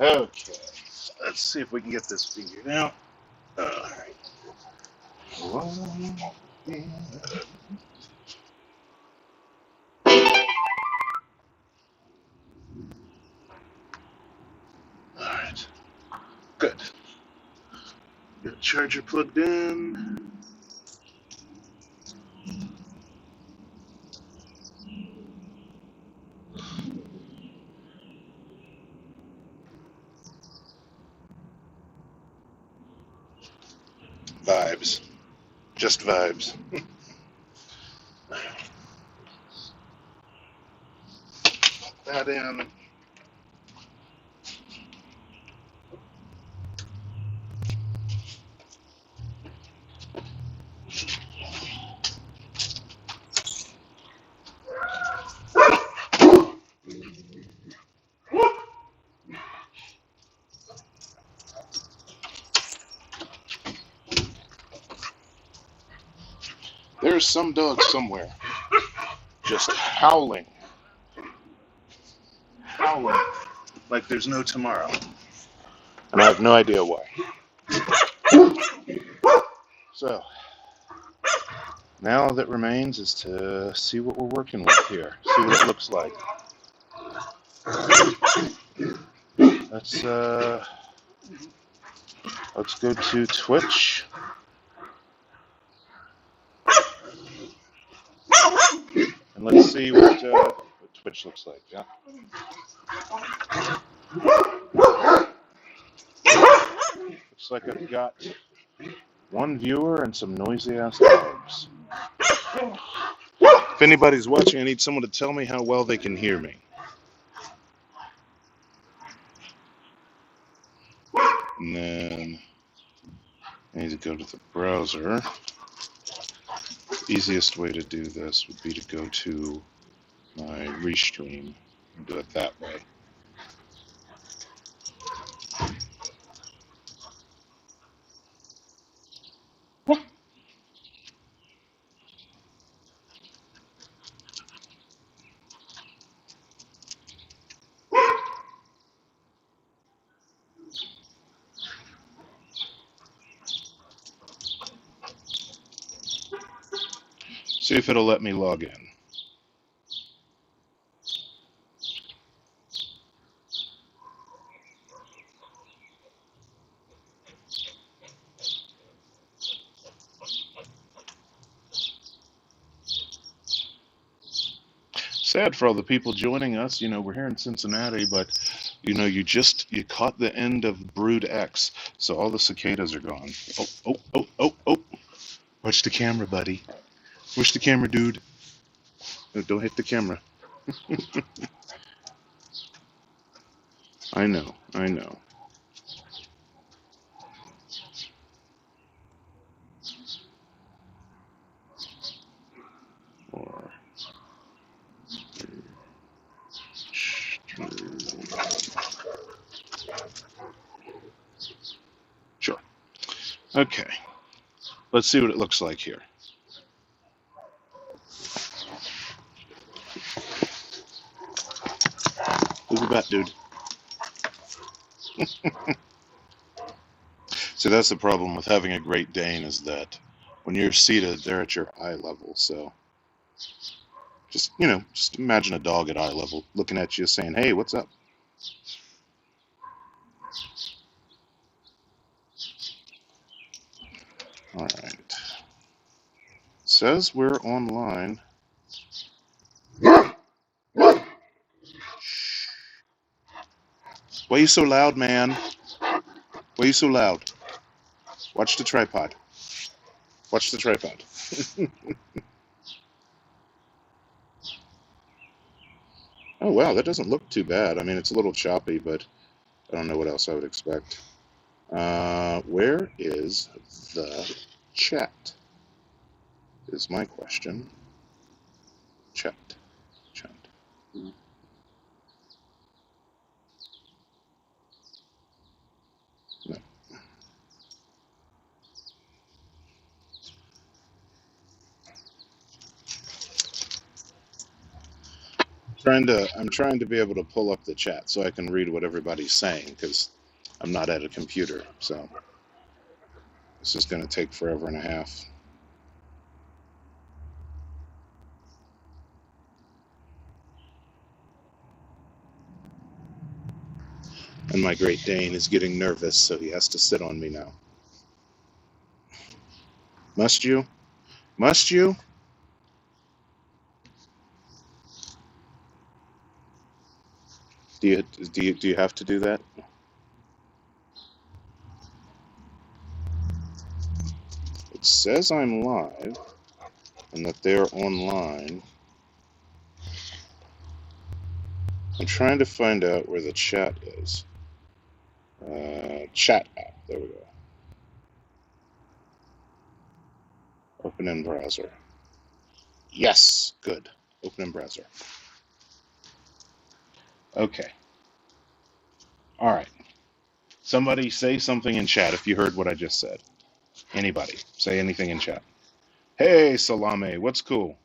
Okay, let's see if we can get this figured out. Alright. Alright, good. Got charger plugged in. Vibes. Just vibes. That in. There's some dog somewhere just howling. Howling like there's no tomorrow. And I have no idea why. So, now that remains is to see what we're working with here. See what it looks like. Let's go to Twitch. And let's see what Twitch looks like. Yeah. Looks like I've got one viewer and some noisy ass dogs. If anybody's watching, I need someone to tell me how well they can hear me. And then I need to go to the browser. The easiest way to do this would be to go to my GrillStream and do it that way. See if it'll let me log in. Sad for all the people joining us. You know, we're here in Cincinnati, but you know, you caught the end of Brood X, so all the cicadas are gone. Oh. Watch the camera, buddy. Watch the camera, dude. No, don't hit the camera. I know. Sure. Okay. Let's see what it looks like here. Who's the bat, dude? See, that's the problem with having a Great Dane, is that when you're seated, they're at your eye level. So just imagine a dog at eye level looking at you saying, hey, what's up? All right. Says we're online. Why are you so loud, man? Why are you so loud? Watch the tripod. Watch the tripod. Oh, wow, that doesn't look too bad. I mean, it's a little choppy, but I don't know what else I would expect. Where is the chat? Is my question. Chat. No. I'm trying to be able to pull up the chat so I can read what everybody's saying because I'm not at a computer. So this is going to take forever and a half. And my Great Dane is getting nervous, so he has to sit on me now. Must you? Must you? Do you have to do that? It says I'm live and that they're online. I'm trying to find out where the chat is. Chat app. There we go. Open in browser. Yes, good. Open in browser. Okay. All right. Somebody say something in chat if you heard what I just said. Anybody say anything in chat. Hey, Salame, what's cool?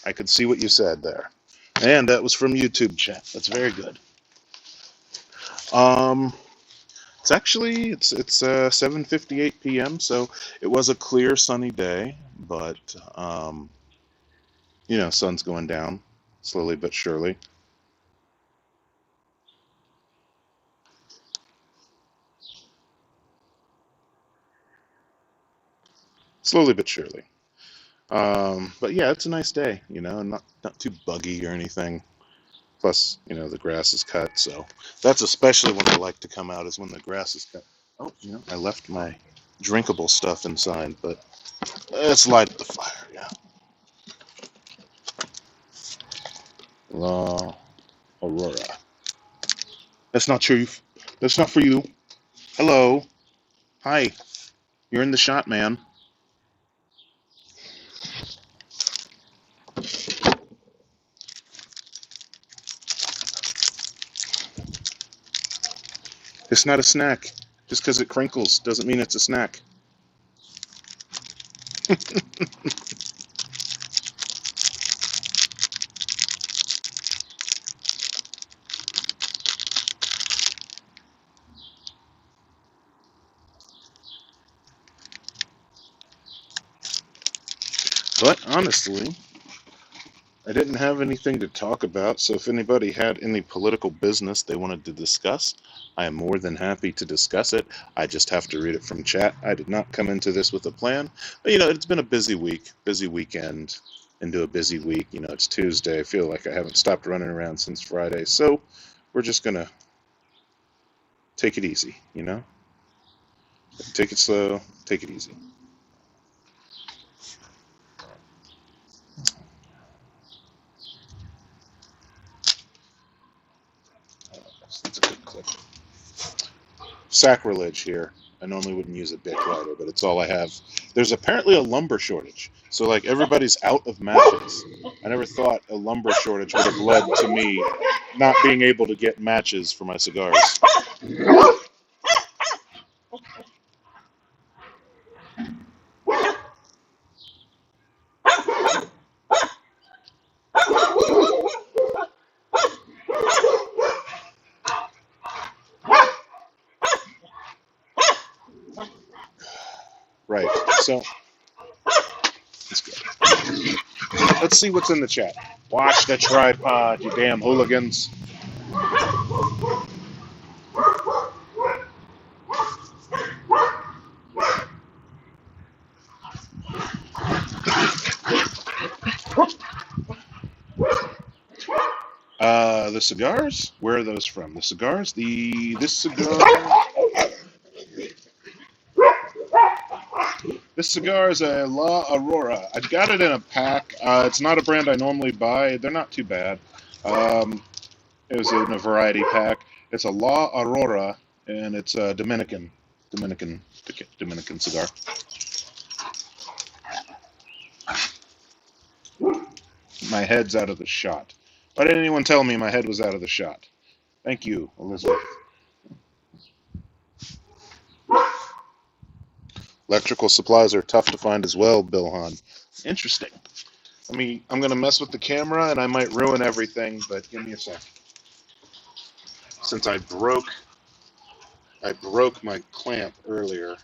I could see what you said there. And that was from YouTube chat. That's very good. It's actually it's 7:58 p.m. So it was a clear sunny day, but you know, sun's going down slowly but surely. Slowly but surely. But yeah, it's a nice day, you know, not too buggy or anything. Plus, you know, the grass is cut, so that's especially when I like to come out is when the grass is cut. Oh, you know, I left my drinkable stuff inside, but let's light the fire, yeah. La Aurora. That's not true. That's not for you. Hello. Hi. You're in the shot, man. It's not a snack. Just because it crinkles doesn't mean it's a snack. But honestly, I didn't have anything to talk about, so if anybody had any political business they wanted to discuss, I am more than happy to discuss it. I just have to read it from chat. I did not come into this with a plan, but you know, it's been a busy week, busy weekend, into a busy week. You know, it's Tuesday. I feel like I haven't stopped running around since Friday, so we're just gonna take it easy, you know? Take it slow, take it easy. That's a good clip. Sacrilege here. I normally wouldn't use a Bic lighter, but it's all I have. There's apparently a lumber shortage. So, like, everybody's out of matches. I never thought a lumber shortage would have led to me not being able to get matches for my cigars. Right. So, let's go. Let's see what's in the chat. Watch the tripod, you damn hooligans. The cigars? Where are those from? The cigars? This cigar is a La Aurora. I got it in a pack. It's not a brand I normally buy. They're not too bad. It was in a variety pack. It's a La Aurora, and it's a Dominican cigar. My head's out of the shot. Why didn't anyone tell me my head was out of the shot? Thank you, Elizabeth. Electrical supplies are tough to find as well, Bill Hahn. Interesting. I'm gonna mess with the camera and I might ruin everything, but give me a sec. Since I broke my clamp earlier.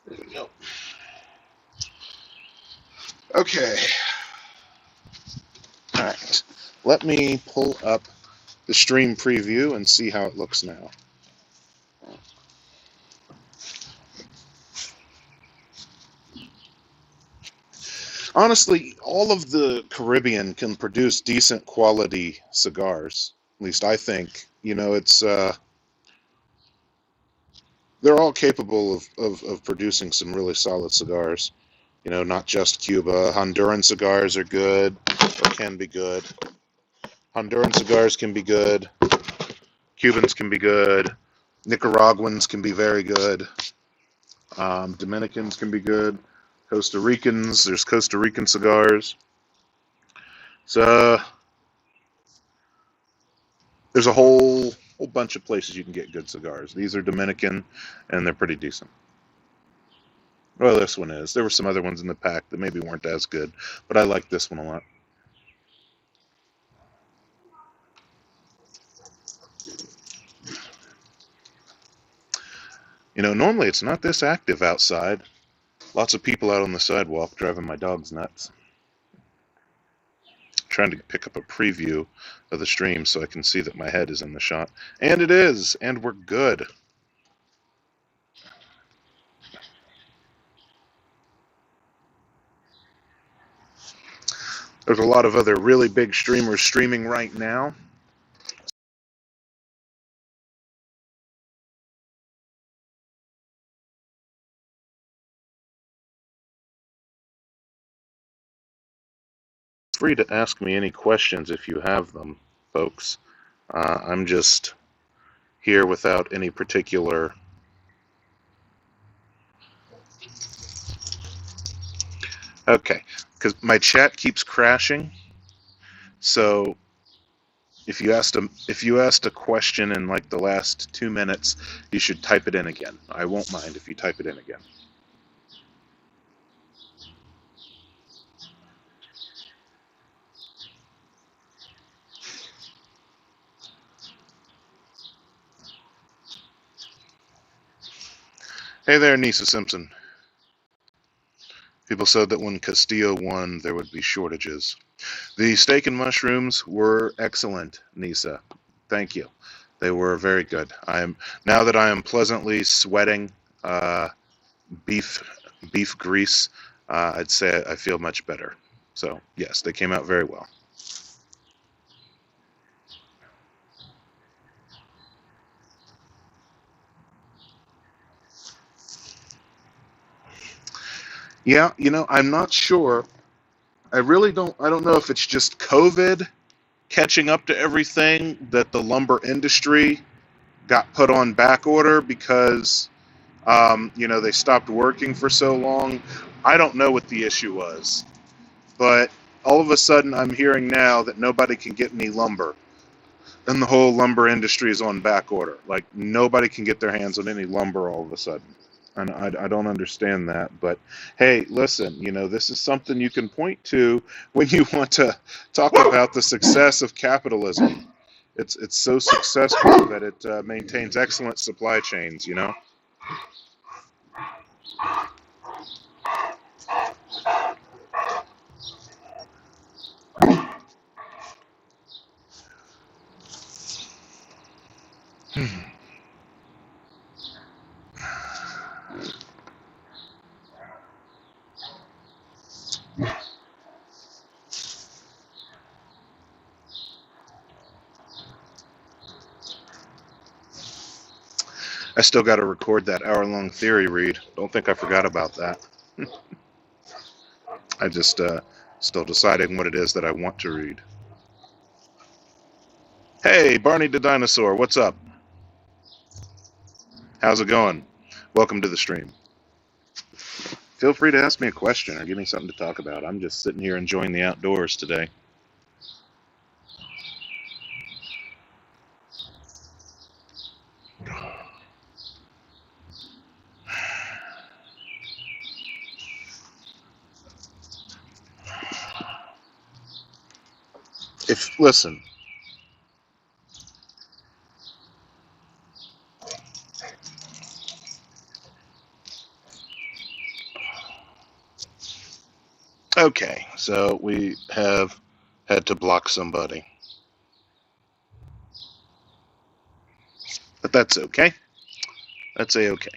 There we go. Okay. All right. Let me pull up the stream preview and see how it looks now. Honestly, all of the Caribbean can produce decent quality cigars. At least I think. You know, it's they're all capable of producing some really solid cigars. You know, not just Cuba. Honduran cigars are good, or can be good. Honduran cigars can be good. Cubans can be good. Nicaraguans can be very good. Dominicans can be good. Costa Ricans, there's Costa Rican cigars. So there's a whole bunch of places you can get good cigars. These are Dominican, and they're pretty decent. Well, this one is. There were some other ones in the pack that maybe weren't as good, but I like this one a lot. You know, normally it's not this active outside. Lots of people out on the sidewalk driving my dogs nuts. Trying to pick up a preview of the stream so I can see that my head is in the shot. And it is, and we're good. There's a lot of other really big streamers streaming right now. Free to ask me any questions if you have them, folks. I'm just here without any particular... Okay, because my chat keeps crashing, so if you asked a question in like the last 2 minutes, you should type it in again. I won't mind if you type it in again. Hey there, Nisa Simpson. People said that when Castillo won, there would be shortages. The steak and mushrooms were excellent, Nisa. Thank you. They were very good. Now that I am pleasantly sweating beef grease, I'd say I feel much better. So yes, they came out very well. Yeah, you know, I'm not sure. I don't know if it's just COVID catching up to everything that the lumber industry got put on back order because, you know, they stopped working for so long. I don't know what the issue was, but all of a sudden I'm hearing now that nobody can get any lumber. And the whole lumber industry is on back order. Like, nobody can get their hands on any lumber all of a sudden. And I don't understand that. But hey, listen, you know, this is something you can point to when you want to talk about the success of capitalism. It's so successful that it maintains excellent supply chains, you know? I still got to record that hour-long theory read. Don't think I forgot about that. I just still deciding what it is that I want to read. Hey, Barney the Dinosaur, what's up? How's it going? Welcome to the stream. Feel free to ask me a question or give me something to talk about. I'm just sitting here enjoying the outdoors today. Listen. Okay, so we have had to block somebody. But that's okay. That's a-okay.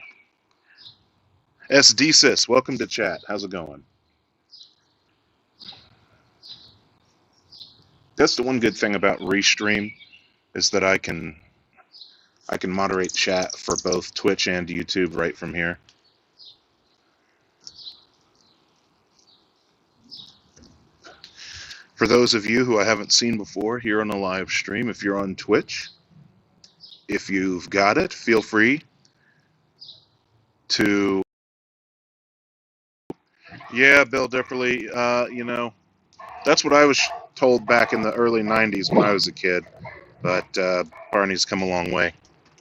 SD Sis, welcome to chat. How's it going? That's the one good thing about GrillStream is that I can moderate chat for both Twitch and YouTube right from here. For those of you who I haven't seen before here on the live stream, if you're on Twitch, if you've got it, feel free to... Yeah, Bill Dipperly, you know, that's what I was told back in the early 90s when I was a kid. But Barney's come a long way.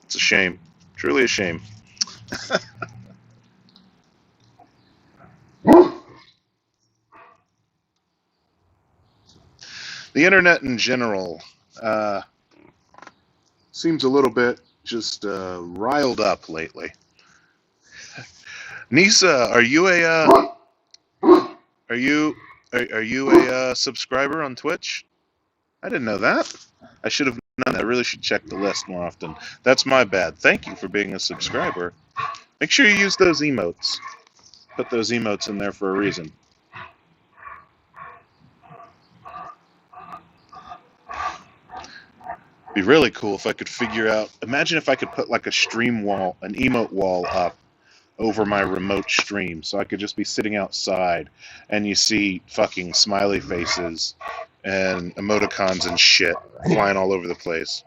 It's a shame. Truly a shame. The internet in general seems a little bit just riled up lately. Nisa, are you a subscriber on Twitch? I didn't know that. I should have known that. I really should check the list more often. That's my bad. Thank you for being a subscriber. Make sure you use those emotes. Put those emotes in there for a reason. Be really cool if I could figure out... Imagine if I could put like a stream wall, an emote wall up over my remote stream, so I could just be sitting outside and you see fucking smiley faces and emoticons and shit flying all over the place.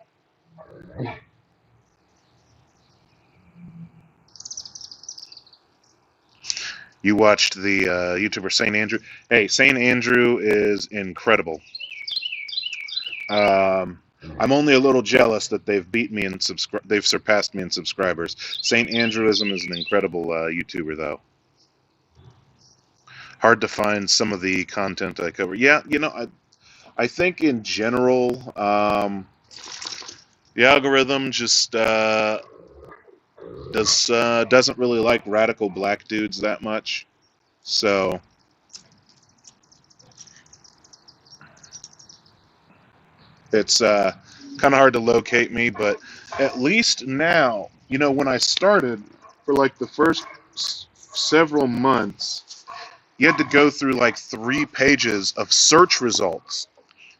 You watched the YouTuber St. Andrew? Hey, St. Andrew is incredible. I'm only a little jealous that they've beat me in they've surpassed me in subscribers. St. Andrewism is an incredible YouTuber, though. Hard to find some of the content I cover. Yeah, you know, I think in general, the algorithm just doesn't really like radical black dudes that much. So it's kind of hard to locate me, but at least now, you know, when I started, for like the first several months, you had to go through like 3 pages of search results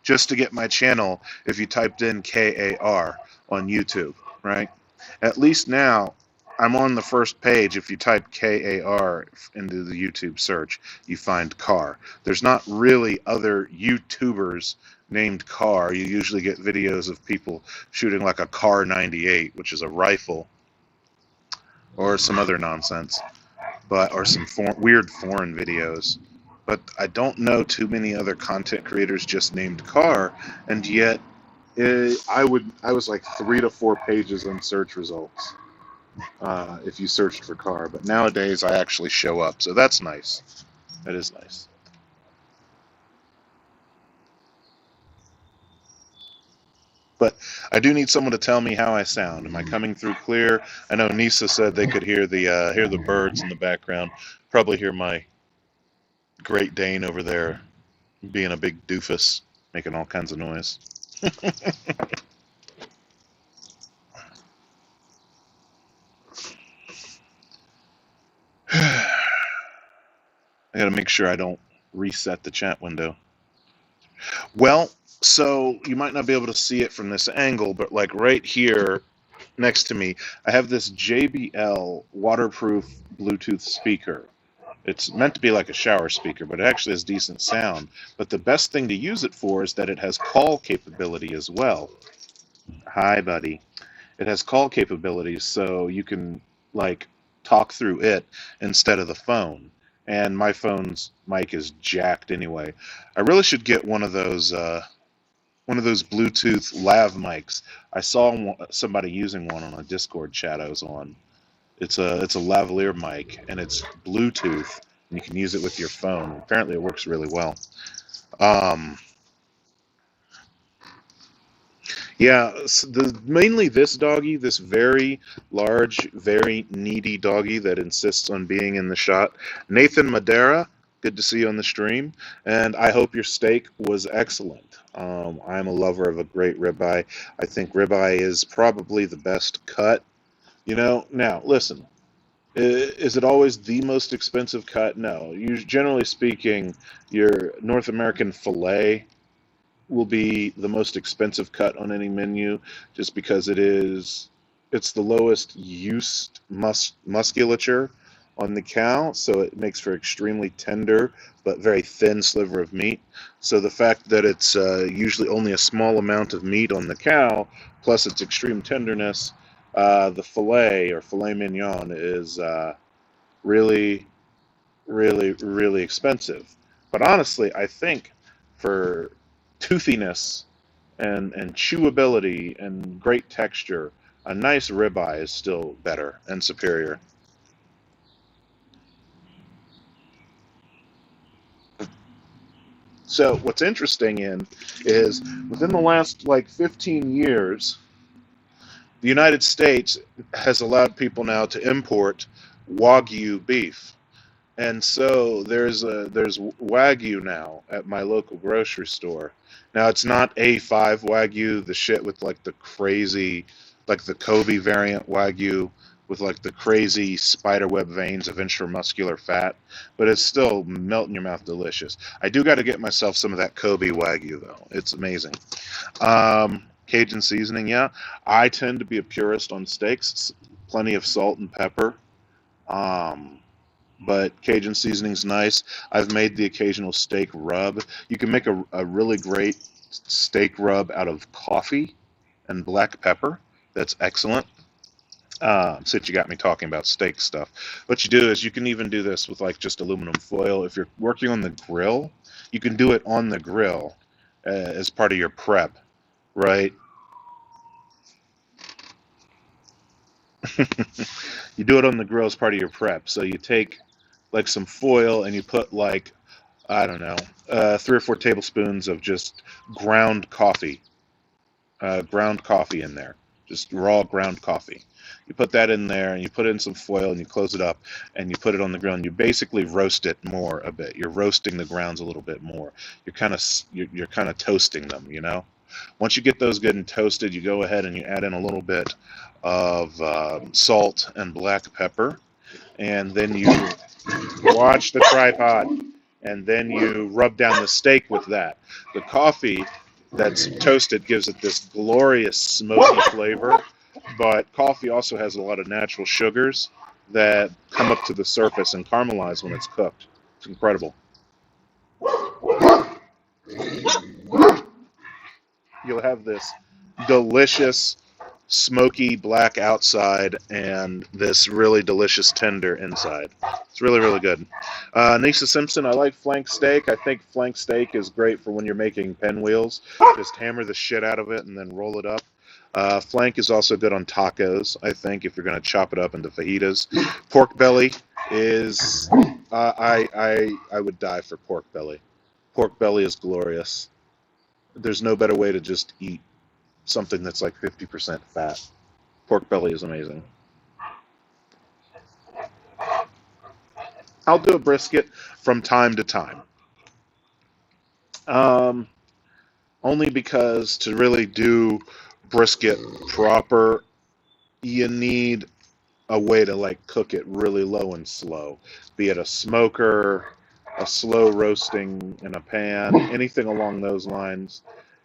just to get my channel if you typed in KAR on YouTube, right? At least now, I'm on the first page. If you type KAR into the YouTube search, you find car. There's not really other YouTubers named car. You usually get videos of people shooting like a Car 98, which is a rifle, or some other nonsense, or some weird foreign videos. But I don't know too many other content creators just named car, and yet I was like 3 to 4 pages in search results if you searched for car. But nowadays I actually show up, so that's nice. That is nice. But I do need someone to tell me how I sound. Am I coming through clear? I know Nisa said they could hear the birds in the background. Probably hear my Great Dane over there being a big doofus, making all kinds of noise. I gotta make sure I don't reset the chat window. Well, so you might not be able to see it from this angle, but like right here next to me, I have this JBL waterproof Bluetooth speaker. It's meant to be like a shower speaker, but it actually has decent sound. But the best thing to use it for is that it has call capability as well. Hi, buddy. It has call capabilities, so you can like talk through it instead of the phone. And my phone's mic is jacked anyway. I really should get one of those Bluetooth lav mics. I saw somebody using one on a Discord chat I was on. It's a lavalier mic, and it's Bluetooth, and you can use it with your phone. Apparently, it works really well. Yeah, mainly this doggy, this very large, very needy doggy that insists on being in the shot. Nathan Madera, good to see you on the stream, and I hope your steak was excellent. I'm a lover of a great ribeye. I think ribeye is probably the best cut. Now listen, is it always the most expensive cut? No. Generally speaking, your North American fillet will be the most expensive cut on any menu just because it's the lowest used musculature on the cow, so it makes for extremely tender but very thin sliver of meat. So the fact that it's usually only a small amount of meat on the cow plus its extreme tenderness, the filet or filet mignon is really, really, really expensive. But honestly, I think for toothiness and chewability and great texture, a nice ribeye is still better and superior. So what's interesting is within the last like 15 years, the United States has allowed people now to import Wagyu beef. And so there's Wagyu now at my local grocery store. Now it's not A5 Wagyu, the shit with like the crazy, like the Kobe variant Wagyu with like the crazy spiderweb veins of intramuscular fat, but it's still melt in your mouth delicious. I do got to get myself some of that Kobe Wagyu though. It's amazing. Cajun seasoning, yeah. I tend to be a purist on steaks. Plenty of salt and pepper. Um, but Cajun seasoning's nice. I've made the occasional steak rub. You can make a really great steak rub out of coffee and black pepper. That's excellent. Since you got me talking about steak stuff, what you do is you can even do this with like just aluminum foil. If you're working on the grill, you can do it on the grill as part of your prep, right? You do it on the grill as part of your prep. So you take like some foil and you put like, I don't know, 3 or 4 tablespoons of just ground coffee in there, just raw ground coffee. You put that in there and you put it in some foil and you close it up and you put it on the grill and you basically roast it more a bit. You're roasting the grounds a little bit more. You're kind of toasting them, you know. Once you get those good and toasted, you go ahead and you add in a little bit of salt and black pepper, and then you watch the tripod, and then you rub down the steak with that. The coffee that's toasted gives it this glorious smoky flavor, but coffee also has a lot of natural sugars that come up to the surface and caramelize when it's cooked. It's incredible. You'll have this delicious smoky black outside and this really delicious tender inside. It's really, really good. Nisa Simpson, I like flank steak. I think flank steak is great for when you're making pinwheels. Just hammer the shit out of it and then roll it up. Flank is also good on tacos, I think, if you're going to chop it up into fajitas. Pork belly is, I would die for pork belly. Pork belly is glorious. There's no better way to just eat something that's like 50% fat. Pork belly is amazing. I'll do a brisket from time to time. Um, Only because to really do brisket proper, you need a way to like cook it really low and slow. Be it a smoker, a slow roasting in a pan, anything along those lines.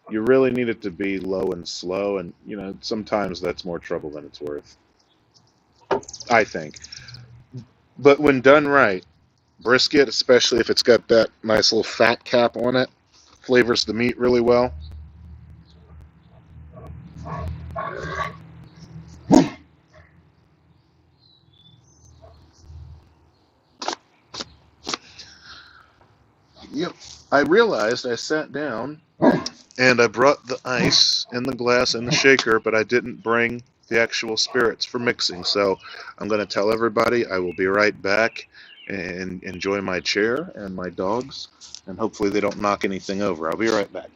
You really need it to be low and slow, and sometimes that's more trouble than it's worth, I think. But when done right, brisket, especially if it's got that nice little fat cap on it, flavors the meat really well. Yep. I realized I sat down and I brought the ice in the glass and the shaker, but I didn't bring the actual spirits for mixing. So I'm going to tell everybody I will be right back and enjoy my chair and my dogs, and hopefully they don't knock anything over. I'll be right back.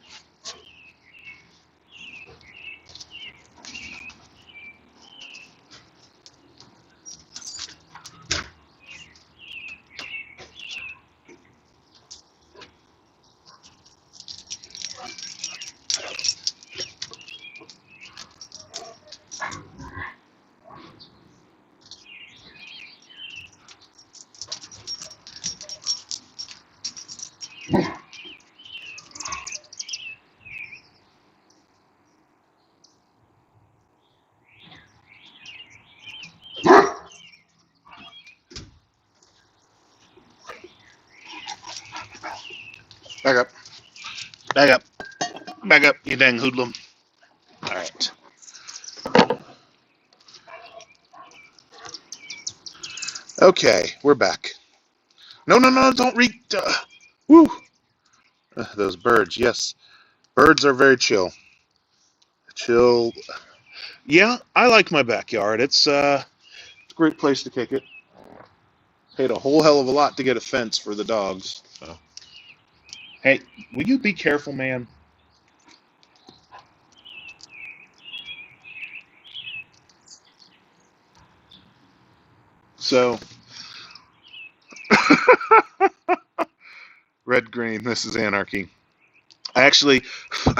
Back up, you dang hoodlum. All right. Okay, we're back. No, don't read. Woo! Those birds, yes. Birds are very chill. Chill. Yeah, I like my backyard. It's a great place to kick it. Paid a whole hell of a lot to get a fence for the dogs. So. Hey, will you be careful, man? So, red, green, this is anarchy. I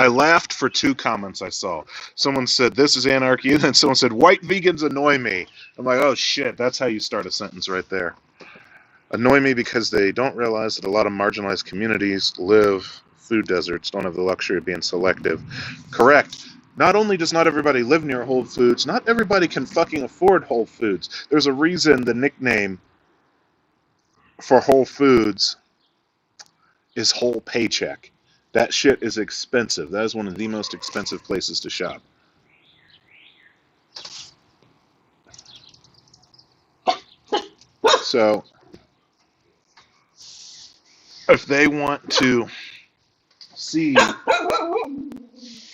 laughed for two comments I saw. Someone said, this is anarchy, and then someone said, white vegans annoy me. I'm like, oh shit, that's how you start a sentence right there. Annoy me because they don't realize that a lot of marginalized communities live food deserts, don't have the luxury of being selective. Correct. Not only does not everybody live near Whole Foods, not everybody can fucking afford Whole Foods. There's a reason the nickname for Whole Foods is Whole Paycheck. That shit is expensive. That is one of the most expensive places to shop. So, if they want to see,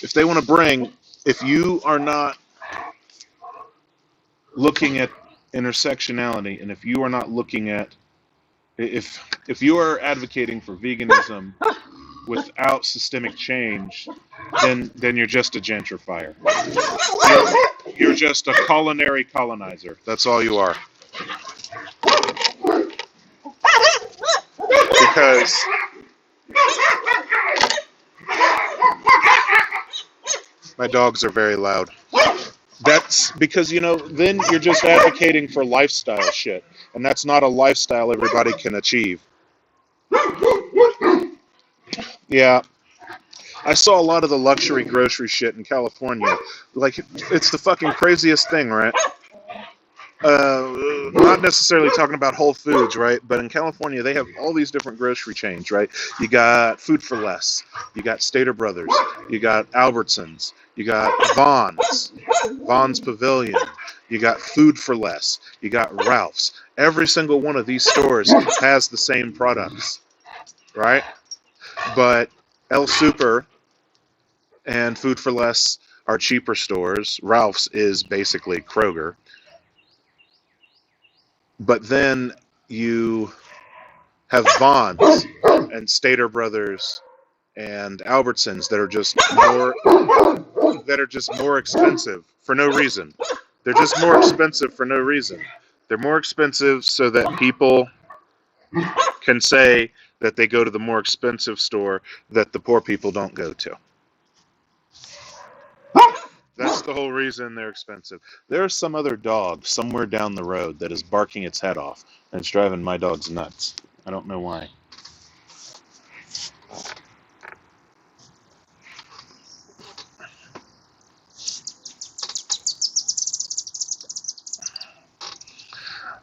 if they want to bring, if you are not looking at intersectionality, and if you are not looking at, if you are advocating for veganism without systemic change, then you're just a gentrifier. You're just a culinary colonizer. That's all you are. Because my dogs are very loud. That's because, then you're just advocating for lifestyle shit. And that's not a lifestyle everybody can achieve. Yeah. I saw a lot of the luxury grocery shit in California. Like, it's the fucking craziest thing, right? Not necessarily talking about Whole Foods, right? But in California, they have all these different grocery chains, right? You got Food for Less. You got Stater Brothers. You got Albertsons. You got Vaughn's Pavilion. You got Food for Less. You got Ralph's. Every single one of these stores has the same products, right? But El Super and Food for Less are cheaper stores. Ralph's is basically Kroger. But then you have Vaughn's and Stater Brothers and Albertsons that are just more expensive for no reason. They're just more expensive for no reason. They're more expensive so that people can say that they go to the more expensive store that the poor people don't go to. That's the whole reason they're expensive. There's some other dog somewhere down the road that is barking its head off, and it's driving my dogs nuts. I don't know why.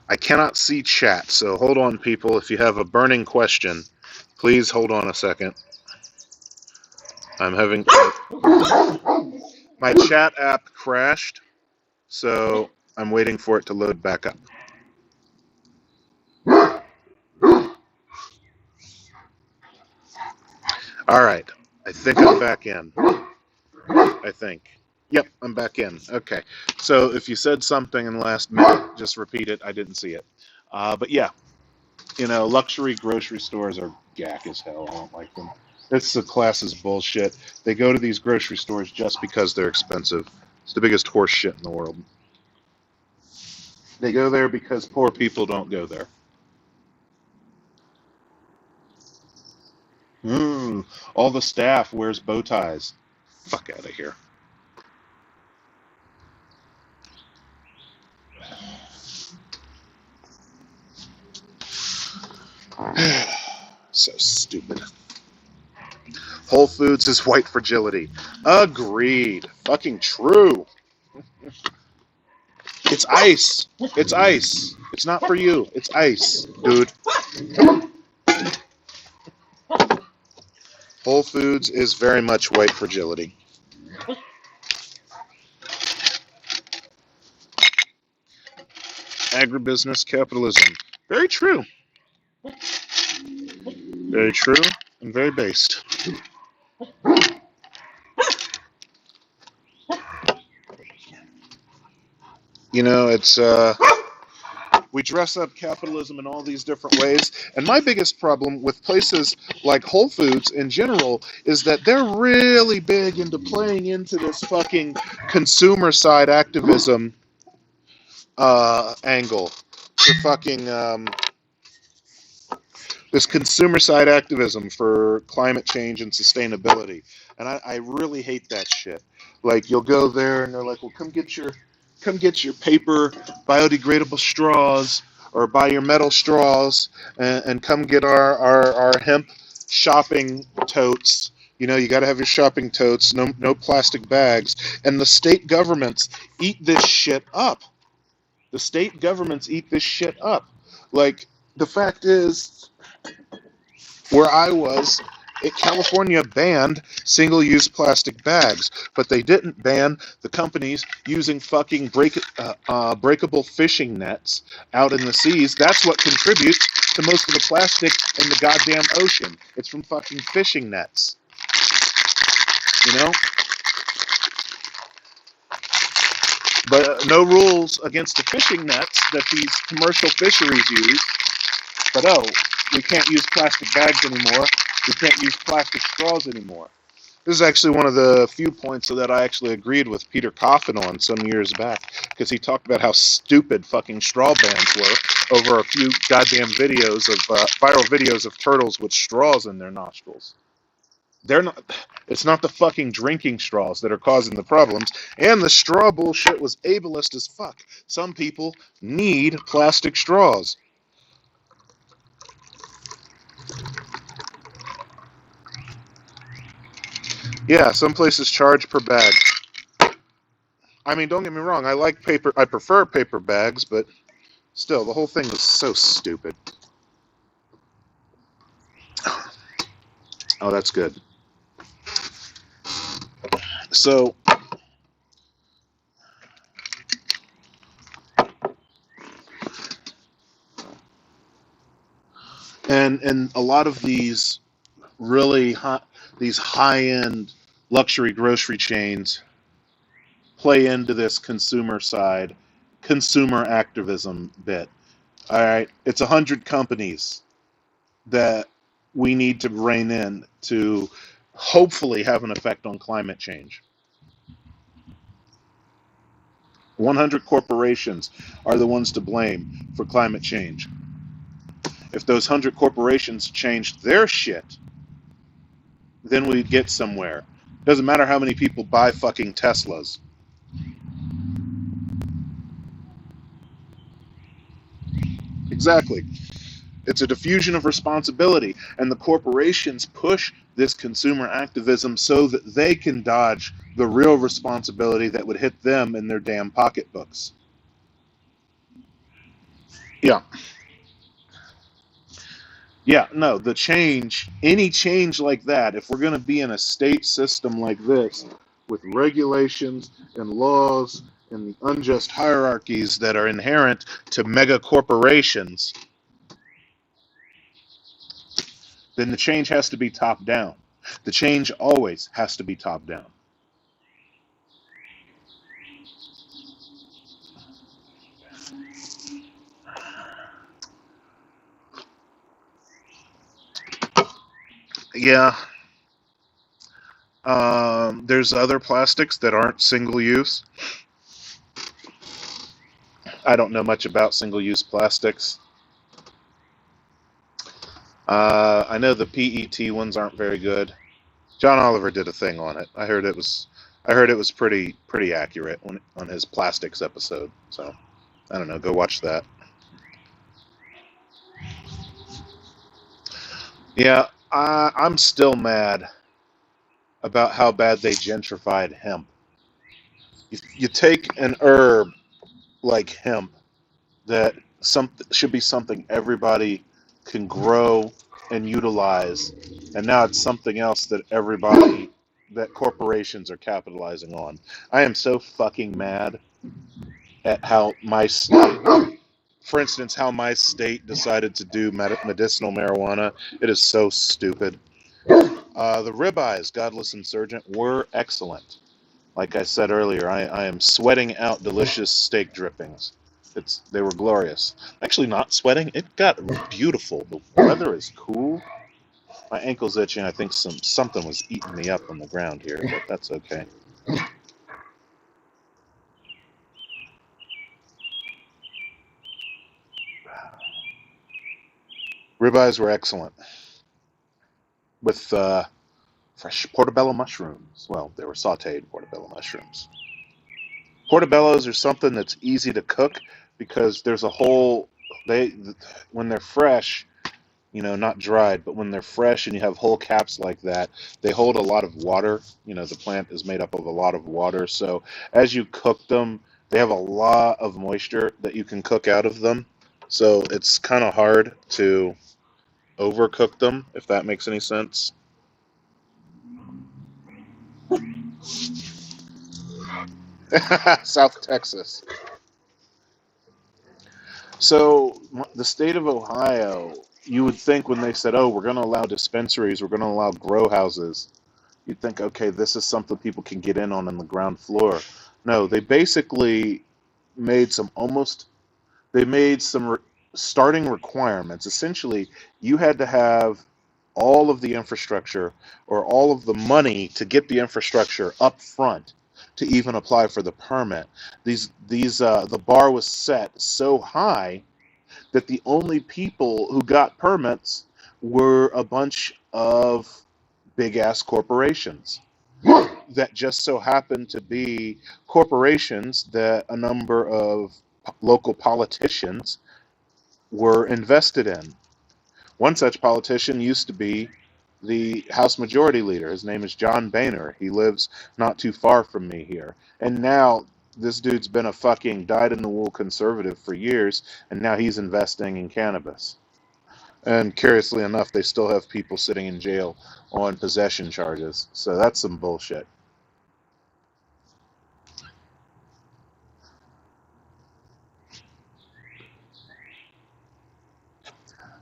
I cannot see chat, so hold on, people. If you have a burning question, please hold on a second. I'm having... My chat app crashed, so I'm waiting for it to load back up. All right. I think I'm back in. I think. Yep, I'm back in. Okay. So if you said something in the last minute, just repeat it. I didn't see it. But yeah, luxury grocery stores are gack as hell. I don't like them. It's the class's bullshit. They go to these grocery stores just because they're expensive. It's the biggest horse shit in the world. They go there because poor people don't go there. All the staff wears bow ties. Fuck out of here. So stupid. Whole Foods is white fragility. Agreed. Fucking true. It's ice. It's ice. It's not for you. It's ice, dude. Whole Foods is very much white fragility. Agribusiness capitalism. Very true. Very true and very based. You know, it's we dress up capitalism in all these different ways. And my biggest problem with places like Whole Foods in general is that they're really big into playing into this fucking consumer side activism angle. The fucking this consumer side activism for climate change and sustainability. And I really hate that shit. Like, you'll go there and they're like, well, come get your paper biodegradable straws, or buy your metal straws, and come get our hemp shopping totes. You know, you got to have your shopping totes, no plastic bags. And the state governments eat this shit up. The state governments eat this shit up. Like, the fact is, where I was, California banned single-use plastic bags, but they didn't ban the companies using fucking breakable fishing nets out in the seas. That's what contributes to most of the plastic in the goddamn ocean. It's from fucking fishing nets. You know? But no rules against the fishing nets that these commercial fisheries use. But we can't use plastic bags anymore. We can't use plastic straws anymore. This is actually one of the few points that I actually agreed with Peter Coffin on some years back, because he talked about how stupid fucking straw bans were over a few goddamn videos of viral videos of turtles with straws in their nostrils. They're not. It's not the fucking drinking straws that are causing the problems, and the straw bullshit was ableist as fuck. Some people need plastic straws. Yeah, some places charge per bag. I mean, don't get me wrong, I like paper, I prefer paper bags, but still, the whole thing was so stupid. Oh, that's good. So, and a lot of these really these high-end luxury grocery chains play into this consumer side, consumer activism bit. All right, it's 100 companies that we need to rein in to hopefully have an effect on climate change. 100 corporations are the ones to blame for climate change. If those 100 corporations changed their shit, then we'd get somewhere. Doesn't matter how many people buy fucking Teslas. Exactly. It's a diffusion of responsibility, and the corporations push this consumer activism so that they can dodge the real responsibility that would hit them in their damn pocketbooks. Yeah. Yeah, no, the change, any change like that, if we're going to be in a state system like this, with regulations and laws and the unjust hierarchies that are inherent to mega corporations, then the change has to be top down. The change always has to be top down. Yeah. There's other plastics that aren't single use. I don't know much about single use plastics. I know the PET ones aren't very good. John Oliver did a thing on it. I heard it was pretty accurate on his plastics episode. So I don't know. Go watch that. Yeah, I'm still mad about how bad they gentrified hemp. You take an herb like hemp that should be something everybody can grow and utilize, and now it's something else that that corporations are capitalizing on. I am so fucking mad at how my state, for instance, how my state decided to do medicinal marijuana. It is so stupid. The ribeyes, Godless Insurgent, were excellent. Like I said earlier, I am sweating out delicious steak drippings. They were glorious. Actually, not sweating. It got beautiful. The weather is cool. My ankle's itching. I think something was eating me up on the ground here, but that's okay. Ribeyes were excellent with fresh portobello mushrooms. Well, they were sautéed portobello mushrooms. Portobellos are something that's easy to cook because there's a whole when they're fresh, not dried, but when they're fresh and you have whole caps like that, they hold a lot of water. The plant is made up of a lot of water. So as you cook them, they have a lot of moisture that you can cook out of them. So it's kind of hard to overcook them, if that makes any sense. South Texas. So the state of Ohio, you would think when they said, oh, we're going to allow dispensaries, we're going to allow grow houses, you'd think, okay, this is something people can get in on the ground floor. No, they basically made some starting requirements. Essentially, you had to have all of the infrastructure or all of the money to get the infrastructure up front to even apply for the permit. The bar was set so high that the only people who got permits were a bunch of big ass corporations that just so happened to be corporations that a number of local politicians were invested in. One such politician used to be the House Majority Leader. His name is John Boehner. He lives not too far from me here. And now this dude's been a fucking dyed-in-the-wool conservative for years, and now he's investing in cannabis. And curiously enough, they still have people sitting in jail on possession charges. So that's some bullshit.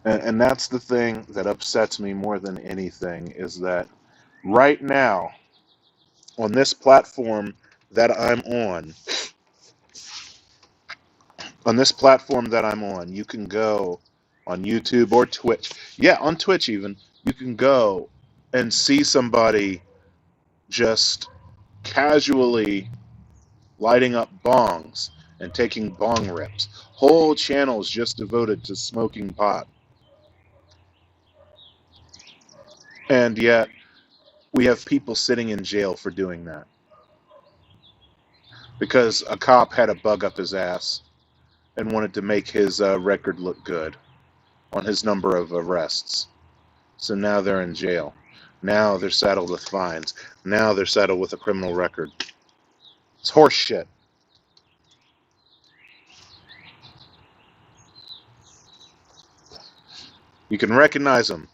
And that's the thing that upsets me more than anything, is that right now, on this platform that I'm on, you can go on YouTube or Twitch. Yeah, on Twitch even, you can go and see somebody just casually lighting up bongs and taking bong rips. Whole channels just devoted to smoking pot. And yet, we have people sitting in jail for doing that. Because a cop had a bug up his ass and wanted to make his record look good on his number of arrests. So now they're in jail. Now they're saddled with fines. Now they're saddled with a criminal record. It's horse shit. You can recognize them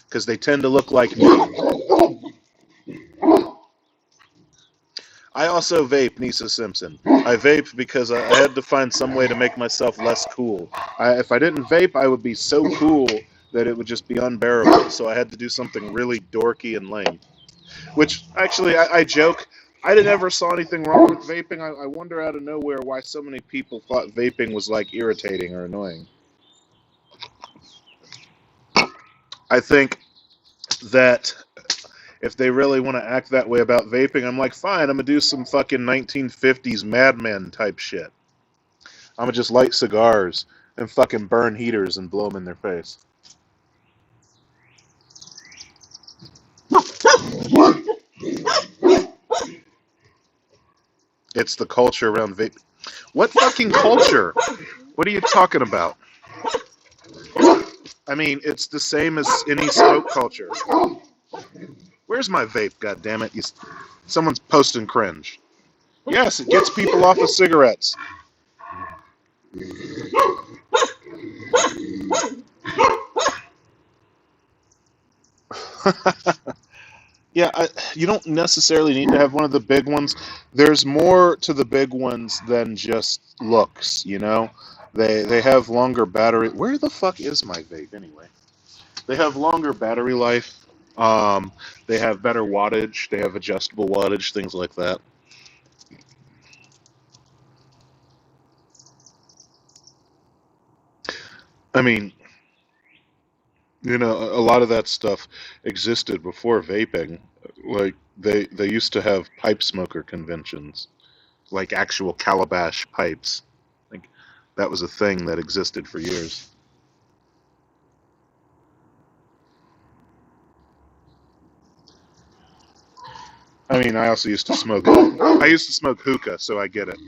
because they tend to look like me. I also vape, Nisa Simpson. I vape because I had to find some way to make myself less cool. If I didn't vape, I would be so cool that it would just be unbearable. So I had to do something really dorky and lame. Which, actually, I joke. I never saw anything wrong with vaping. I wonder out of nowhere why so many people thought vaping was, like, irritating or annoying. I think that if they really want to act that way about vaping, I'm like, fine, I'm going to do some fucking 1950s Mad Men type shit. I'm going to just light cigars and fucking burn heaters and blow them in their face. It's the culture around vape. What fucking culture? What are you talking about? I mean, it's the same as any smoke culture. Where's my vape, goddammit? Someone's posting cringe. Yes, it gets people off of cigarettes. Yeah, you don't necessarily need to have one of the big ones. There's more to the big ones than just looks, you know? They have longer battery. Where the fuck is my vape anyway? They have longer battery life. Um, they have better wattage. They have adjustable wattage, things like that. I mean, you know, a lot of that stuff existed before vaping. Like they used to have pipe smoker conventions, like actual calabash pipes. Like that was a thing that existed for years. I mean, I also used to smoke. I used to smoke hookah, so I get it.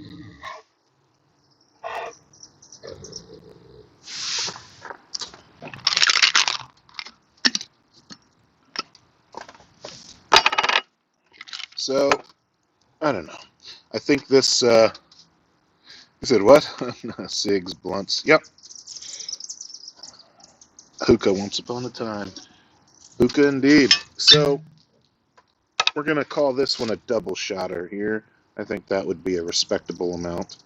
So I don't know. I think this. You said what? Cigs, blunts. Yep. Hookah. Once upon a time. Hookah indeed. So we're gonna call this one a double shotter here. I think that would be a respectable amount.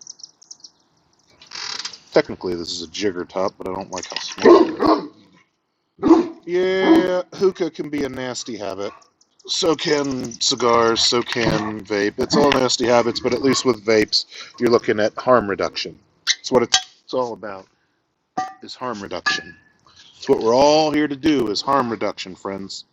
Technically, this is a jigger top, but I don't like how small it is. Yeah, hookah can be a nasty habit. So can cigars, so can vape. It's all nasty habits, but at least with vapes, you're looking at harm reduction. It's what it's all about, is harm reduction. It's what we're all here to do, is harm reduction, friends.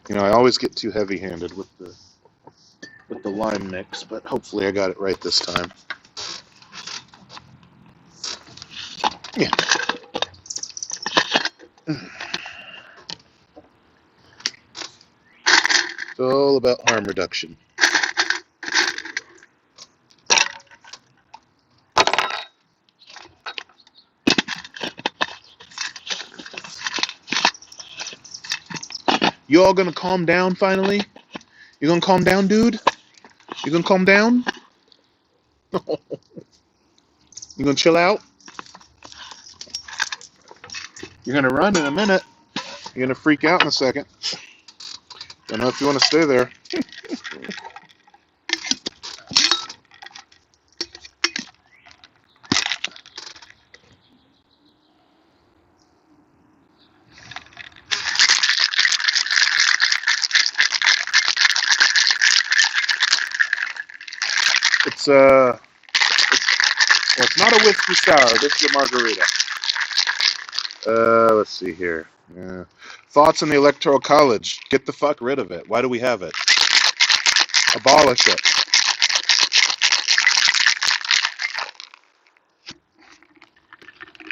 You know, I always get too heavy-handed with the lime mix, but hopefully I got it right this time. Yeah. It's all about harm reduction. You all gonna calm down finally? You gonna calm down, dude? You gonna calm down? You gonna chill out? You're gonna run in a minute. You're gonna freak out in a second. Don't know if you want to stay there. It's well, it's not a whiskey sour. This is a margarita. Let's see here. Thoughts on the Electoral College? Get the fuck rid of it. Why do we have it? Abolish it.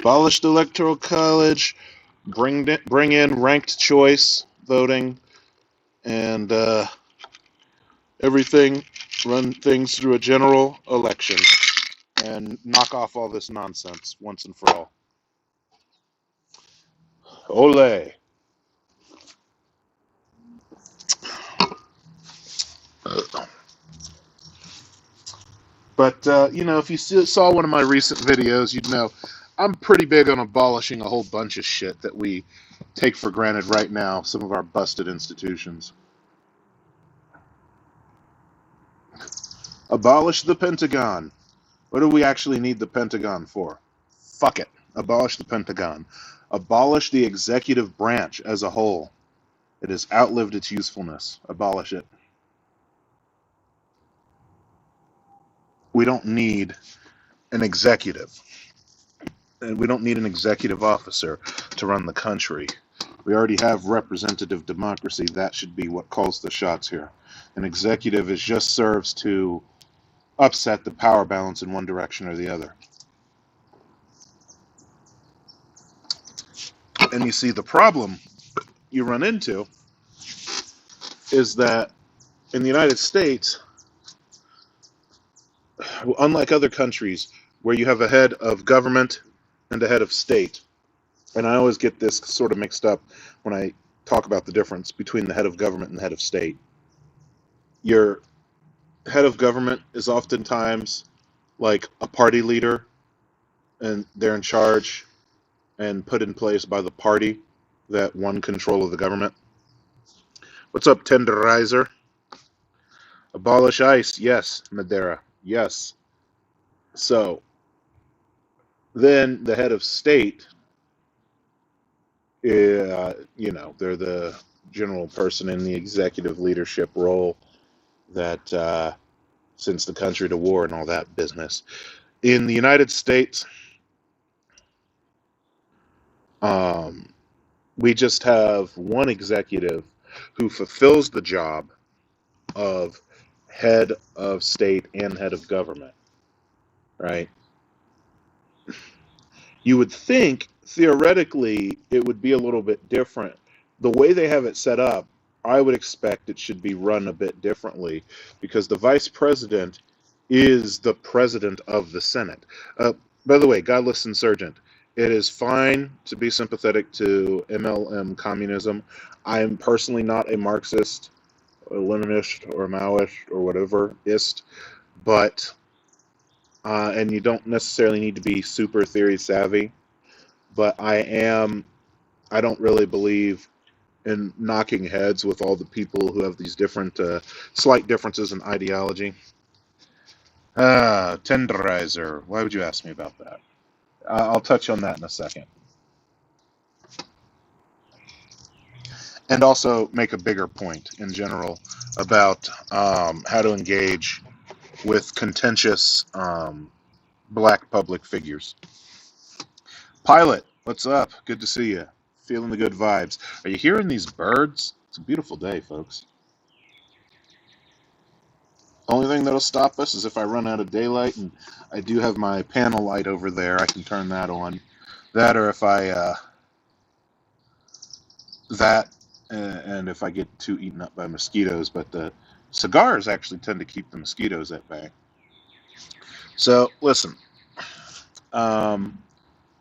Abolish the Electoral College. Bring in ranked choice voting, and everything. Run things through a general election, and knock off all this nonsense once and for all. Ole. But, you know, if you saw one of my recent videos, you'd know I'm pretty big on abolishing a whole bunch of shit that we take for granted right now, some of our busted institutions. Abolish the Pentagon. What do we actually need the Pentagon for? Fuck it. Abolish the Pentagon. Abolish the executive branch as a whole. It has outlived its usefulness. Abolish it. We don't need an executive. And we don't need an executive officer to run the country. We already have representative democracy. That should be what calls the shots here. An executive just serves to upset the power balance in one direction or the other. And you see, the problem you run into is that in the United States, unlike other countries where you have a head of government and a head of state, and I always get this sort of mixed up when I talk about the difference between the head of government and the head of state. Your head of government is oftentimes like a party leader, and they're in charge and put in place by the party. that won control of the government. What's up, tenderizer? Abolish ICE. Yes. Madeira. Yes. So then the head of state, they're the general person in the executive leadership role that sends the country to war and all that business. In the United States, we just have one executive who fulfills the job of head of state and head of government, right? You would think theoretically it would be a little bit different. The way they have it set up, I would expect it should be run a bit differently because the vice president is the president of the Senate. By the way, Godless Insurgent, it is fine to be sympathetic to MLM communism. I am personally not a Marxist, a Leninist, or a Maoist, or whatever-ist, but and you don't necessarily need to be super theory savvy, but I don't really believe in knocking heads with all the people who have these different slight differences in ideology. Tenderizer, why would you ask me about that? I'll touch on that in a second. And also make a bigger point in general about how to engage with contentious black public figures. Pilot, what's up? Good to see you. Feeling the good vibes. Are you hearing these birds? It's a beautiful day, folks. Only thing that'll stop us is if I run out of daylight, and I do have my panel light over there. I can turn that on. That, or if and if I get too eaten up by mosquitoes. But the cigars actually tend to keep the mosquitoes at bay. So, listen.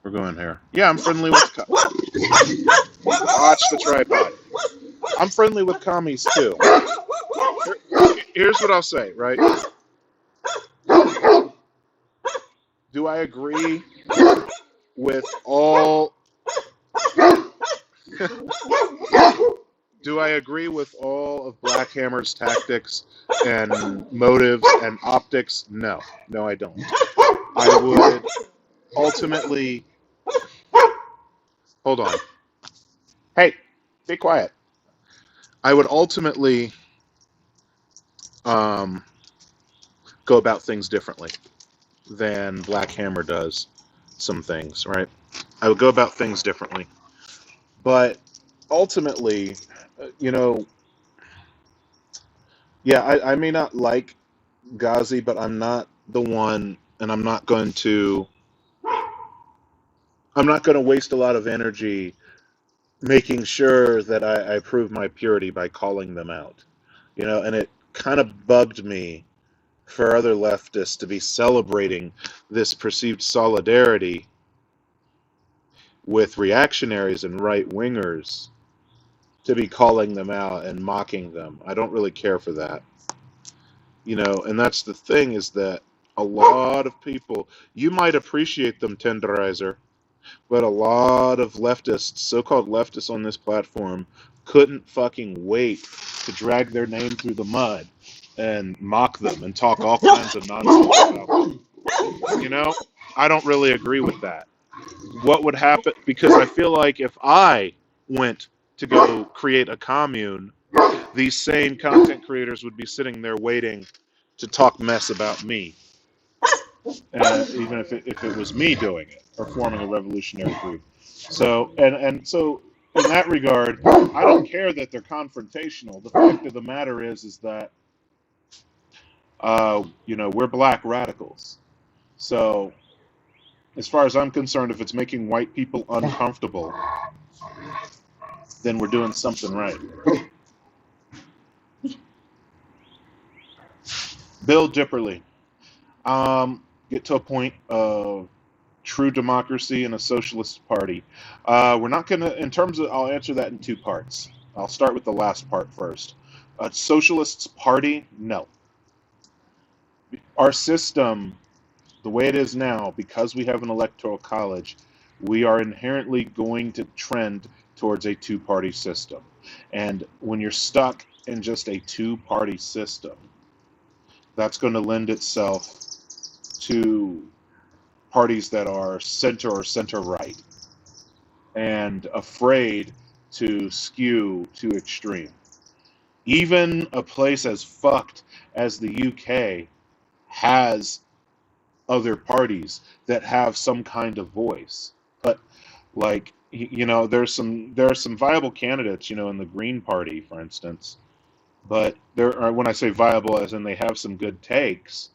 We're going here. Yeah, I'm friendly with... Watch the tripod. I'm friendly with commies, too. Here's what I'll say, right? Do I agree with all... Do I agree with all of Black Hammer's tactics and motives and optics? No. No, I don't. I would ultimately... Hold on. Hey, be quiet. I would ultimately go about things differently than Black Hammer does some things, right? I would go about things differently. But ultimately, I may not like Ghazi, but I'm not the one, and I'm not going to waste a lot of energy making sure that I prove my purity by calling them out. And it kind of bugged me for other leftists to be celebrating this perceived solidarity with reactionaries and right-wingers, to be calling them out and mocking them. I don't really care for that. And that's the thing, is that a lot of people, you might appreciate them, Tenderizer, but a lot of leftists, so-called leftists on this platform, couldn't fucking wait to drag their name through the mud and mock them and talk all kinds of nonsense about them. I don't really agree with that. What would happen, because I feel like if I went to go create a commune, these same content creators would be sitting there waiting to talk mess about me, even if it was me doing it or forming a revolutionary group. So so in that regard, I don't care that they're confrontational. The fact of the matter is that we're black radicals. So as far as I'm concerned, if it's making white people uncomfortable, then we're doing something right. Bill Dipperly. Get to a point of true democracy in a socialist party. We're not going to, in terms of, I'll answer that in two parts. I'll start with the last part first. A socialist's party? No. Our system, the way it is now, because we have an electoral college, we are inherently going to trend towards a two-party system. And when you're stuck in just a two-party system, that's going to lend itself to parties that are center or center-right and afraid to skew to extreme. Even a place as fucked as the UK has other parties that have some kind of voice. But like, you know, there are some viable candidates, you know, in the Green Party, for instance. But there are, when I say viable, as in they have some good takes,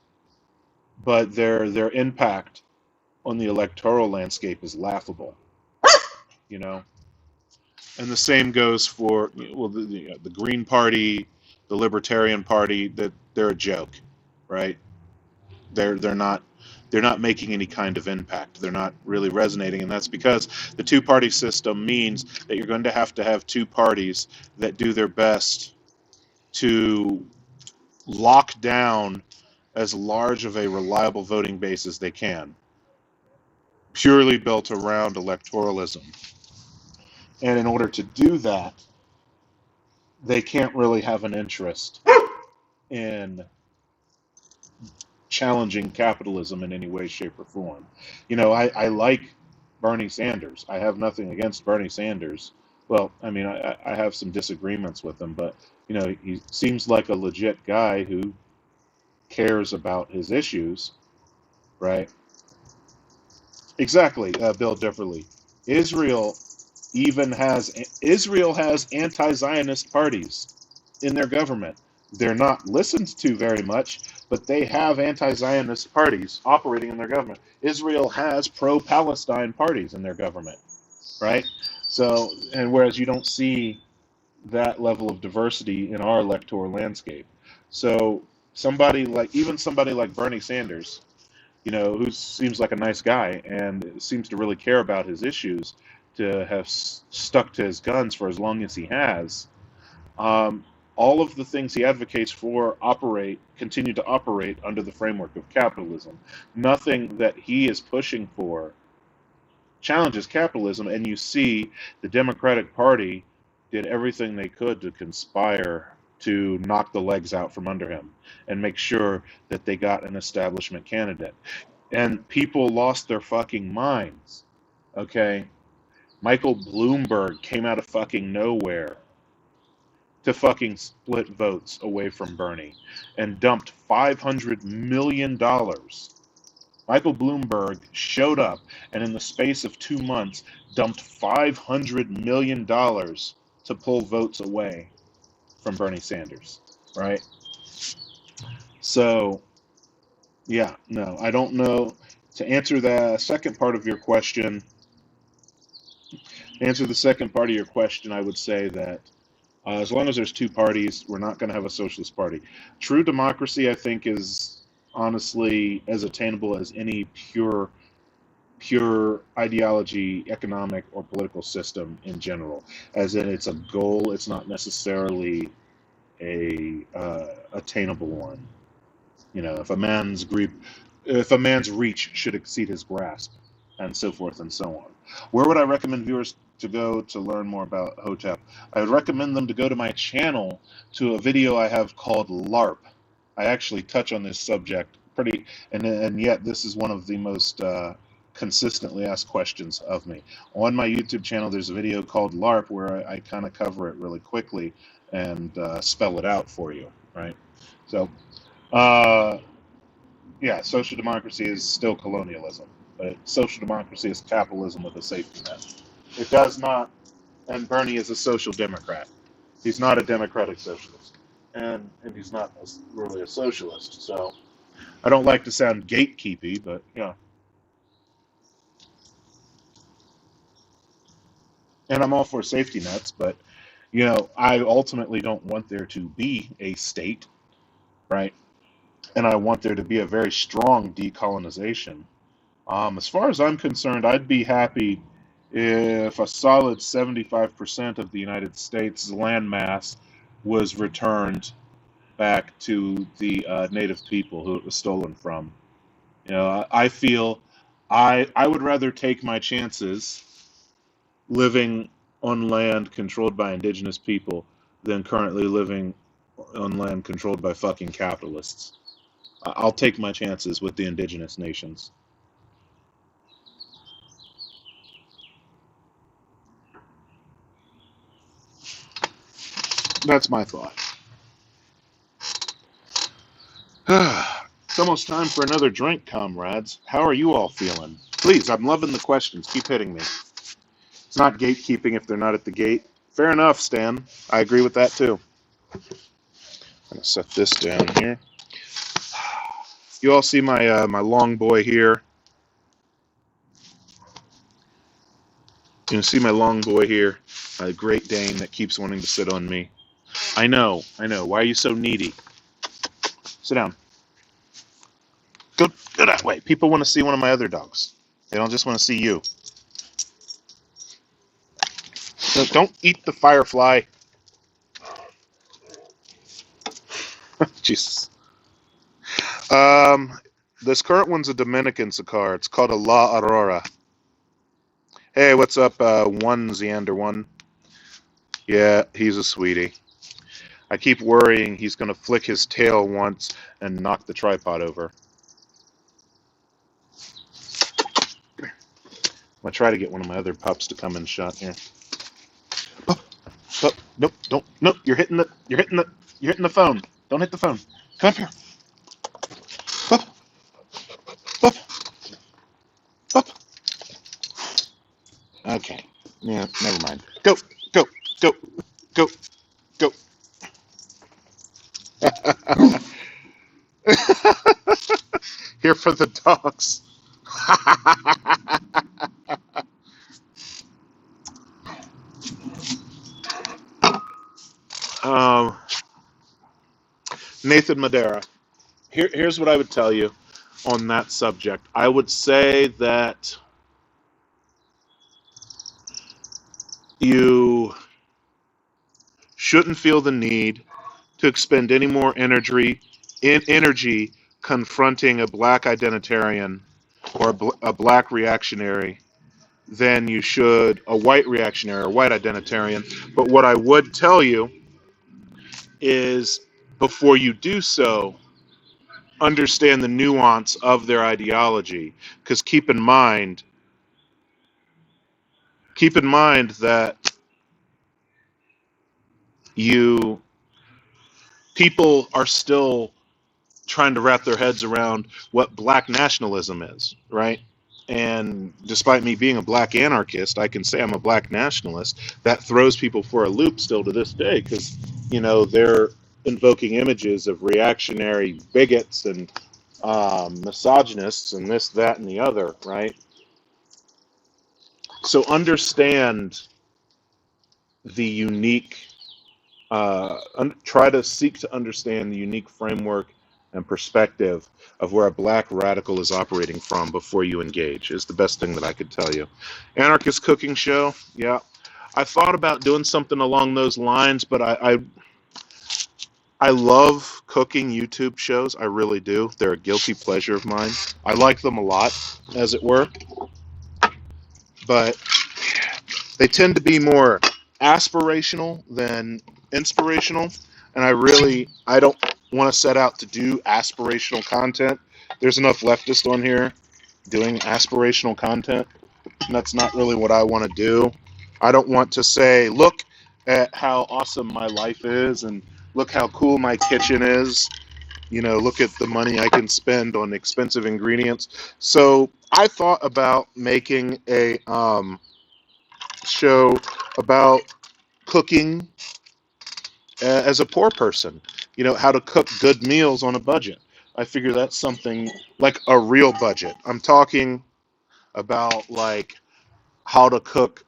but their impact on the electoral landscape is laughable, you know. And the same goes for, well, the Green Party, the Libertarian Party. That they're a joke, right? They're not making any kind of impact. They're not really resonating, and that's because the two-party system means that you're going to have two parties that do their best to lock down as large of a reliable voting base as they can, purely built around electoralism. And in order to do that, they can't really have an interest in challenging capitalism in any way, shape, or form. You know, I like Bernie Sanders. I have nothing against Bernie Sanders. Well, I mean, I have some disagreements with him, but, you know, he seems like a legit guy who cares about his issues, right? Exactly, Bill Differly. Israel has anti-Zionist parties in their government. They're not listened to very much, but they have anti-Zionist parties operating in their government. Israel has pro-Palestine parties in their government, right? So, and whereas you don't see that level of diversity in our electoral landscape. So somebody like Bernie Sanders, you know, who seems like a nice guy and seems to really care about his issues, to have stuck to his guns for as long as he has, all of the things he advocates for continue to operate under the framework of capitalism. Nothing that he is pushing for challenges capitalism, and you see the Democratic Party did everything they could to conspire to knock the legs out from under him and make sure that they got an establishment candidate. And people lost their fucking minds, okay? Michael Bloomberg came out of fucking nowhere to fucking split votes away from Bernie and dumped $500 million. Michael Bloomberg showed up and in the space of 2 months dumped $500 million to pull votes away from Bernie Sanders, right? So, yeah, no, I don't know. To answer the second part of your question, I would say that as long as there's two parties, we're not going to have a socialist party. True democracy, I think, is honestly as attainable as any pure ideology, economic or political system in general. As in, it's a goal. It's not necessarily a attainable one. You know, if a man's reach should exceed his grasp, and so forth and so on. Where would I recommend viewers to go to learn more about Hotep? I would recommend them to go to my channel, to a video I have called LARP. I actually touch on this subject and yet this is one of the most consistently asked questions of me. On my YouTube channel, there's a video called LARP where I kind of cover it really quickly and spell it out for you, right? So, yeah, social democracy is still colonialism, but social democracy is capitalism with a safety net. It does not, and Bernie is a social democrat. He's not a democratic socialist, and he's not really a socialist. So I don't like to sound gatekeepy, but yeah. And I'm all for safety nets, but you know, I ultimately don't want there to be a state, right? And I want there to be a very strong decolonization. As far as I'm concerned, I'd be happy if a solid 75% of the United States landmass was returned back to the native people who it was stolen from. You know, I feel I would rather take my chances living on land controlled by indigenous people than currently living on land controlled by fucking capitalists. I'll take my chances with the indigenous nations. That's my thought. It's almost time for another drink, comrades. How are you all feeling? Please, I'm loving the questions. Keep hitting me. It's not gatekeeping if they're not at the gate. Fair enough, Stan. I agree with that too. I'm gonna set this down here. You all see my my long boy here. You can see my long boy here, my Great Dane that keeps wanting to sit on me. I know. Why are you so needy? Sit down. Go that way. People want to see one of my other dogs. They don't just want to see you. Don't eat the firefly. Jesus. This current one's a Dominican cigar. It's called a La Aurora. Hey, what's up, one Xander one? Yeah, he's a sweetie. I keep worrying he's gonna flick his tail once and knock the tripod over. I'm gonna try to get one of my other pups to come in shot here. Oh, nope, you're hitting the phone. Don't hit the phone. Come up here. Up. Up. Up. Okay. Yeah, never mind. Go. Here for the dogs. Nathan Madera. Here's what I would tell you on that subject. I would say that you shouldn't feel the need to expend any more energy confronting a black identitarian or a black reactionary than you should a white reactionary or white identitarian. But what I would tell you is before you do so, understand the nuance of their ideology. Because keep in mind that people are still trying to wrap their heads around what black nationalism is, right? And despite me being a black anarchist, I can say I'm a black nationalist. That throws people for a loop still to this day because, they're invoking images of reactionary bigots and misogynists and this, that, and the other, right? So understand the unique, try to seek to understand the unique framework and perspective of where a black radical is operating from before you engage is the best thing that I could tell you. Anarchist cooking show, yeah. I thought about doing something along those lines, but I love cooking YouTube shows. I really do. They're a guilty pleasure of mine. I like them a lot, as it were. But they tend to be more aspirational than inspirational. And I don't want to set out to do aspirational content. There's enough leftists on here doing aspirational content. And that's not really what I want to do. I don't want to say, look at how awesome my life is and look how cool my kitchen is. Look at the money I can spend on expensive ingredients. So I thought about making a show about cooking as a poor person, how to cook good meals on a budget. I figure that's something like a real budget. I'm talking about like how to cook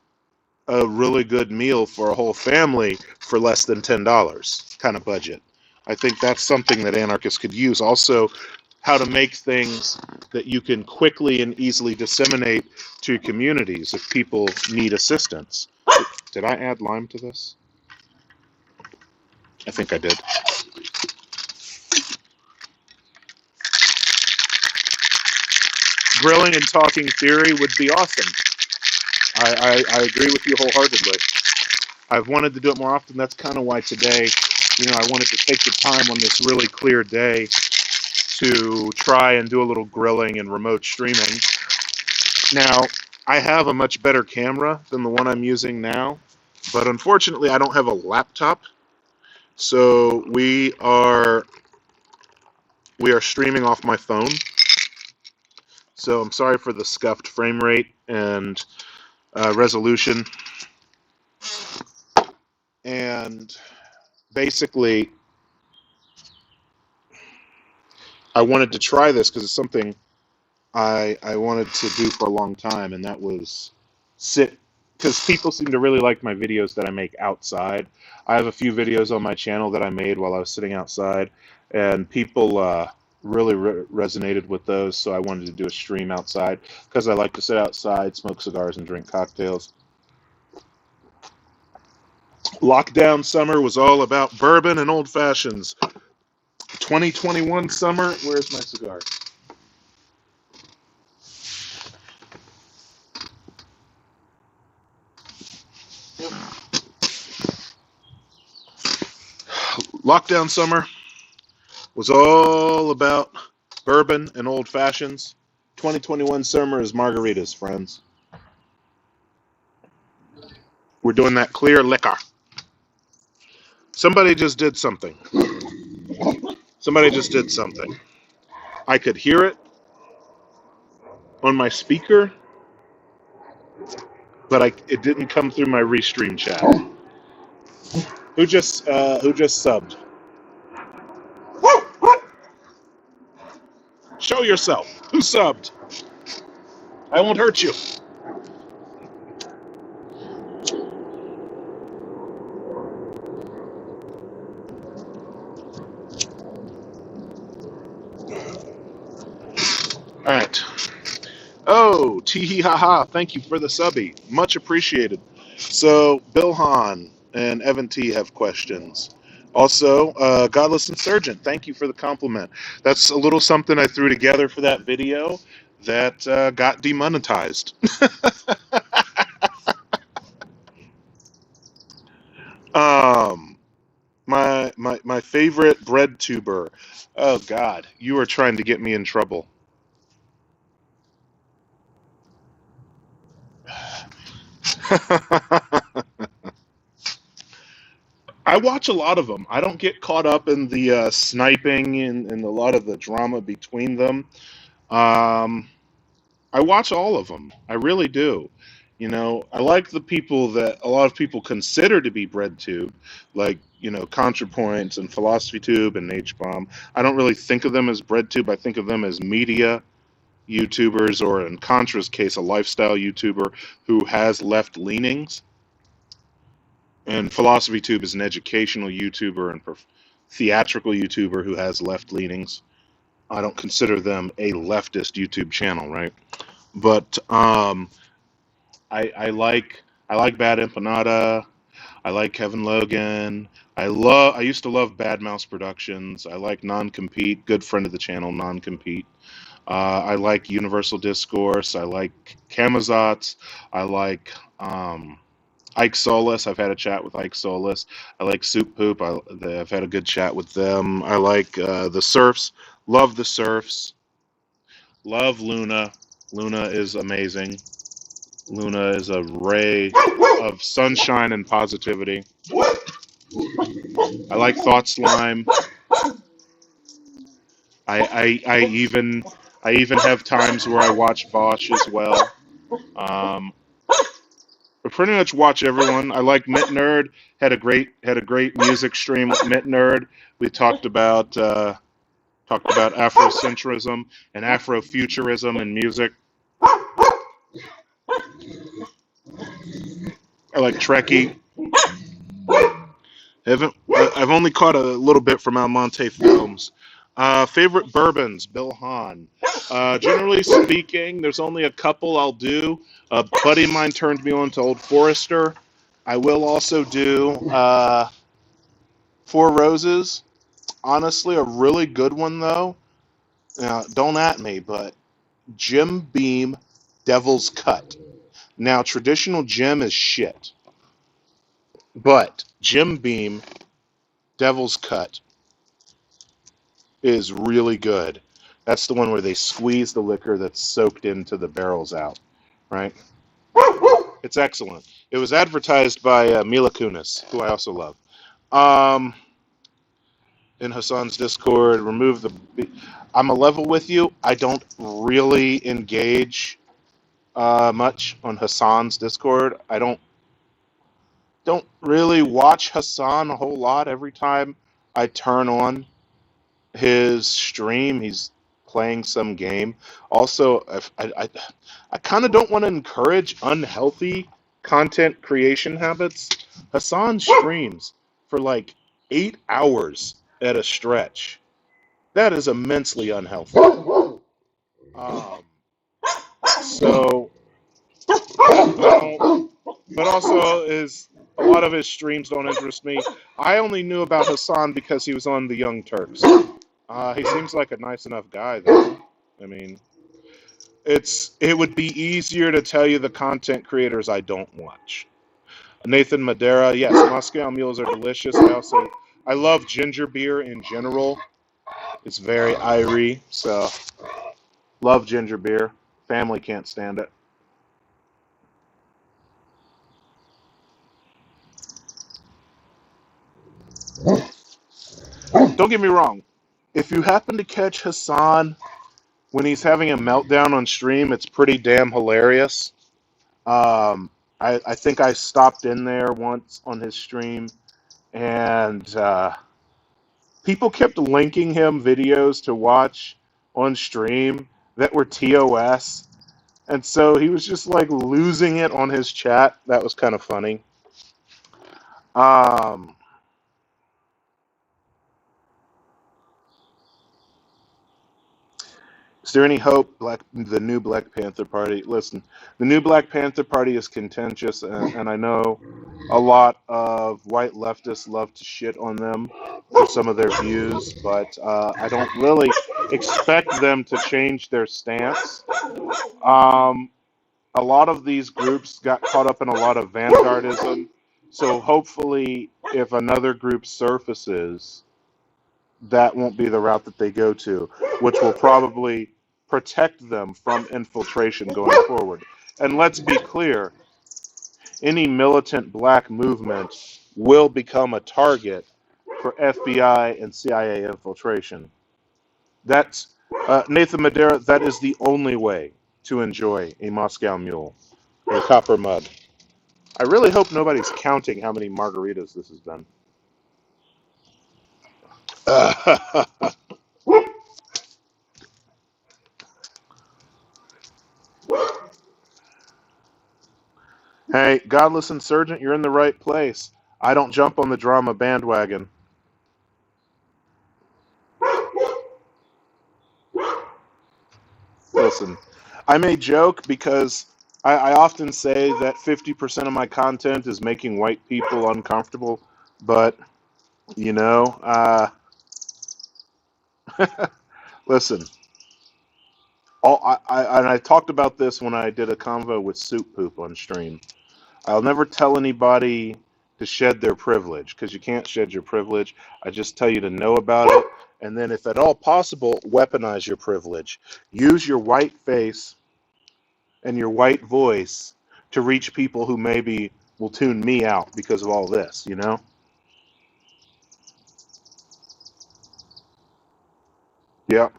a really good meal for a whole family for less than $10 kind of budget. I think that's something that anarchists could use. Also, how to make things that you can quickly and easily disseminate to communities if people need assistance. Did I add lime to this? I think I did. Grilling and talking theory would be awesome. I agree with you wholeheartedly. I've wanted to do it more often. That's kind of why today, I wanted to take the time on this really clear day to try and do a little grilling and remote streaming. Now, I have a much better camera than the one I'm using now, but unfortunately I don't have a laptop. So we are streaming off my phone. So I'm sorry for the scuffed frame rate and resolution. And basically, I wanted to try this because it's something I wanted to do for a long time, and that was sit, because people seem to really like my videos that I make outside. I have a few videos on my channel that I made while I was sitting outside, and people really resonated with those, so I wanted to do a stream outside because I like to sit outside, smoke cigars, and drink cocktails. Lockdown summer was all about bourbon and old fashions. 2021 summer, where's my cigar? Lockdown summer was all about bourbon and old fashions. 2021 summer is margaritas, friends. We're doing that clear liquor. Somebody just did something. Somebody just did something. I could hear it on my speaker, but it didn't come through my restream chat. Who just subbed? Show yourself. Who subbed? I won't hurt you. All right. Oh, tee ha ha. Thank you for the subby. Much appreciated. So, Bill Hahn and Evan T have questions. Also, Godless Insurgent, thank you for the compliment. That's a little something I threw together for that video that got demonetized. My favorite bread tuber. Oh God, you are trying to get me in trouble. I watch a lot of them. I don't get caught up in the sniping and a lot of the drama between them. Um, I watch all of them. I really do. I like the people that a lot of people consider to be BreadTube, like, ContraPoints and PhilosophyTube and H-Bomb. I don't really think of them as BreadTube. I think of them as media YouTubers, or in Contra's case, a lifestyle YouTuber who has left leanings. And PhilosophyTube is an educational YouTuber and theatrical YouTuber who has left leanings. I don't consider them a leftist YouTube channel, right? But I like Bad Empanada. I like Kevin Logan. I used to love Bad Mouse Productions. I like Non-Compete, good friend of the channel, Non-Compete. I like Universal Discourse. I like Camazotz. I like Ike Solis. I've had a chat with Ike Solis. I like Soup Poop. I've had a good chat with them. I like the Surfs. Love the Surfs. Love Luna. Luna is amazing. Luna is a ray of sunshine and positivity. I like Thought Slime. I even have times where I watch Bosch as well. But pretty much watch everyone. I like Mint Nerd. Had a great music stream with Mint Nerd. We talked about Afrocentrism and Afrofuturism in music. I like Trekkie. I've only caught a little bit from Almonte Films. Favorite bourbons, Bill Hahn. Generally speaking, there's only a couple I'll do. A buddy of mine turned me on to Old Forester. I will also do Four Roses. Honestly, a really good one, though. Now, don't at me, but Jim Beam Devil's Cut. Now, traditional Jim is shit. But Jim Beam Devil's Cut is really good. That's the one where they squeeze the liquor that's soaked into the barrels out, right? It's excellent. It was advertised by Mila Kunis, who I also love. Um, in Hassan's Discord, remove the. I'm a level with you. I don't really engage much on Hassan's Discord. I don't really watch Hassan a whole lot. Every time I turn on his stream, he's playing some game. Also, I kind of don't want to encourage unhealthy content creation habits. Hassan streams for like 8 hours at a stretch. That is immensely unhealthy. So, but also is a lot of his streams don't interest me. I only knew about Hassan because he was on the Young Turks. He seems like a nice enough guy, though. I mean, it would be easier to tell you the content creators I don't watch. Nathan Madera, yes, Moscow mules are delicious. I love ginger beer in general. It's very irie, so love ginger beer. Family can't stand it. Don't get me wrong. If you happen to catch Hassan when he's having a meltdown on stream, it's pretty damn hilarious. I think I stopped in there once on his stream, and people kept linking him videos to watch on stream that were TOS, and so he was just like losing it on his chat. That was kind of funny. Um, Is there any hope the new Black Panther Party? Listen, the new Black Panther Party is contentious, and I know a lot of white leftists love to shit on them for some of their views, but I don't really expect them to change their stance. Um, a lot of these groups got caught up in a lot of vanguardism, so hopefully, if another group surfaces, that won't be the route that they go to, which will probably protect them from infiltration going forward. And let's be clear, any militant black movement will become a target for FBI and CIA infiltration. That's Nathan Madera. That is the only way to enjoy a Moscow Mule or a copper mug. I really hope nobody's counting how many margaritas this has been. Hey, Godless Insurgent, you're in the right place. I don't jump on the drama bandwagon. Listen, I may joke because I often say that 50% of my content is making white people uncomfortable, but, you know, listen, and I talked about this when I did a convo with Soup Poop on stream. I'll never tell anybody to shed their privilege because you can't shed your privilege. I just tell you to know about it. And then, if at all possible, weaponize your privilege. Use your white face and your white voice to reach people who maybe will tune me out because of all this, you know? Yeah.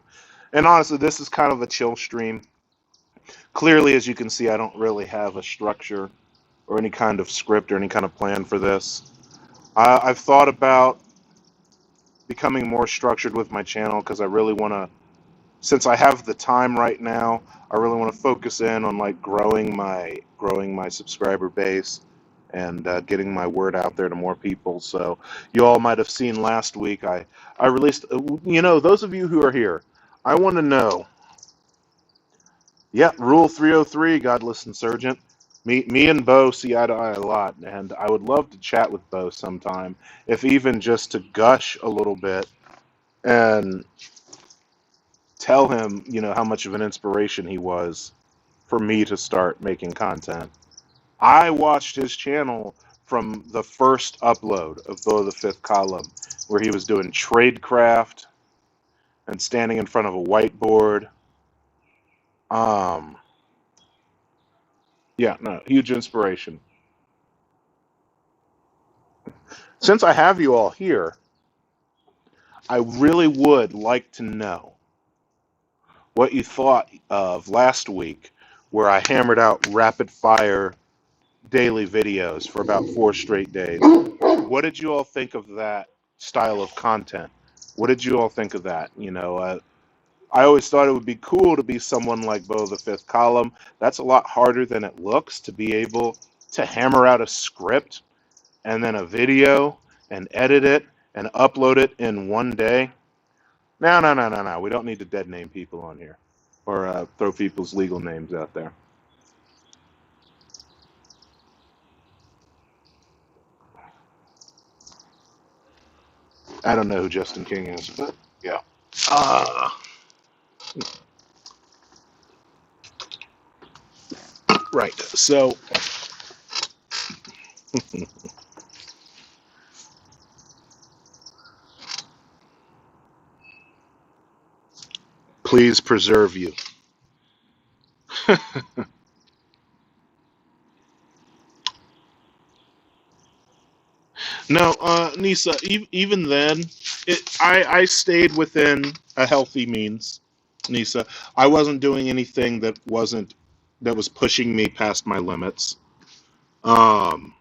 And honestly, this is kind of a chill stream. Clearly, as you can see, I don't really have a structure or any kind of script or any kind of plan for this. I've thought about becoming more structured with my channel because I really want to, since I have the time right now, I really want to focus in on like growing my subscriber base and getting my word out there to more people. So you all might have seen last week I released, those of you who are here, I want to know. Yeah, Rule 303, Godless Insurgent. Me and Bo see eye to eye a lot, and I would love to chat with Bo sometime, if even just to gush a little bit and tell him, how much of an inspiration he was for me to start making content. I watched his channel from the first upload of Below the Fifth Column, where he was doing tradecraft and standing in front of a whiteboard. Yeah, no, huge inspiration. Since I have you all here, I really would like to know what you thought of last week, where I hammered out rapid fire daily videos for about 4 straight days. What did you all think of that style of content? What did you all think of that? I always thought it would be cool to be someone like Below the Fifth Column. That's a lot harder than it looks, to be able to hammer out a script and then a video and edit it and upload it in one day. No, no, no, no, no. We don't need to dead name people on here or throw people's legal names out there. I don't know who Justin King is, but yeah. Right. So, please preserve you. No, Nisa. Even then, I stayed within a healthy means. Nisa, I wasn't doing anything that was pushing me past my limits. Um,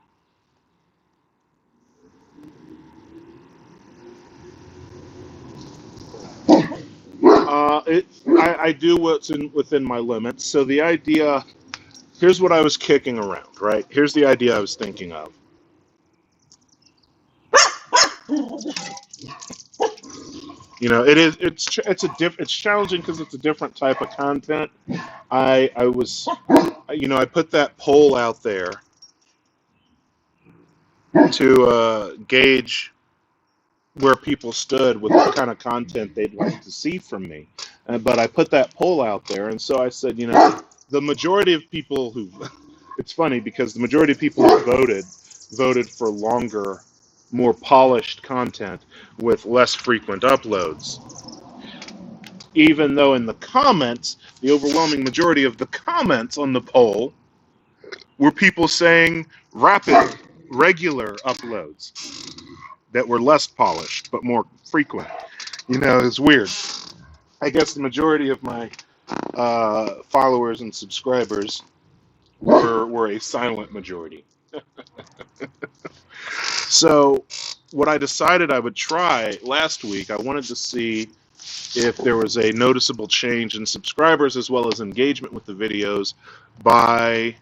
I do what's within my limits. So the idea, here's what I was kicking around. Right, here's the idea I was thinking of. It's challenging because it's a different type of content. I put that poll out there to gauge where people stood with what kind of content they'd like to see from me. But I put that poll out there, and so I said, the majority of people who, it's funny because the majority of people who voted for longer, more polished content with less frequent uploads. Even though in the comments, the overwhelming majority of the comments on the poll were people saying rapid, regular uploads that were less polished but more frequent. It's weird. I guess the majority of my followers and subscribers were a silent majority. So what I decided I would try last week, I wanted to see if there was a noticeable change in subscribers as well as engagement with the videos by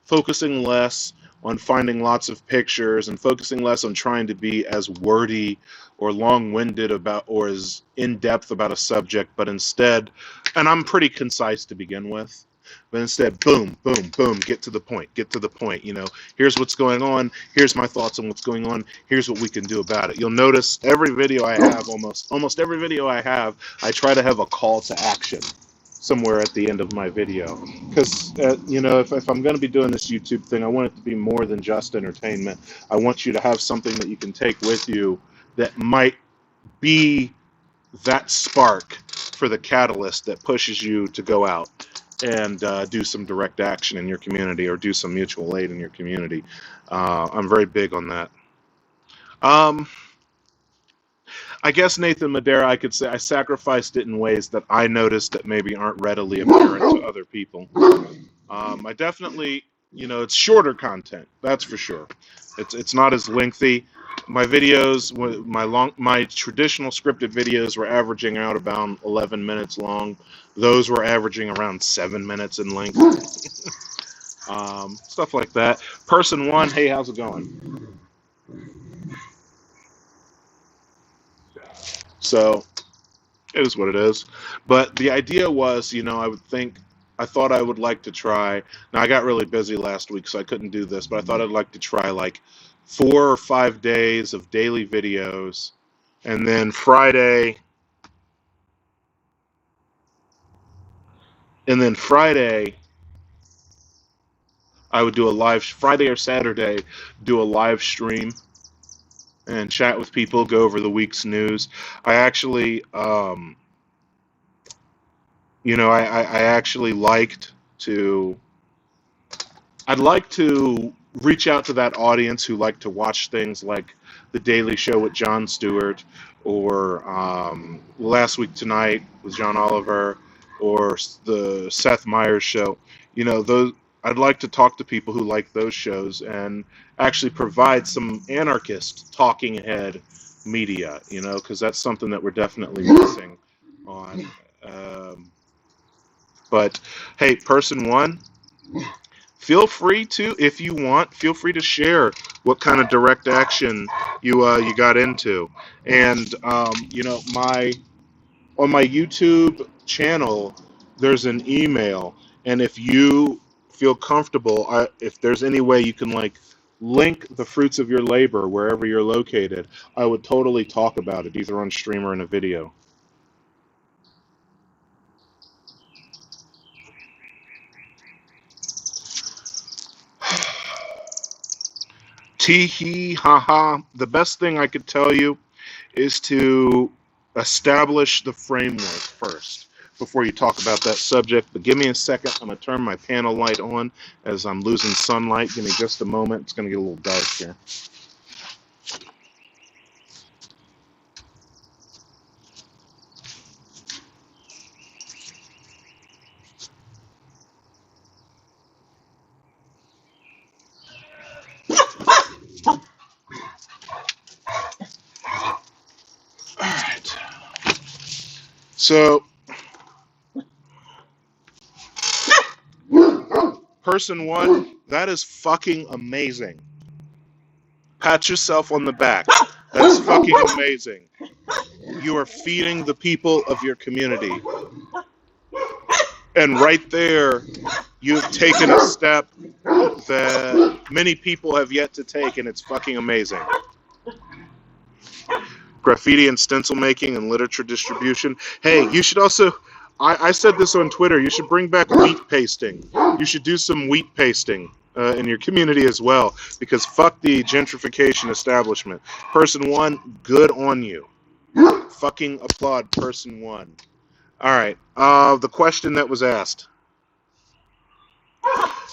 focusing less on finding lots of pictures and focusing less on trying to be as wordy or long-winded about or as in-depth about a subject, but instead, and I'm pretty concise to begin with, but instead, boom, boom, boom, get to the point. Here's what's going on, here's my thoughts on what's going on, here's what we can do about it. You'll notice every video I have, almost every video I have, I try to have a call to action somewhere at the end of my video, because if I'm going to be doing this YouTube thing, I want it to be more than just entertainment. I want you to have something that you can take with you that might be that spark for the catalyst that pushes you to go out and do some direct action in your community or do some mutual aid in your community. I'm very big on that. I guess, Nathan Madera, I could say I sacrificed it in ways that I noticed that maybe aren't readily apparent to other people. I definitely, it's shorter content, that's for sure. It's not as lengthy. My videos, my traditional scripted videos were averaging out about 11 minutes long. Those were averaging around 7 minutes in length. Stuff like that. Person one, hey, how's it going? So it is what it is. But the idea was, I thought I would like to try. Now, I got really busy last week, so I couldn't do this, but I thought I'd like to try like 4 or 5 days of daily videos. And then Friday, I would do a live Friday or Saturday, do a live stream and chat with people, go over the week's news. I actually, I actually liked to. I'd like to reach out to that audience who like to watch things like The Daily Show with Jon Stewart, or Last Week Tonight with John Oliver, or the Seth Meyers Show. Those. I'd like to talk to people who like those shows and actually provide some anarchist talking head media, because that's something that we're definitely missing on. But hey, person one, feel free to, if you want, feel free to share what kind of direct action you got into. And on my YouTube channel, there's an email, and if you feel comfortable, if there's any way you can link the fruits of your labor wherever you're located, I would totally talk about it, either on stream or in a video. Tee hee ha ha. The best thing I could tell you is to establish the framework first before you talk about that subject. But give me a second. I'm going to turn my panel light on as I'm losing sunlight. Give me just a moment. It's going to get a little dark here. So, person one, that is fucking amazing. Pat yourself on the back. That's fucking amazing. You are feeding the people of your community. And right there, you've taken a step that many people have yet to take, and it's fucking amazing. Graffiti and stencil making and literature distribution. Hey, you should also, I said this on Twitter, you should bring back wheat pasting. You should do some wheat pasting in your community as well, because fuck the gentrification establishment. Person one, good on you. Fucking applaud person one. All right, the question that was asked.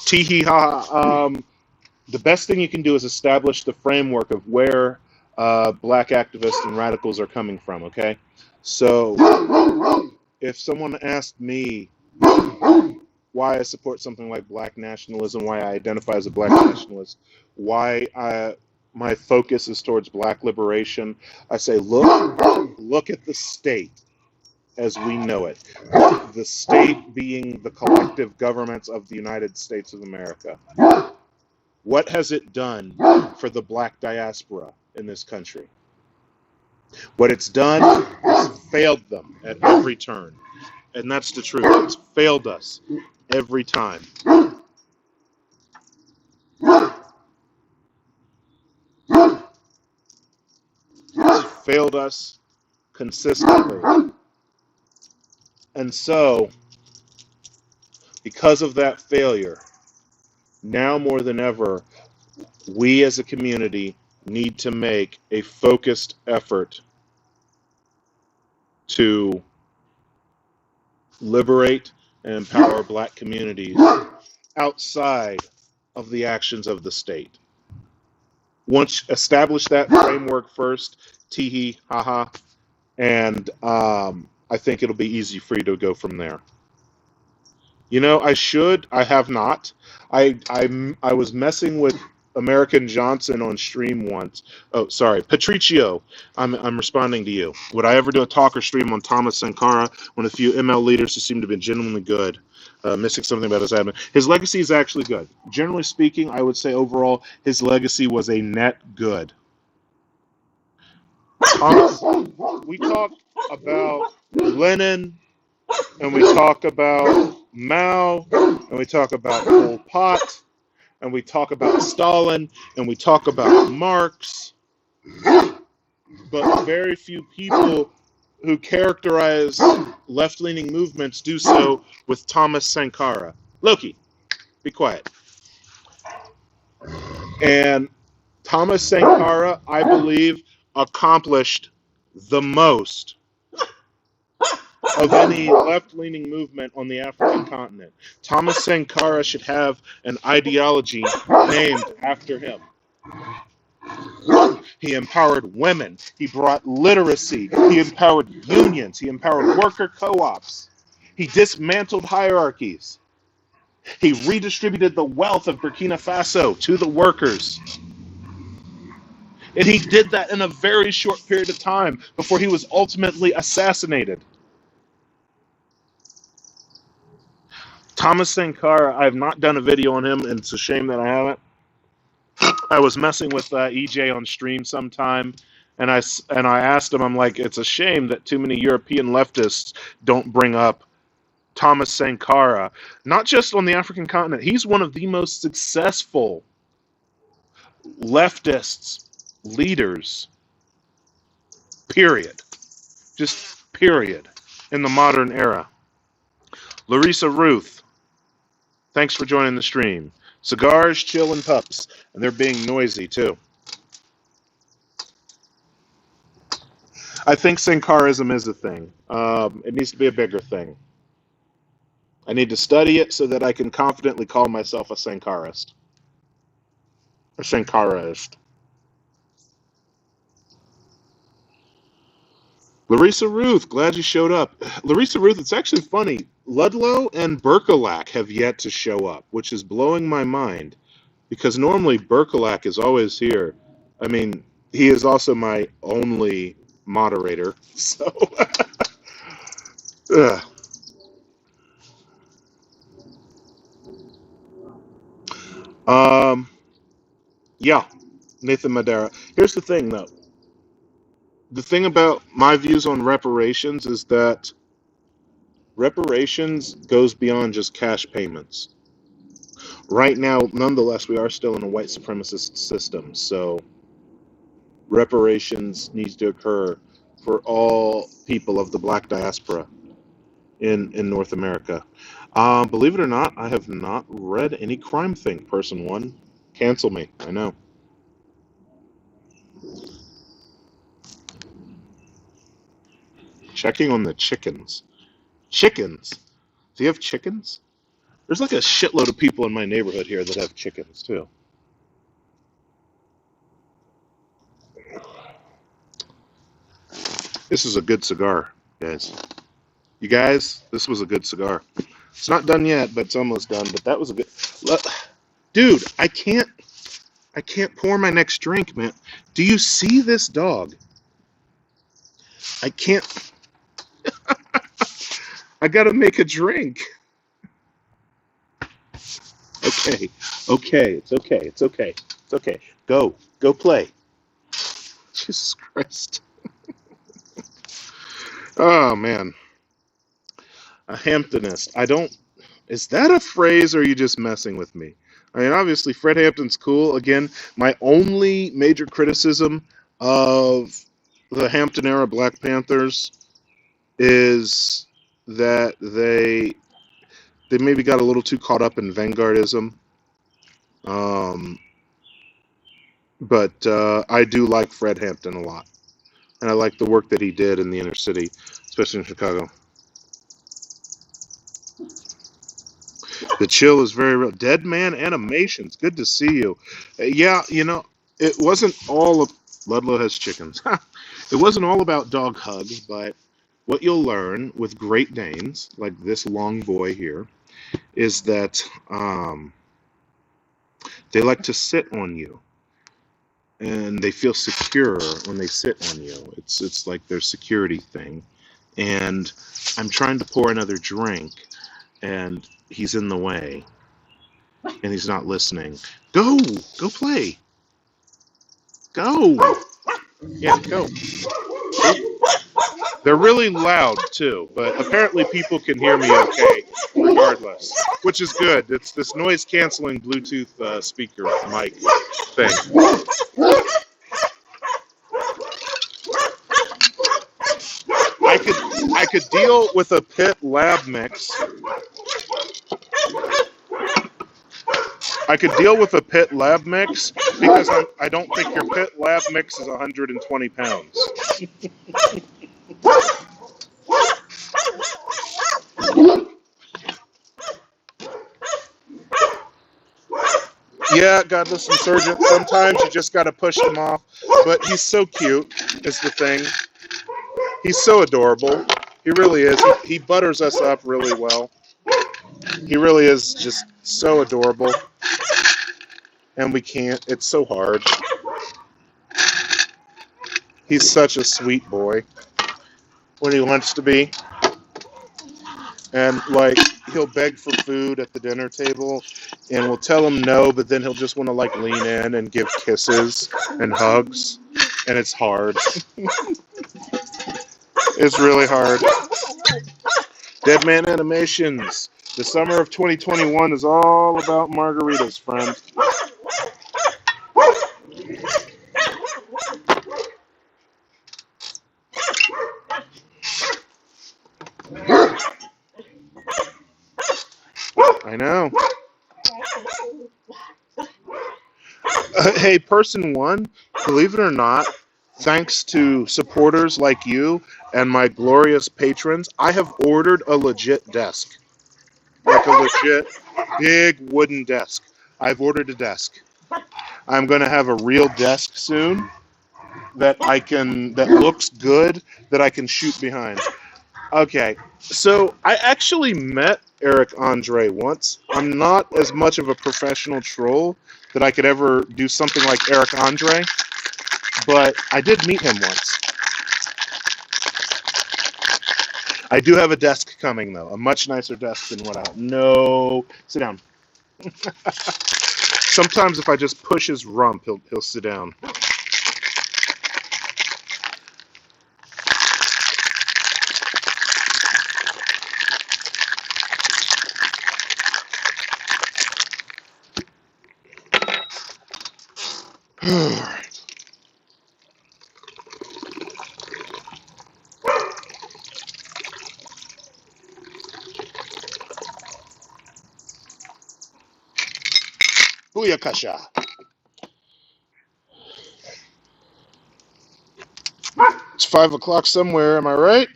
Tee hee ha. The best thing you can do is establish the framework of where black activists and radicals are coming from, okay? So if someone asked me why I support something like black nationalism, why I identify as a black nationalist, why my focus is towards black liberation, I say, look at the state as we know it. The state being the collective governments of the United States of America. What has it done for the black diaspora in this country? What it's done is failed them at every turn. And that's the truth. It's failed us every time. It's failed us consistently. And so, because of that failure, now more than ever, we as a community need to make a focused effort to liberate and empower black communities outside of the actions of the state. Once establish that framework first, tee hee ha ha, and I think it'll be easy for you to go from there. I have not. I was messing with American Johnson on stream once. Oh, sorry, Patricio. I'm responding to you. Would I ever do a talk or stream on Thomas Sankara, one of the few ML leaders who seem to be genuinely good? Missing something about his admin. His legacy is actually good. Generally speaking, I would say overall his legacy was a net good. Thomas, we talk about Lenin, and we talk about Mao, and we talk about Pol Pot, and we talk about Stalin, and we talk about Marx, but very few people who characterize left-leaning movements do so with Thomas Sankara. Loki, be quiet. And Thomas Sankara, I believe, accomplished the most of any left-leaning movement on the African continent. Thomas Sankara should have an ideology named after him. He empowered women. He brought literacy. He empowered unions. He empowered worker co-ops. He dismantled hierarchies. He redistributed the wealth of Burkina Faso to the workers. And he did that in a very short period of time before he was ultimately assassinated. Thomas Sankara, I have not done a video on him, and it's a shame that I haven't. I was messing with EJ on stream sometime, and I asked him, I'm like, it's a shame that too many European leftists don't bring up Thomas Sankara, not just on the African continent. He's one of the most successful leftists, leaders, period. Just period, in the modern era. Larissa Ruth, thanks for joining the stream. Cigars, chill, and pups. And they're being noisy, too. I think Sankarism is a thing. It needs to be a bigger thing. I need to study it so that I can confidently call myself a Sankarist. A Sankaraist. Larissa Ruth, glad you showed up. Larissa Ruth, it's actually funny. Ludlow and Berkelac have yet to show up, which is blowing my mind, because normally Berkelac is always here. I mean, he is also my only moderator, so... Yeah, Nathan Madera. Here's the thing, though. The thing about my views on reparations is that reparations goes beyond just cash payments. Right now, nonetheless, we are still in a white supremacist system, so reparations needs to occur for all people of the black diaspora in North America. Believe it or not, I have not read any crime thing, person one. Cancel me, I know. Checking on the chickens. Chickens? Do you have chickens? There's like a shitload of people in my neighborhood here that have chickens, too. This is a good cigar, guys. You guys, this was a good cigar. It's not done yet, but it's almost done. But that was a good... Dude, I can't pour my next drink, man. Do you see this dog? I can't... I gotta make a drink. Okay, it's okay. Go play. Jesus Christ. Oh, man. A Hamptonist. Is that a phrase, or are you just messing with me? I mean, obviously, Fred Hampton's cool. Again, my only major criticism of the Hampton-era Black Panthers is that they maybe got a little too caught up in vanguardism. But I do like Fred Hampton a lot. And I like the work that he did in the inner city, especially in Chicago. The chill is very real. Dead Man Animations, good to see you. Yeah, it wasn't all of... Ludlow has chickens. It wasn't all about Dog Hug, but what you'll learn with Great Danes, like this long boy here, is that they like to sit on you. And they feel secure when they sit on you. It's like their security thing. And I'm trying to pour another drink, and he's in the way. And he's not listening. Go play. Go. Yeah, go. They're really loud, too, but apparently people can hear me okay, regardless, which is good. It's this noise-canceling Bluetooth speaker mic thing. I could deal with a pit lab mix. I could deal with a pit lab mix because I don't think your pit lab mix is 120 pounds. Yeah, godless insurgent. Sometimes you just got to push him off. But he's so cute, is the thing. He's so adorable. He really is. He butters us up really well. He really is just so adorable. And we can't. It's so hard. He's such a sweet boy when he wants to be. And, like, he'll beg for food at the dinner table, and we'll tell him no, but then he'll just want to, like, lean in and give kisses and hugs. And it's hard. It's really hard. Dead Man Animations. The summer of 2021 is all about margaritas, friend. I know. Hey, person one, believe it or not, thanks to supporters like you and my glorious patrons, I have ordered a legit desk. Like a legit big wooden desk. I've ordered a desk. I'm going to have a real desk soon that looks good, that I can shoot behind. Okay, so I actually met Eric Andre once. I'm not as much of a professional troll that I could ever do something like Eric Andre, but I did meet him once. I do have a desk coming, though. A much nicer desk than what I... No. Sit down. Sometimes if I just push his rump, he'll sit down. Booyakasha. It's 5 o'clock somewhere, am I right?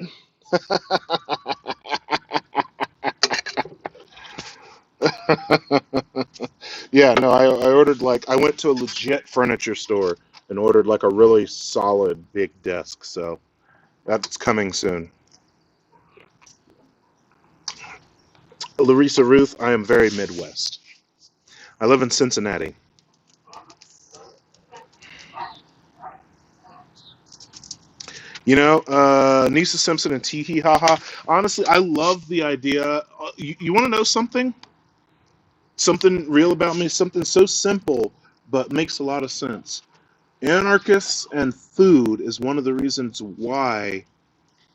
Yeah, no, I ordered, like, I went to a legit furniture store and ordered, like, a really solid big desk, so that's coming soon. Larissa Ruth, I am very Midwest. I live in Cincinnati. You know, Nisa Simpson and Teehee Haha. Honestly, I love the idea. You want to know something? Something real about me? Something so simple, but makes a lot of sense. Anarchists and food is one of the reasons why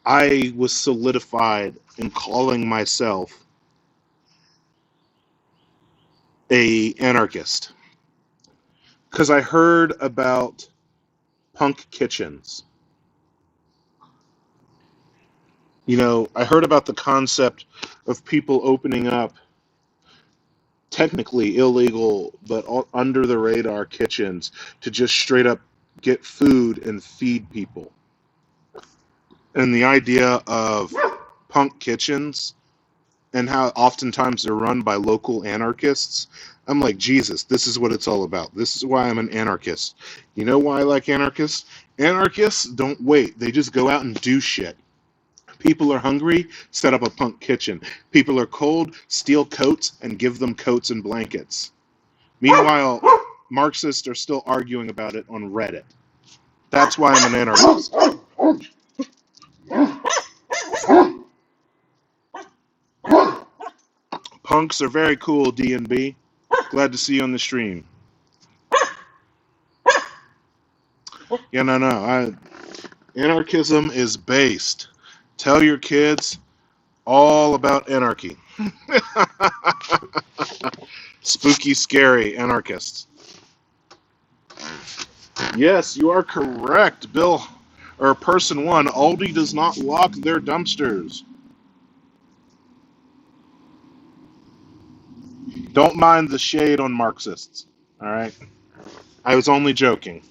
I was solidified in calling myself a anarchist. Because I heard about punk kitchens. You know, I heard about the concept of people opening up technically illegal but under the radar kitchens to just straight up get food and feed people. And the idea of punk kitchens and how oftentimes they're run by local anarchists, I'm like, Jesus, this is what it's all about. This is why I'm an anarchist. You know why I like anarchists? Anarchists don't wait. They just go out and do shit. People are hungry, set up a punk kitchen. People are cold, steal coats and give them coats and blankets. Meanwhile, Marxists are still arguing about it on Reddit. That's why I'm an anarchist. Punks are very cool, D&B. Glad to see you on the stream. Yeah, no. Anarchism is based. Tell your kids all about anarchy. Spooky, scary anarchists. Yes, you are correct, Bill, or person one. Aldi does not lock their dumpsters. Don't mind the shade on Marxists. All right. I was only joking.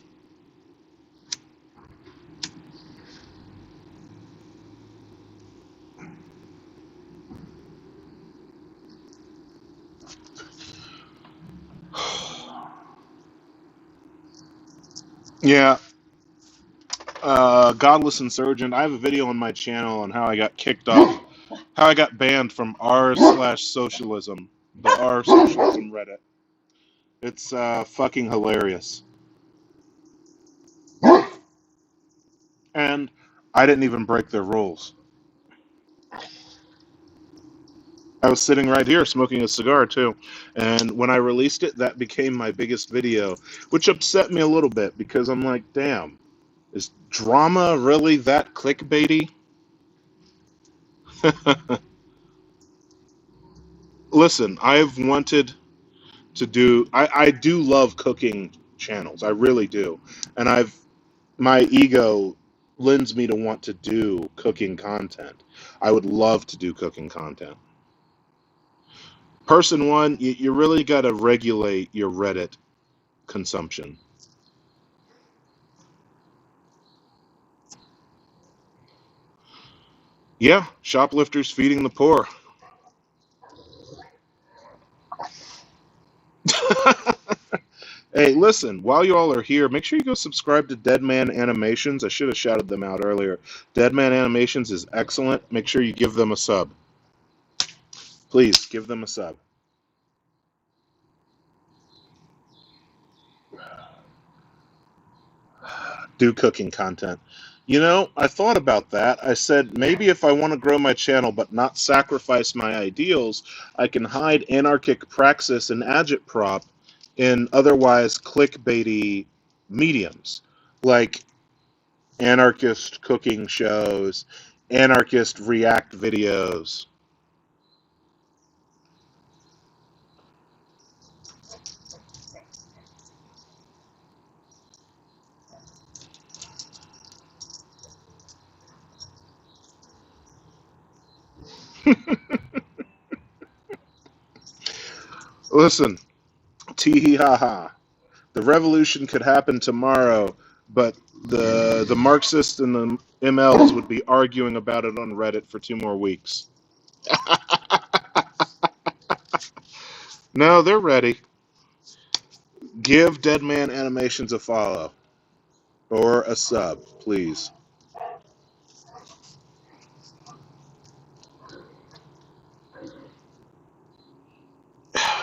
Yeah. Godless Insurgent. I have a video on my channel on how I got kicked off, how I got banned from r/socialism, the r socialism Reddit. It's fucking hilarious. And I didn't even break their rules. I was sitting right here smoking a cigar too. And when I released it, that became my biggest video, which upset me a little bit because I'm like, damn, is drama really that clickbaity? Listen, I've wanted to do, I do love cooking channels. I really do. And my ego lends me to want to do cooking content. I would love to do cooking content. Person one, you really got to regulate your Reddit consumption. Yeah, shoplifters feeding the poor. Hey, listen, while you all are here, make sure you go subscribe to Deadman Animations. I should have shouted them out earlier. Deadman Animations is excellent. Make sure you give them a sub. Please, give them a sub. Do cooking content. You know, I thought about that. I said maybe if I want to grow my channel but not sacrifice my ideals, I can hide anarchic praxis and agitprop in otherwise clickbaity mediums, like anarchist cooking shows, anarchist react videos. Listen, tee hee ha ha. The revolution could happen tomorrow, but the Marxists and the MLs would be arguing about it on Reddit for 2 more weeks. No, they're ready. Give Deadman Animations a follow or a sub, please.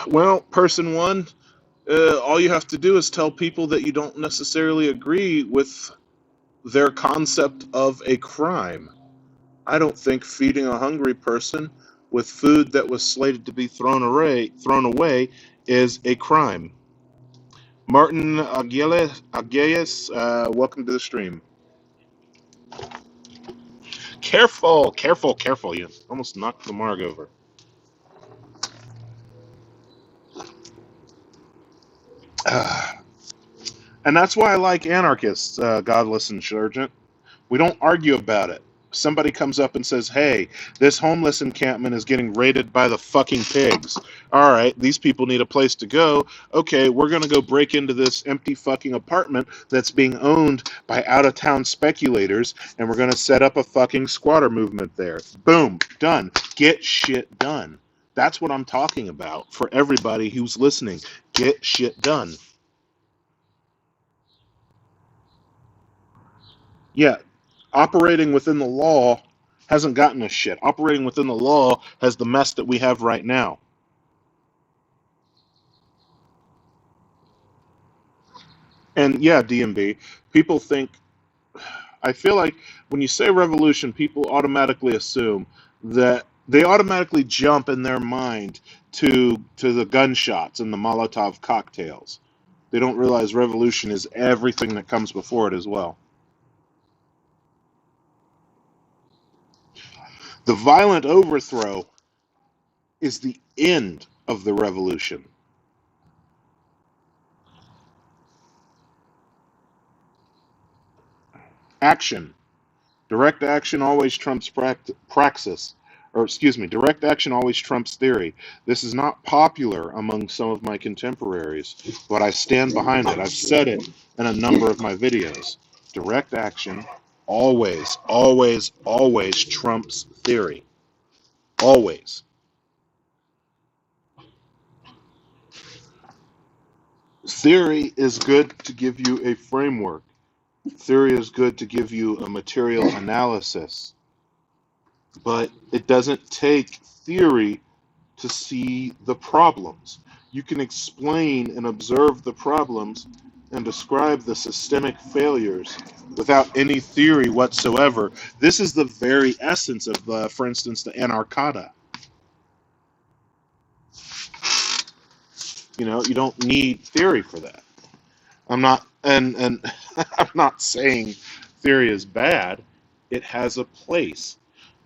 Well, person one, all you have to do is tell people that you don't necessarily agree with their concept of a crime. I don't think feeding a hungry person with food that was slated to be thrown away is a crime. Martin Aguiles, welcome to the stream. Careful, careful, careful. You almost knocked the marg over. And that's why I like anarchists, Godless Insurgent. We don't argue about it. Somebody comes up and says, hey, this homeless encampment is getting raided by the fucking pigs. All right, these people need a place to go. Okay, we're going to go break into this empty fucking apartment that's being owned by out-of-town speculators, and we're going to set up a fucking squatter movement there. Boom, done. Get shit done. That's what I'm talking about for everybody who's listening. Get shit done. Yeah, operating within the law hasn't gotten us shit. Operating within the law has the mess that we have right now. And yeah, DMB, people think, I feel like when you say revolution, people automatically assume that they automatically jump in their mind to the gunshots and the Molotov cocktails. They don't realize revolution is everything that comes before it as well. The violent overthrow is the end of the revolution. Action. Direct action always trumps praxis. or excuse me, direct action always trumps theory. This is not popular among some of my contemporaries, but I stand behind it. I've said it in a number of my videos. Direct action always, always, always trumps theory. Always. Theory is good to give you a framework. Theory is good to give you a material analysis. But it doesn't take theory to see the problems. You can explain and observe the problems and describe the systemic failures without any theory whatsoever. This is the very essence of, for instance, the Anarchata. You know, you don't need theory for that. I'm not, and I'm not saying theory is bad. It has a place,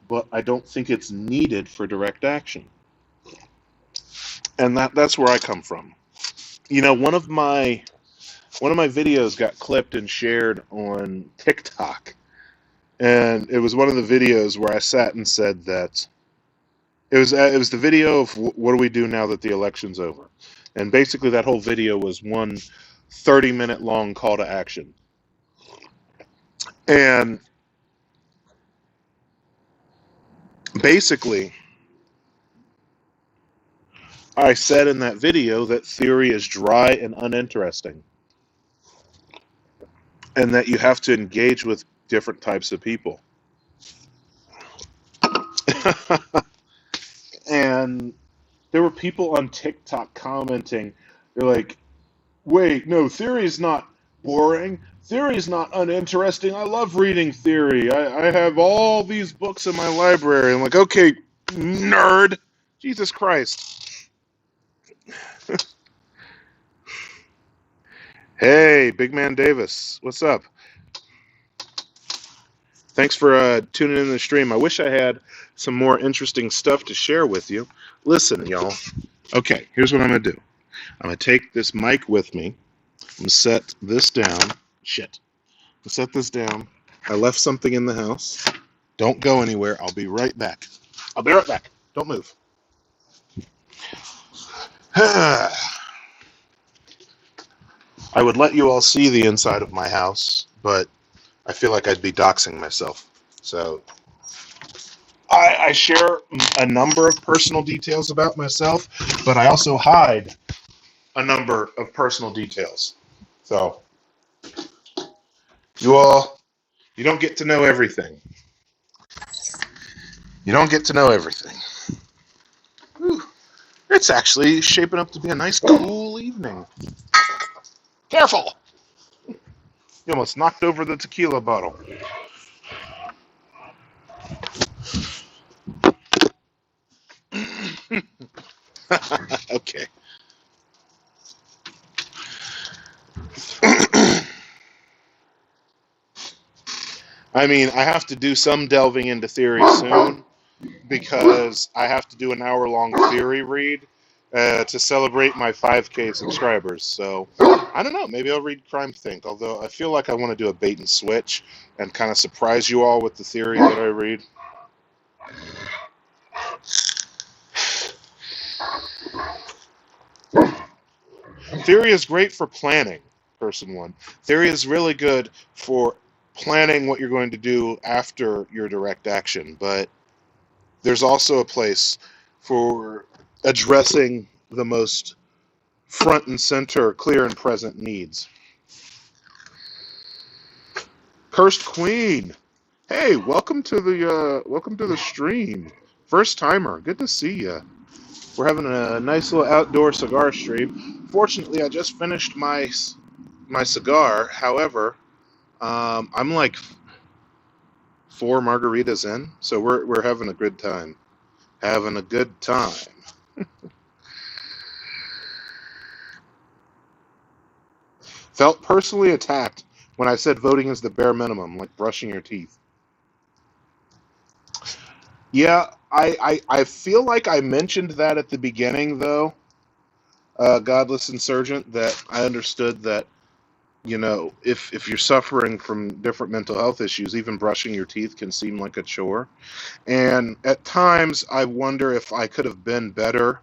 but I don't think it's needed for direct action. And that's where I come from. You know, one of my videos got clipped and shared on TikTok, and it was one of the videos where I sat and said that it was the video of what do we do now that the election's over, and basically that whole video was one 30-minute long call to action, and basically I said in that video that theory is dry and uninteresting, and that you have to engage with different types of people. And there were people on TikTok commenting, they're like, wait, no, theory is not boring. Theory is not uninteresting. I love reading theory. I have all these books in my library. I'm like, okay, nerd. Jesus Christ. Hey, Big Man Davis. What's up? Thanks for tuning in to the stream. I wish I had some more interesting stuff to share with you. Listen, y'all. Okay, here's what I'm going to do. I'm going to take this mic with me. I'm going to set this down. Shit. I'm going to set this down. I left something in the house. Don't go anywhere. I'll be right back. I'll be right back. Don't move. I would let you all see the inside of my house, but I feel like I'd be doxing myself. So I share a number of personal details about myself, but I also hide a number of personal details. So you don't get to know everything. You don't get to know everything. Whew. It's actually shaping up to be a nice, cool evening. Careful! You almost knocked over the tequila bottle. Okay. I mean, I have to do some delving into theory soon because I have to do an hour-long theory read to celebrate my 5K subscribers. So, I don't know. Maybe I'll read Crime Think, although I feel like I want to do a bait and switch and kind of surprise you all with the theory that I read. Theory is great for planning, person one. Theory is really good for planning what you're going to do after your direct action, but there's also a place for addressing the most front and center, clear and present needs. Cursed Queen, hey, welcome to the stream. First timer, good to see you. We're having a nice little outdoor cigar stream. Fortunately, I just finished my cigar. However, I'm like 4 margaritas in, so we're having a good time. Having a good time. Felt personally attacked when I said voting is the bare minimum, like brushing your teeth. Yeah, I feel like I mentioned that at the beginning, though, Godless Insurgent, that I understood that You know, if you're suffering from different mental health issues, even brushing your teeth can seem like a chore. And at times, I wonder if I could have been better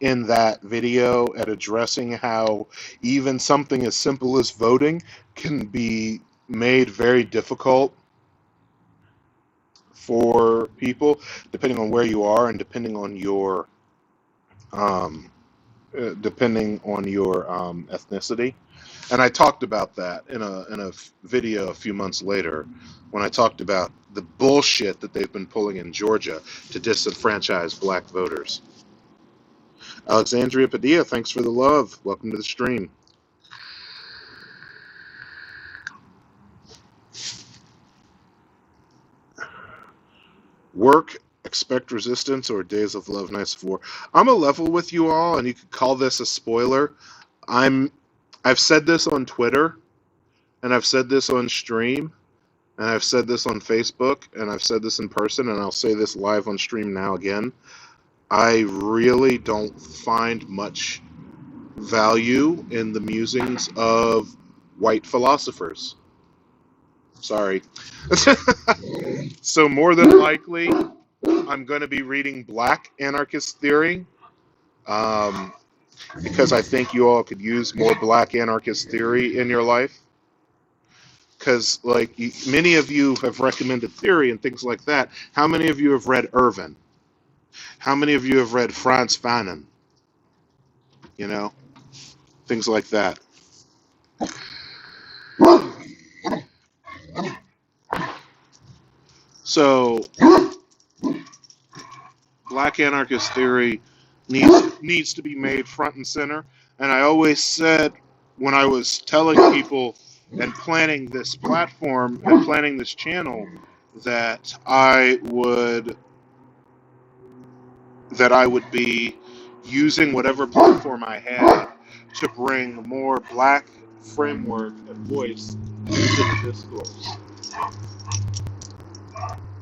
in that video at addressing how even something as simple as voting can be made very difficult for people, depending on where you are and um, depending on your ethnicity. And I talked about that in a video a few months later when I talked about the bullshit that they've been pulling in Georgia to disenfranchise black voters. Alexandria Padilla, thanks for the love. Welcome to the stream. Work, expect resistance, or Days of Love, Nights of War. I'm a level with you all, and you could call this a spoiler. I've said this on Twitter, and I've said this on stream, and I've said this on Facebook, and I've said this in person, and I'll say this live on stream now again. I really don't find much value in the musings of white philosophers. Sorry. So more than likely, I'm going to be reading Black Anarchist Theory, because I think you all could use more Black Anarchist Theory in your life. Because, like, many of you have recommended theory and things like that. How many of you have read Irvin? How many of you have read Franz Fanon? You know, things like that. So, Black Anarchist Theory needs to be made front and center. And I always said when I was telling people and planning this platform and planning this channel that I would be using whatever platform I had to bring more black framework and voice into the discourse.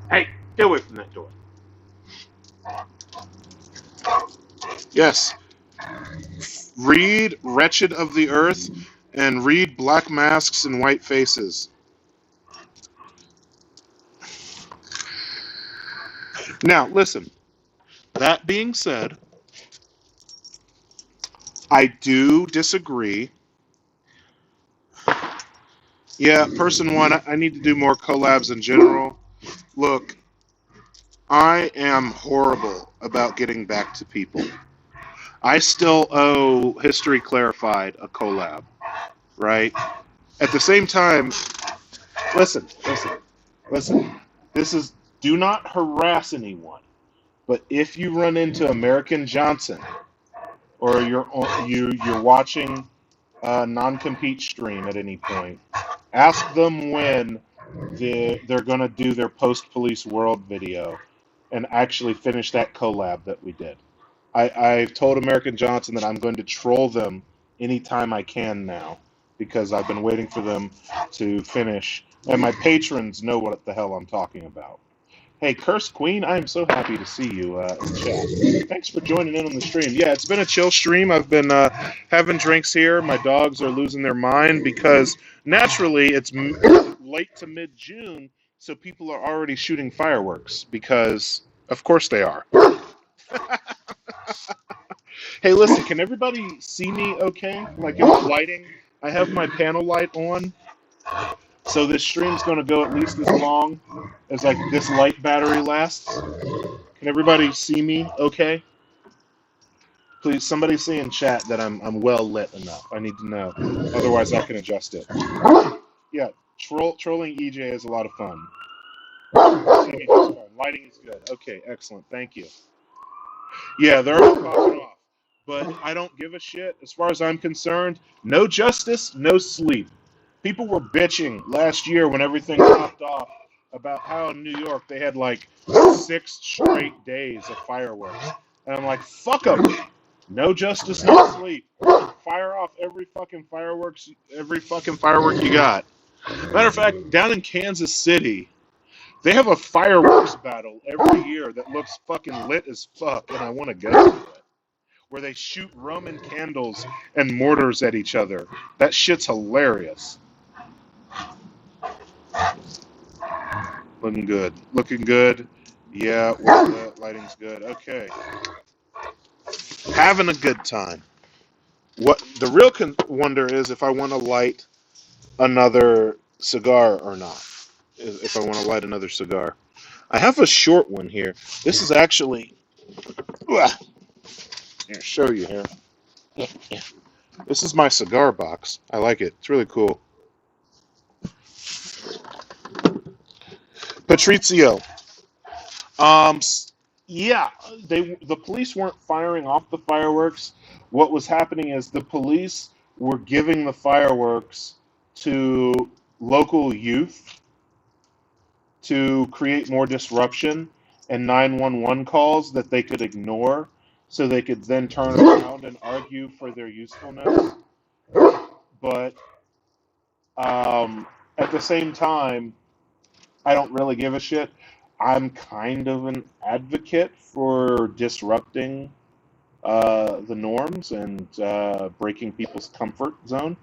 Hey, get away from that door. Yes. Read Wretched of the Earth and read Black Masks and White Faces. Now, listen. That being said, I do disagree. Yeah, person one, I need to do more collabs in general. Look, I am horrible about getting back to people. I still owe History Clarified a collab, right? At the same time, listen. This is, do not harass anyone. But if you run into American Johnson, or you're watching a non-compete stream at any point, ask them when they're going to do their post-Police World video and actually finish that collab that we did. I've told American Johnson that I'm going to troll them anytime I can now because I've been waiting for them to finish. And my patrons know what the hell I'm talking about. Hey, Curse Queen, I am so happy to see you in chat. Thanks for joining in on the stream. Yeah, it's been a chill stream. I've been having drinks here. My dogs are losing their mind because naturally it's late to mid-June, so people are already shooting fireworks because, of course, they are. Hey, listen, can everybody see me okay? Like, in the lighting? I have my panel light on. So this stream's going to go at least as long as like this light battery lasts. Can everybody see me okay? Please, somebody say in chat that I'm well lit enough. I need to know. Otherwise, I can adjust it. Yeah, trolling EJ is a lot of fun. Lighting is good. Okay, excellent. Thank you. Yeah, they're all popping off. But I don't give a shit. As far as I'm concerned, no justice, no sleep. People were bitching last year when everything popped off about how in New York they had like 6 straight days of fireworks. And I'm like, fuck them. No justice, no sleep. Fire off every fucking firework you got. Matter of fact, down in Kansas City, they have a fireworks battle every year that looks fucking lit as fuck, and I want to go to it. where they shoot Roman candles and mortars at each other. That shit's hilarious. Looking good. Looking good. Yeah, well, the lighting's good. Okay. Having a good time. What the real wonder is if I want to light another cigar or not. If I want to light another cigar. I have a short one here. This is actually. Here, show you here. This is my cigar box. I like it. It's really cool. Patrizio. Yeah, the police weren't firing off the fireworks. What was happening is the police were giving the fireworks to local youth to create more disruption and 911 calls that they could ignore so they could then turn around and argue for their usefulness. But at the same time, I don't really give a shit. I'm kind of an advocate for disrupting the norms and breaking people's comfort zone.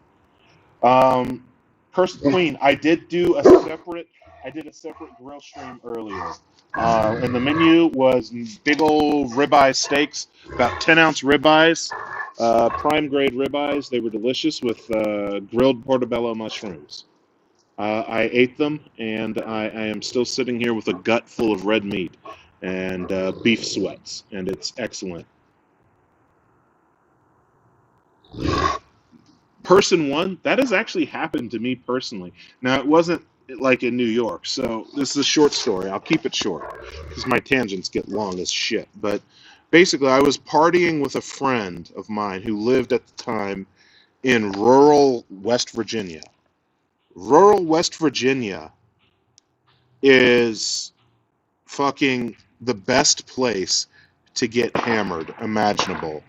Cursed Queen, I did a separate grill stream earlier. And the menu was big old ribeye steaks, about 10-ounce ribeyes, prime grade ribeyes. They were delicious with grilled portobello mushrooms. I ate them, and I am still sitting here with a gut full of red meat and beef sweats, and it's excellent. Person one, that has actually happened to me personally. Now, it wasn't like in New York, so this is a short story. I'll keep it short because my tangents get long as shit. But basically, I was partying with a friend of mine who lived at the time in rural West Virginia. Rural West Virginia is fucking the best place to get hammered imaginable.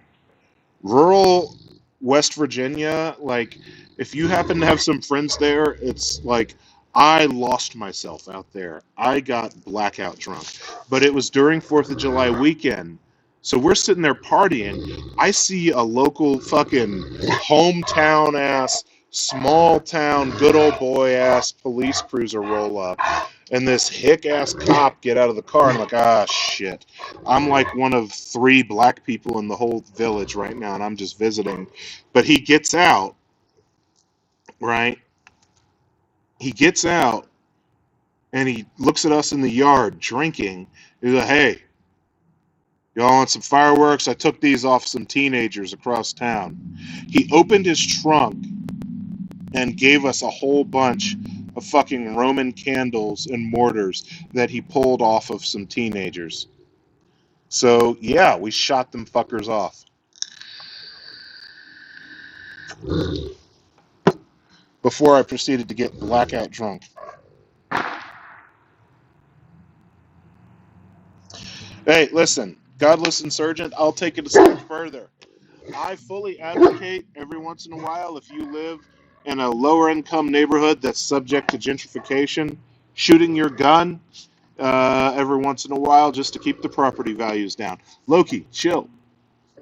Rural West Virginia, like, if you happen to have some friends there, it's like, I lost myself out there. I got blackout drunk. But it was during 4th of July weekend. So we're sitting there partying. I see a local fucking hometown ass, small town, good old boy ass police cruiser roll up. And this hick ass cop get out of the car and I'm like, ah, shit. I'm like one of 3 black people in the whole village right now, and I'm just visiting. But he gets out, right? He gets out, and he looks at us in the yard drinking. He's like, hey, y'all want some fireworks? I took these off some teenagers across town. He opened his trunk and gave us a whole bunch of fucking Roman candles and mortars that he pulled off of some teenagers. So, yeah, we shot them fuckers off. Before I proceeded to get blackout drunk. Hey, listen, Godless Insurgent, I'll take it a step further. I fully advocate every once in a while, if you live in a lower income neighborhood that's subject to gentrification, shooting your gun every once in a while just to keep the property values down. Loki, chill.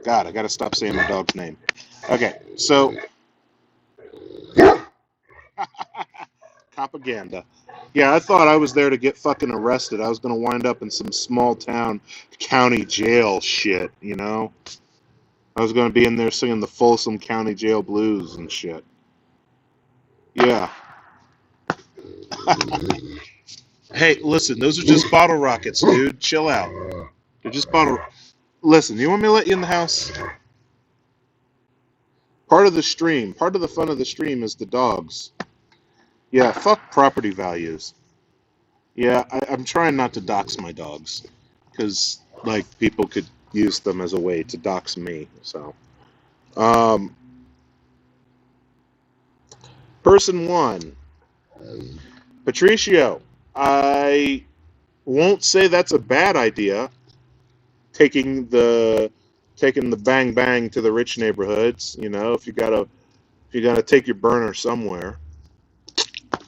God, I gotta stop saying my dog's name. Okay, so propaganda. Yeah, I thought I was there to get fucking arrested. I was gonna wind up in some small town county jail shit, you know? I was gonna be in there singing the Folsom County Jail blues and shit. Yeah. Hey, listen, those are just bottle rockets, dude. Chill out. They're just bottle. Listen, you want me to let you in the house? Part of the fun of the stream is the dogs. Yeah, fuck property values. Yeah, I'm trying not to dox my dogs. Because, like, people could use them as a way to dox me, so. Person one. Patricio, I won't say that's a bad idea. Taking the bang bang to the rich neighborhoods, you know, if you gotta take your burner somewhere,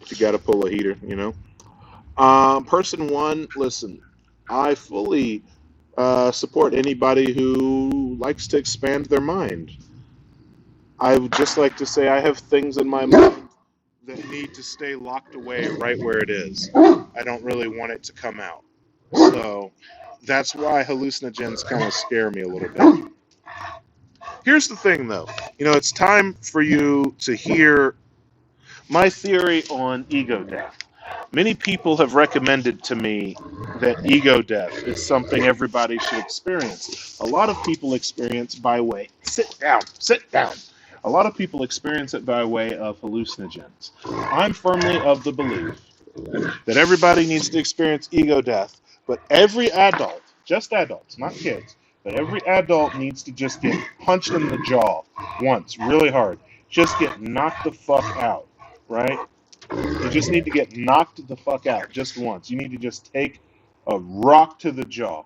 if you gotta pull a heater, you know. Person one, listen, I fully support anybody who likes to expand their mind. I would just like to say I have things in my mind that need to stay locked away right where it is. I don't really want it to come out. So that's why hallucinogens kind of scare me a little bit. Here's the thing, though. It's time for you to hear my theory on ego death. Many people have recommended to me that ego death is something everybody should experience. A lot of people experience by way, sit down. A lot of people experience it by way of hallucinogens. I'm firmly of the belief that everybody needs to experience ego death, but every adult, just adults, not kids, but every adult needs to just get punched in the jaw once, really hard. Just get knocked the fuck out, right? You just need to get knocked the fuck out just once. You need to just take a rock to the jaw,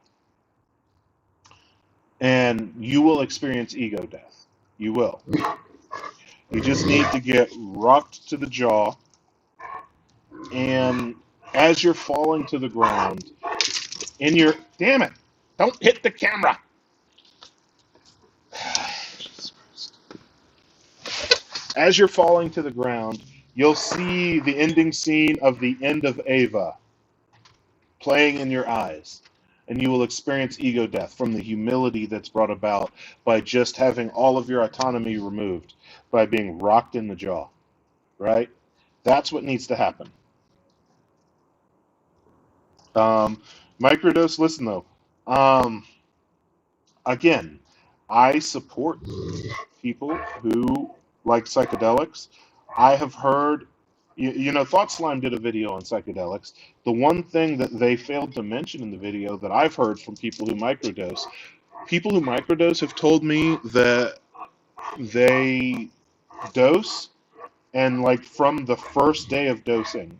and you will experience ego death. You will. You just need to get rocked to the jaw, and as you're falling to the ground, damn it, don't hit the camera. As you're falling to the ground, you'll see the ending scene of the end of Ava playing in your eyes, and you will experience ego death from the humility that's brought about by just having all of your autonomy removed, by being rocked in the jaw, right? That's what needs to happen. Microdose, listen though. Again, I support people who like psychedelics. I have heard, Thought Slime did a video on psychedelics. The one thing that they failed to mention in the video that I've heard from people who microdose have told me that they dose, and like from the first day of dosing,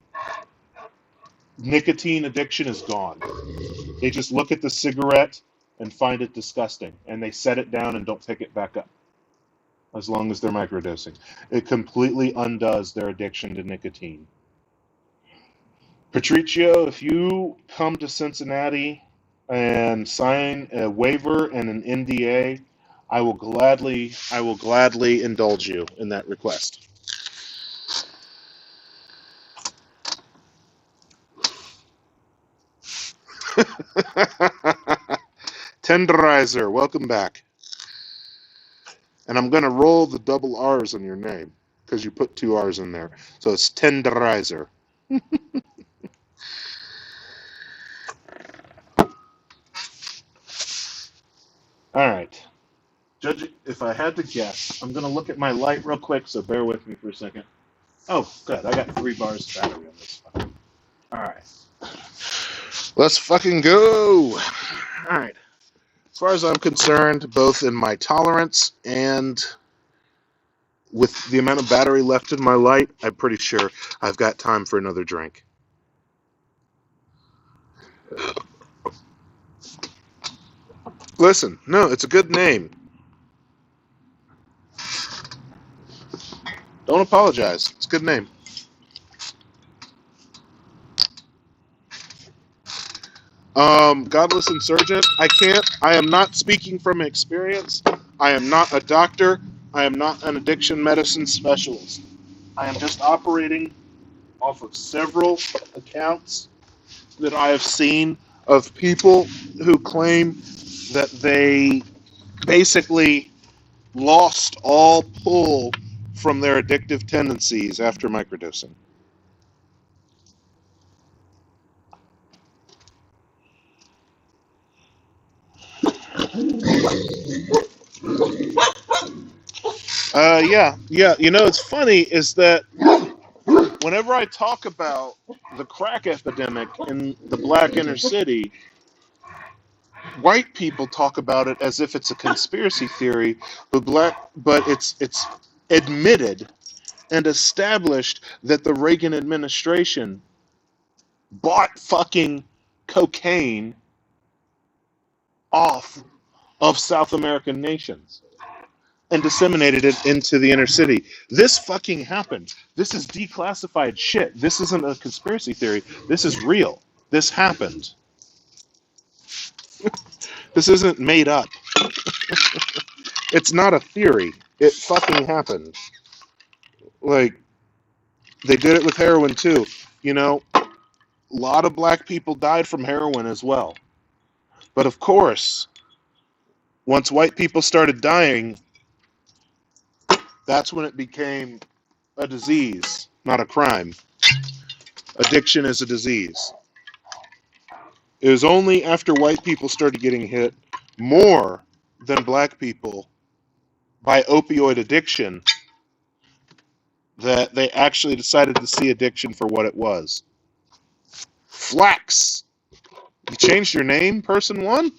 nicotine addiction is gone. They just look at the cigarette and find it disgusting, and they set it down and don't pick it back up as long as they're microdosing. It completely undoes their addiction to nicotine. Patricio, if you come to Cincinnati and sign a waiver and an NDA, I will gladly indulge you in that request. Tenderizer, welcome back. And I'm going to roll the double R's on your name because you put 2 R's in there. So it's Tenderizer. All right. Judge, if I had to guess, I'm going to look at my light real quick, so bear with me for a second. Oh, good. I got 3 bars of battery on this one. All right. Let's fucking go. All right. As far as I'm concerned, both in my tolerance and with the amount of battery left in my light, I'm pretty sure I've got time for another drink. Listen, no, it's a good name. Don't apologize. It's a good name. Godless Insurgent, I am not speaking from experience. I am not a doctor. I am not an addiction medicine specialist. I am just operating off of several accounts that I have seen of people who claim that they basically lost all pull from their addictive tendencies after microdosing. Yeah. It's funny is that whenever I talk about the crack epidemic in the black inner city, white people talk about it as if it's a conspiracy theory, but it's admitted and established that the Reagan administration bought fucking cocaine off of South American nations and disseminated it into the inner city. This fucking happened. This is declassified shit. This isn't a conspiracy theory. This is real. This happened. This isn't made up. It's not a theory. It fucking happened. Like, they did it with heroin too. You know, a lot of black people died from heroin as well. But of course, once white people started dying, that's when it became a disease, not a crime. Addiction is a disease. It was only after white people started getting hit more than black people by opioid addiction that they actually decided to see addiction for what it was. Flax! You changed your name, person one?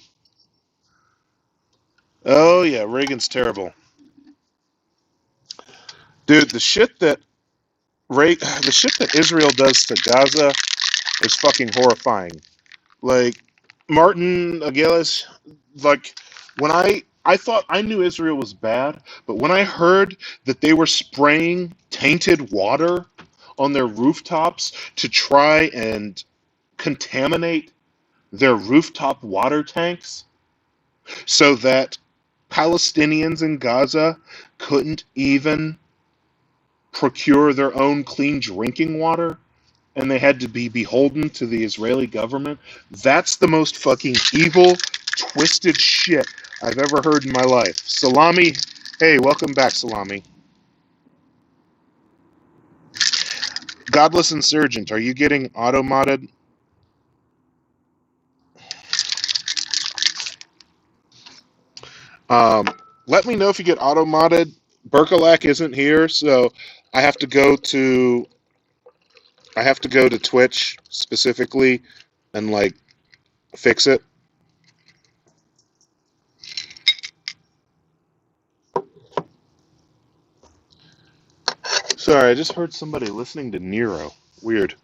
Oh yeah, Reagan's terrible. Dude, the shit that Israel does to Gaza is fucking horrifying. Like, Martin Aguilas, like, when I thought I knew Israel was bad, but when I heard that they were spraying tainted water on their rooftops to try and contaminate their rooftop water tanks so that Palestinians in Gaza couldn't even procure their own clean drinking water, and they had to be beholden to the Israeli government. That's the most fucking evil, twisted shit I've ever heard in my life. Salami, hey, welcome back, Salami. Godless Insurgent, are you getting auto-modded? Let me know if you get auto-modded. Berkelak isn't here, so I have to go to Twitch specifically and like fix it. Sorry, I just heard somebody listening to Nero. Weird.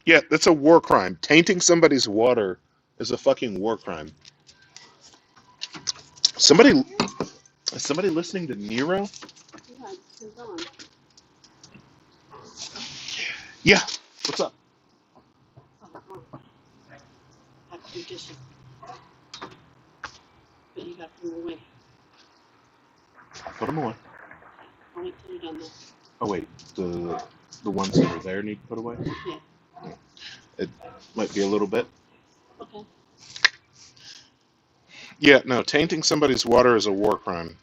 Yeah, that's a war crime. Tainting somebody's water is a fucking war crime. Somebody is somebody listening to Nero? Yeah, it's on. Yeah. What's up? I have to do dishes. But you got them away. Put them away. I'll wait till you're done there. Oh wait, the ones that are there need put away? Yeah. It might be a little bit. Okay. Yeah, no, tainting somebody's water is a war crime.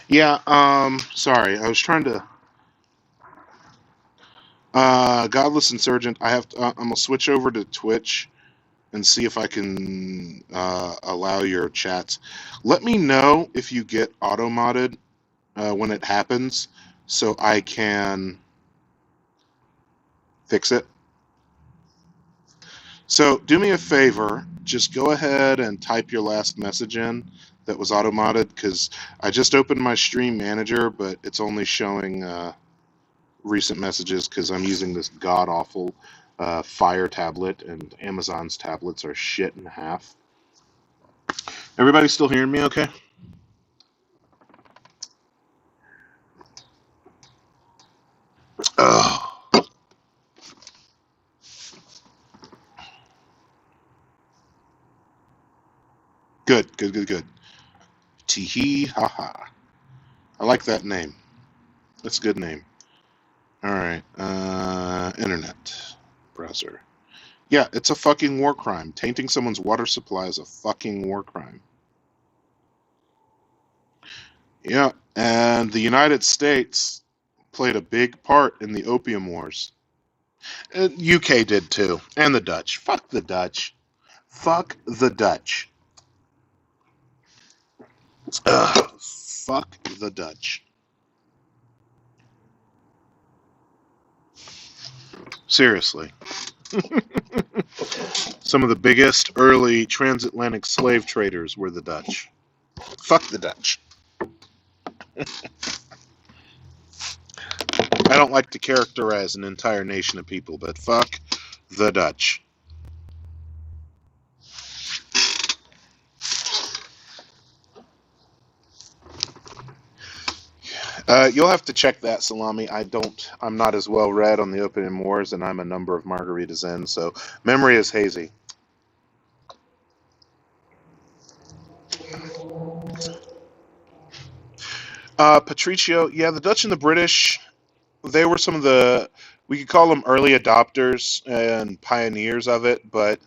Yeah, sorry, I was trying to Godless Insurgent, I'm gonna switch over to Twitch and see if I can allow your chats. Let me know if you get auto-modded when it happens so I can fix it. So do me a favor, just go ahead and type your last message in that was auto-modded, because I just opened my stream manager, but it's only showing recent messages because I'm using this god-awful Fire tablet, and Amazon's tablets are shit in half. Everybody still hearing me okay? Oh. Good. Teehee haha. I like that name. That's a good name. Alright. Internet. Browser. Yeah, it's a fucking war crime. Tainting someone's water supply is a fucking war crime. Yeah, and the United States played a big part in the Opium Wars. UK did too. And the Dutch. Fuck the Dutch. Fuck the Dutch. Ugh. Fuck the Dutch. Seriously. Some of the biggest early transatlantic slave traders were the Dutch. Fuck the Dutch. I don't like to characterize an entire nation of people, but fuck the Dutch. You'll have to check that, Salami. I'm not as well read on the opening wars, and I'm a number of margaritas in, so memory is hazy. Patricio, yeah, the Dutch and the British, they were some of the, we could call them early adopters and pioneers of it, but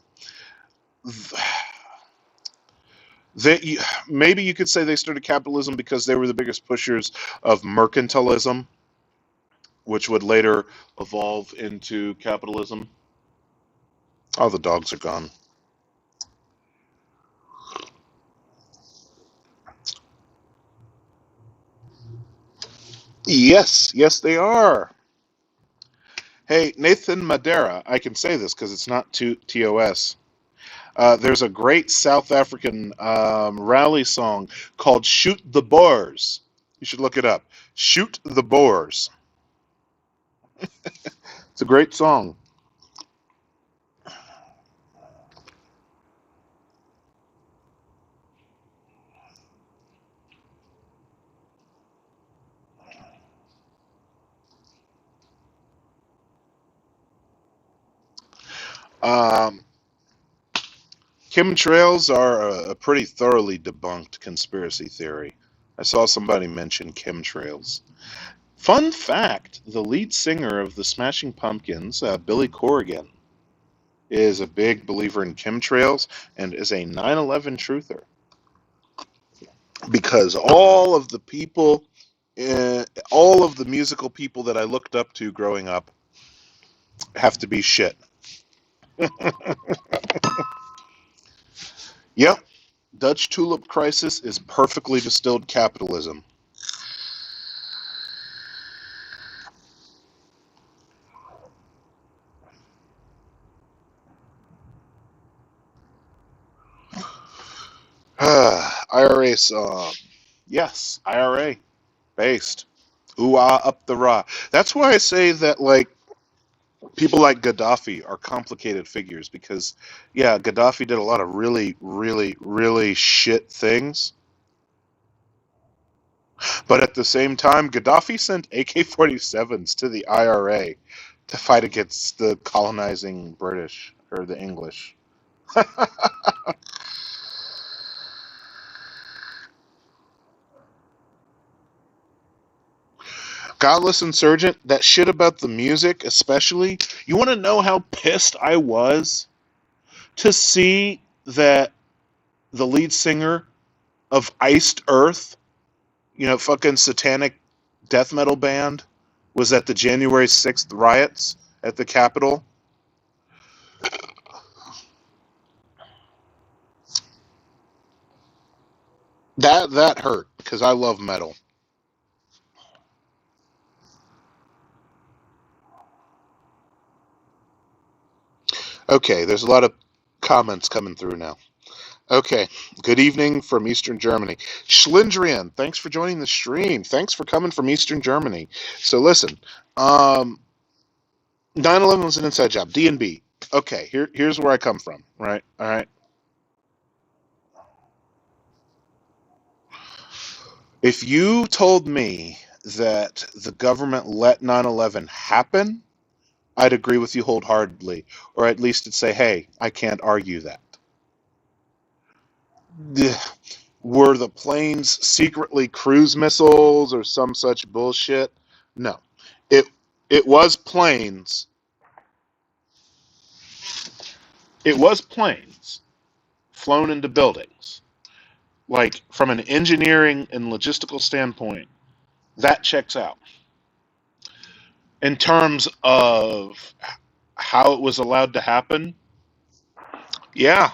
they, maybe you could say they started capitalism because they were the biggest pushers of mercantilism, which would later evolve into capitalism. All the dogs are gone. Yes, yes, they are. Hey, Nathan Madera, I can say this because it's not TOS. There's a great South African rally song called Shoot the Boers. You should look it up. Shoot the Boers. It's a great song. Um, chemtrails are a pretty thoroughly debunked conspiracy theory. I saw somebody mention chemtrails. Fun fact, the lead singer of the Smashing Pumpkins, Billy Corrigan, is a big believer in chemtrails and is a 9/11 truther. Because all of the musical people that I looked up to growing up have to be shit. Yep, Dutch tulip crisis is perfectly distilled capitalism. IRA song. Yes, IRA based. Ooh ah up the rah. That's why I say that like people like Gaddafi are complicated figures because yeah, Gaddafi did a lot of really, really, really shit things. But at the same time, Gaddafi sent AK-47s to the IRA to fight against the colonizing British or the English. Godless Insurgent, that shit about the music, especially. You want to know how pissed I was to see that the lead singer of Iced Earth, fucking satanic death metal band, was at the January 6th riots at the Capitol? That hurt because I love metal. Okay, there's a lot of comments coming through now. Okay, good evening from Eastern Germany. Schlindrian, thanks for joining the stream. Thanks for coming from Eastern Germany. So listen, 9/11 was an inside job. D&B. Okay, here's where I come from. Right. All right. If you told me that the government let 9/11 happen, I'd agree with you wholeheartedly, or at least it'd say, "Hey, I can't argue that." Were the planes secretly cruise missiles or some such bullshit? No. It it was planes. It was planes flown into buildings. Like from an engineering and logistical standpoint, that checks out. In terms of how it was allowed to happen, yeah.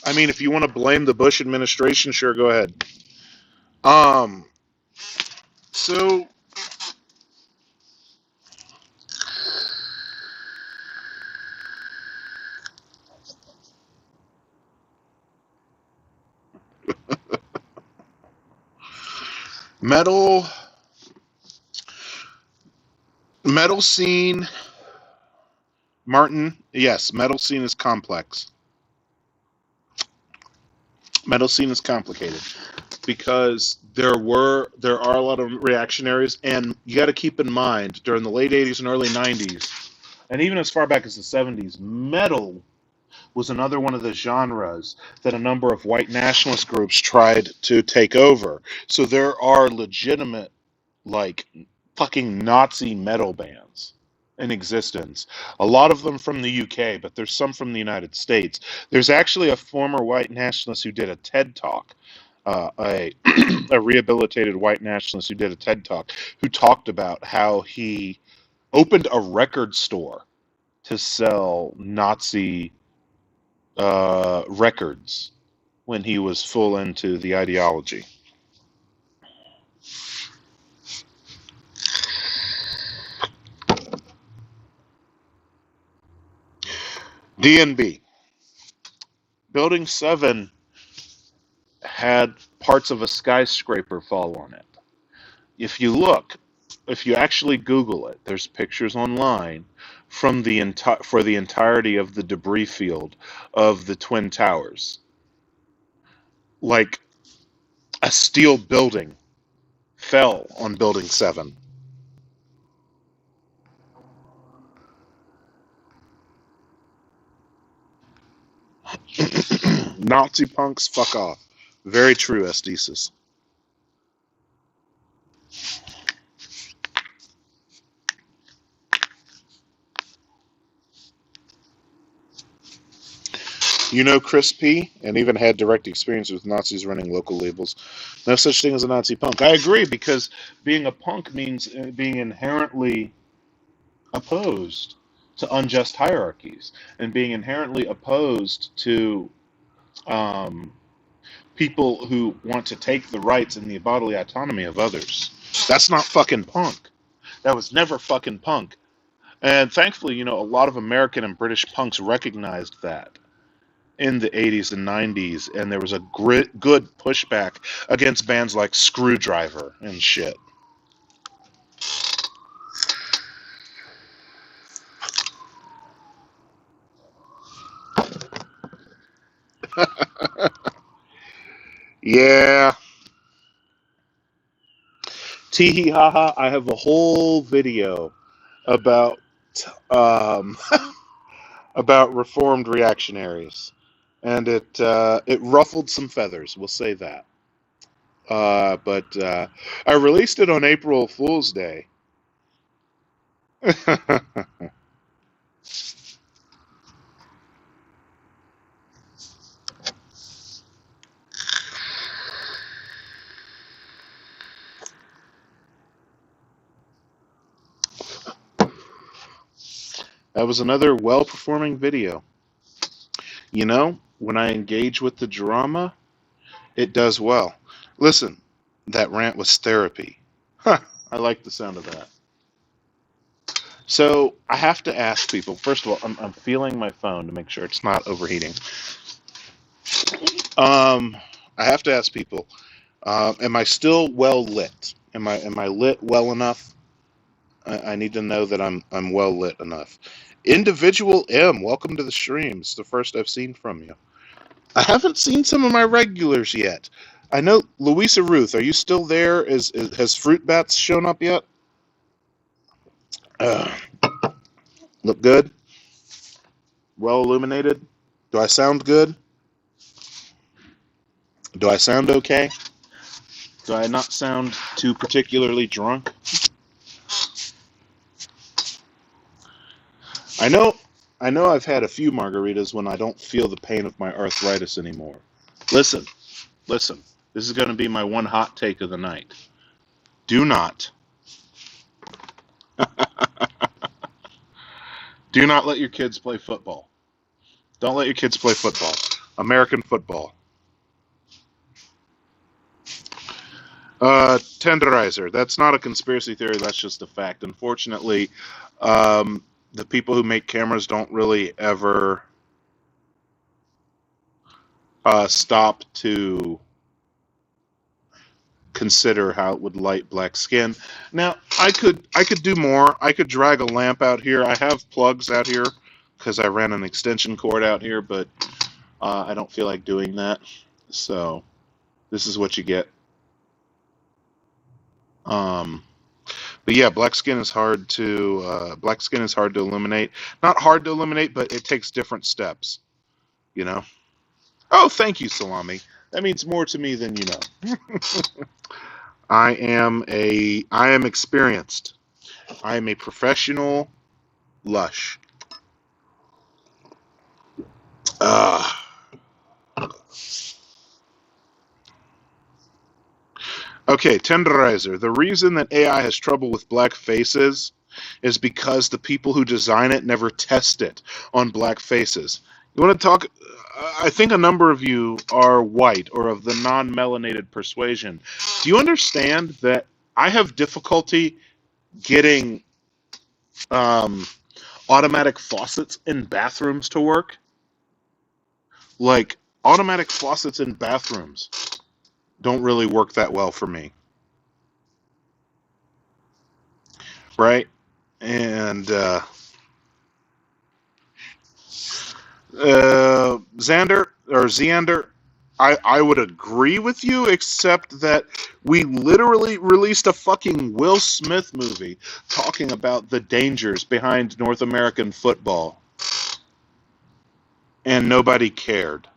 I mean, if you want to blame the Bush administration, sure, go ahead. Um, so metal metal scene, Martin, yes, metal scene is complex. Metal scene is complicated. because there are a lot of reactionaries, and you got to keep in mind during the late 80s and early 90s, and even as far back as the 70s, metal was another one of the genres that a number of white nationalist groups tried to take over. So there are legitimate, like, fucking Nazi metal bands in existence. A lot of them from the UK, but there's some from the United States. There's actually a former white nationalist who did a TED Talk. A rehabilitated white nationalist who did a TED Talk, who talked about how he opened a record store to sell Nazi records when he was full into the ideology. DNB. Building 7 had parts of a skyscraper fall on it. If you look, if you actually Google it, there's pictures online from for the entirety of the debris field of the Twin Towers. Like a steel building fell on Building 7. Nazi punks, fuck off. Very true, Esthesis. You know Chris P. and even had direct experience with Nazis running local labels. No such thing as a Nazi punk. I agree, because being a punk means being inherently opposed to unjust hierarchies and being inherently opposed to um, people who want to take the rights and the bodily autonomy of others. That's not fucking punk. That was never fucking punk. And thankfully, a lot of American and British punks recognized that in the 80s and 90s, and there was a good pushback against bands like Screwdriver and shit. Yeah. Tee hee ha ha. I have a whole video about um, about reformed reactionaries, and it ruffled some feathers. We'll say that. But I released it on April Fool's Day. That was another well-performing video. When I engage with the drama, it does well. Listen, that rant was therapy. Huh, I like the sound of that. So I have to ask people. First of all, I'm feeling my phone to make sure it's not overheating. I have to ask people. Am I still well lit? Am I lit well enough? I need to know that I'm well lit enough. Individual M, welcome to the stream. It's the first I've seen from you. I haven't seen some of my regulars yet. I know Louisa Ruth. Are you still there? Has Fruit Bats shown up yet? Look good? Well illuminated? Do I sound good? Do I sound okay? Do I not sound too particularly drunk? I know I've had a few margaritas when I don't feel the pain of my arthritis anymore. Listen. This is going to be my one hot take of the night. Do not let your kids play football. Don't let your kids play football. American football. Tenderizer. That's not a conspiracy theory. That's just a fact. Unfortunately, the people who make cameras don't really ever stop to consider how it would light black skin. Now, I could do more. I could drag a lamp out here. I have plugs out here because I ran an extension cord out here, but I don't feel like doing that. So this is what you get. Um, but yeah, black skin is hard to eliminate. Not hard to eliminate, but it takes different steps. You know. Oh, thank you, Salami. That means more to me than you know. I am experienced. I am a professional lush. Uh, okay, tenderizer. The reason that AI has trouble with black faces is because the people who design it never test it on black faces. You want to talk? I think a number of you are white or of the non-melanated persuasion. Do you understand that I have difficulty getting um, automatic faucets in bathrooms to work? Like, automatic faucets in bathrooms don't really work that well for me, right? And Xander or Xander, I would agree with you, except that we literally released a fucking Will Smith movie talking about the dangers behind North American football, and nobody cared.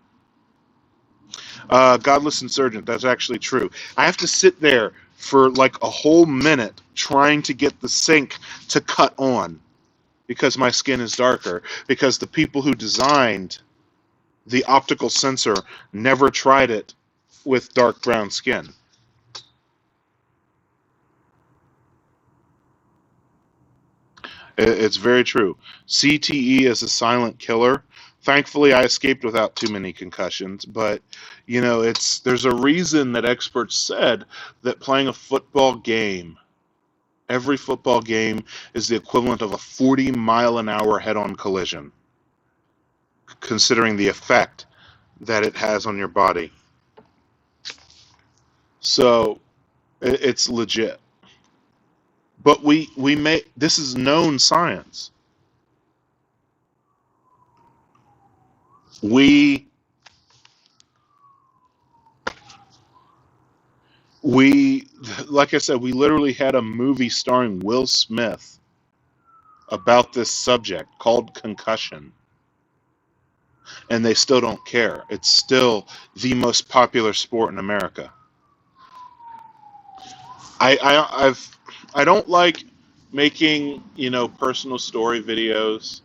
Godless Insurgent, that's actually true. I have to sit there for like a whole minute trying to get the sink to cut on because my skin is darker, because the people who designed the optical sensor never tried it with dark brown skin. It's very true. CTE is a silent killer. Thankfully, I escaped without too many concussions, but you know, there's a reason that experts said that playing a football game, every football game is the equivalent of a 40-mile-an-hour head-on collision, considering the effect that it has on your body. So it's legit. But we may this is known science. We we like I said, we literally had a movie starring Will Smith about this subject called concussion, and they still don't care. It's still the most popular sport in America. I don't like making, personal story videos.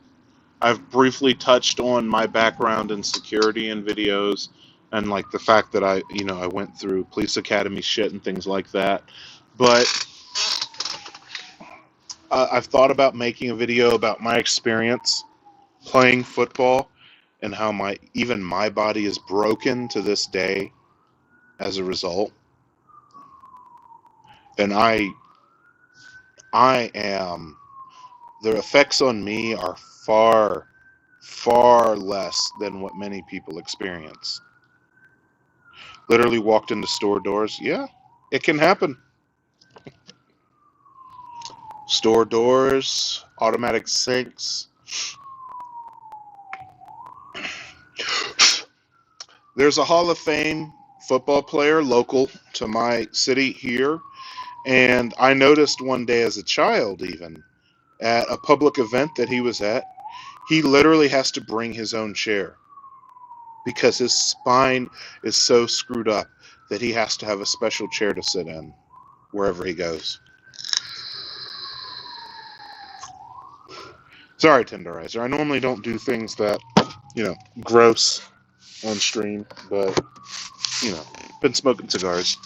I've briefly touched on my background in security and videos, and like the fact that I went through police academy shit and things like that. But I've thought about making a video about my experience playing football and how my body is broken to this day as a result. And I am the effects on me are far, far less than what many people experience. Literally walked into store doors. Yeah, it can happen. Store doors, automatic sinks. There's a Hall of Fame football player local to my city here, and I noticed one day as a child, even at a public event that he was at, he literally has to bring his own chair because his spine is so screwed up that he has to have a special chair to sit in wherever he goes. Sorry, Tenderizer. I normally don't do things that, gross on stream, but, been smoking cigars.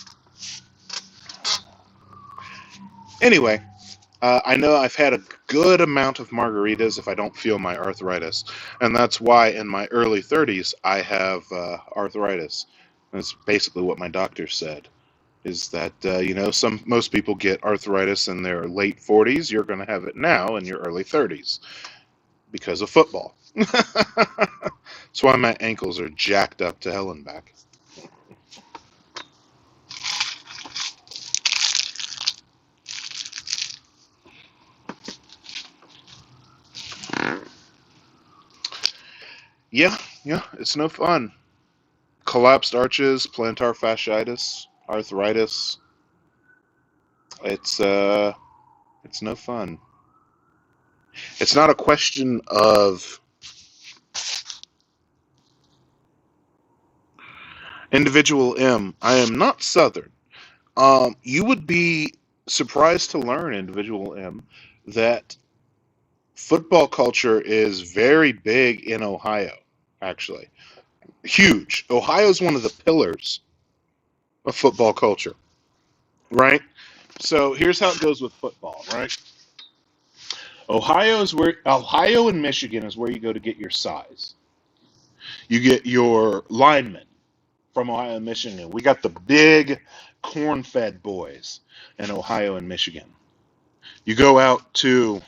Anyway, I know I've had a good amount of margaritas if I don't feel my arthritis. And that's why in my early 30s I have arthritis. That's basically what my doctor said. Is that, most people get arthritis in their late 40s. You're going to have it now in your early 30s because of football. That's why my ankles are jacked up to hell and back. Yeah, it's no fun. Collapsed arches, plantar fasciitis, arthritis. It's no fun. It's not a question of individual M. I am not Southern. You would be surprised to learn, individual M, that football culture is very big in Ohio, actually. Huge. Ohio is one of the pillars of football culture, right? So here's how it goes with football, right? Ohio and Michigan is where you go to get your size. You get your linemen from Ohio and Michigan. We got the big corn-fed boys in Ohio and Michigan. You go out to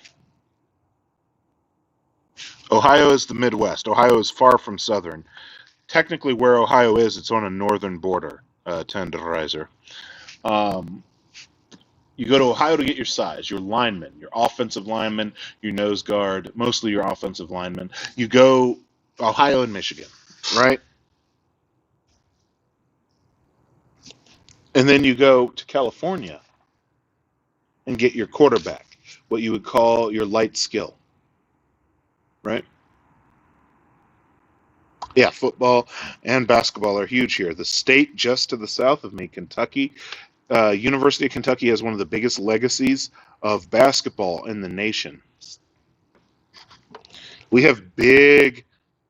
Ohio is the Midwest. Ohio is far from Southern. Technically, where Ohio is, it's on a northern border, tenderizer. Um, you go to Ohio to get your size, your linemen, your offensive linemen, your nose guard, mostly your offensive linemen. You go Ohio and Michigan, right? And then you go to California and get your quarterback, what you would call your light skill, right? Yeah, football and basketball are huge here. The state just to the south of me, Kentucky, University of Kentucky has one of the biggest legacies of basketball in the nation. We have big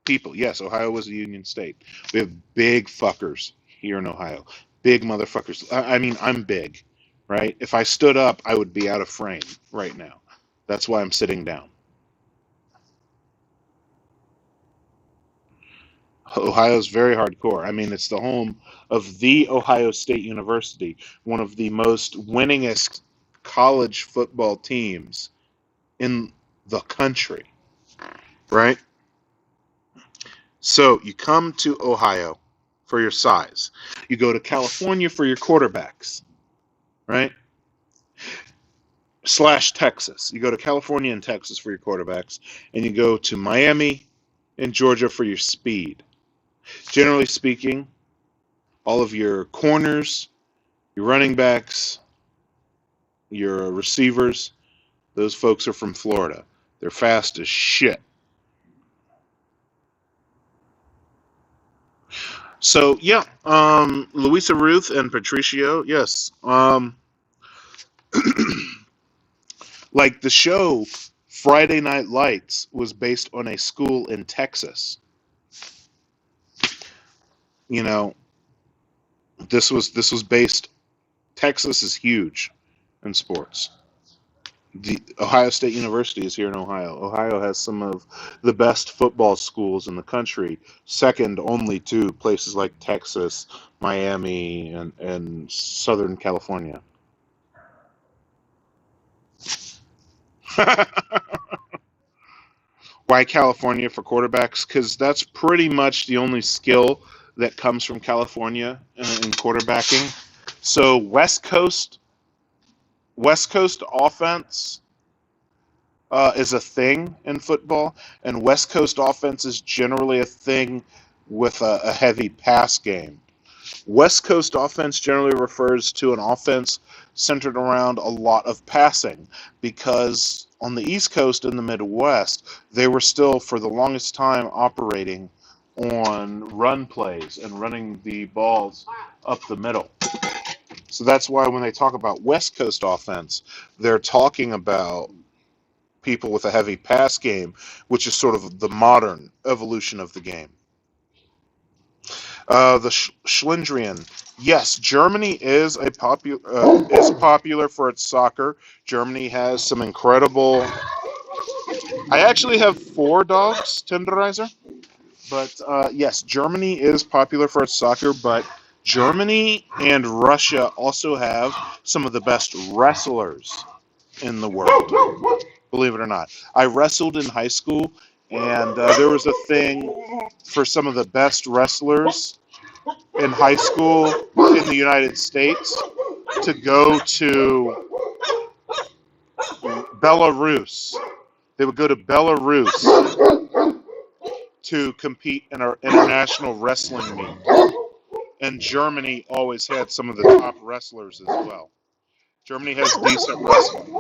people. Yes, Ohio was a union state. We have big fuckers here in Ohio. Big motherfuckers. I mean, I'm big, right? If I stood up, I would be out of frame right now. That's why I'm sitting down. Ohio's very hardcore. I mean, it's the home of the Ohio State University, one of the most winningest college football teams in the country, right? So you come to Ohio for your size. You go to California for your quarterbacks, right? Slash Texas. You go to California and Texas for your quarterbacks, and you go to Miami and Georgia for your speed. Generally speaking, all of your corners, your running backs, your receivers, those folks are from Florida. They're fast as shit. So yeah, Luisa Ruth and Patricio, yes. Like the show Friday Night Lights was based on a school in Texas. You know, this was based. Texas is huge in sports. The Ohio State University is here in Ohio. Ohio has some of the best football schools in the country, second only to places like Texas, Miami, and Southern California. Why California for quarterbacks? Because that's pretty much the only skill that comes from California in quarterbacking. So West Coast offense is a thing in football, and West Coast offense is generally a thing with a heavy pass game. West Coast offense generally refers to an offense centered around a lot of passing because on the East Coast and the Midwest, they were still, for the longest time, operating on run plays and running the balls up the middle. So that's why when they talk about West Coast offense, they're talking about people with a heavy pass game, which is sort of the modern evolution of the game. The Schlendrian. Yes, Germany is popular for its soccer. Germany has some incredible. I actually have 4 dogs, Tenderizer, but yes, Germany is popular for its soccer. But Germany and Russia also have some of the best wrestlers in the world. Believe it or not, I wrestled in high school, and there was a thing for some of the best wrestlers in high school in the United States to go to Belarus. They would go to Belarus to compete in our international wrestling meet. And Germany always had some of the top wrestlers as well. Germany has decent wrestling.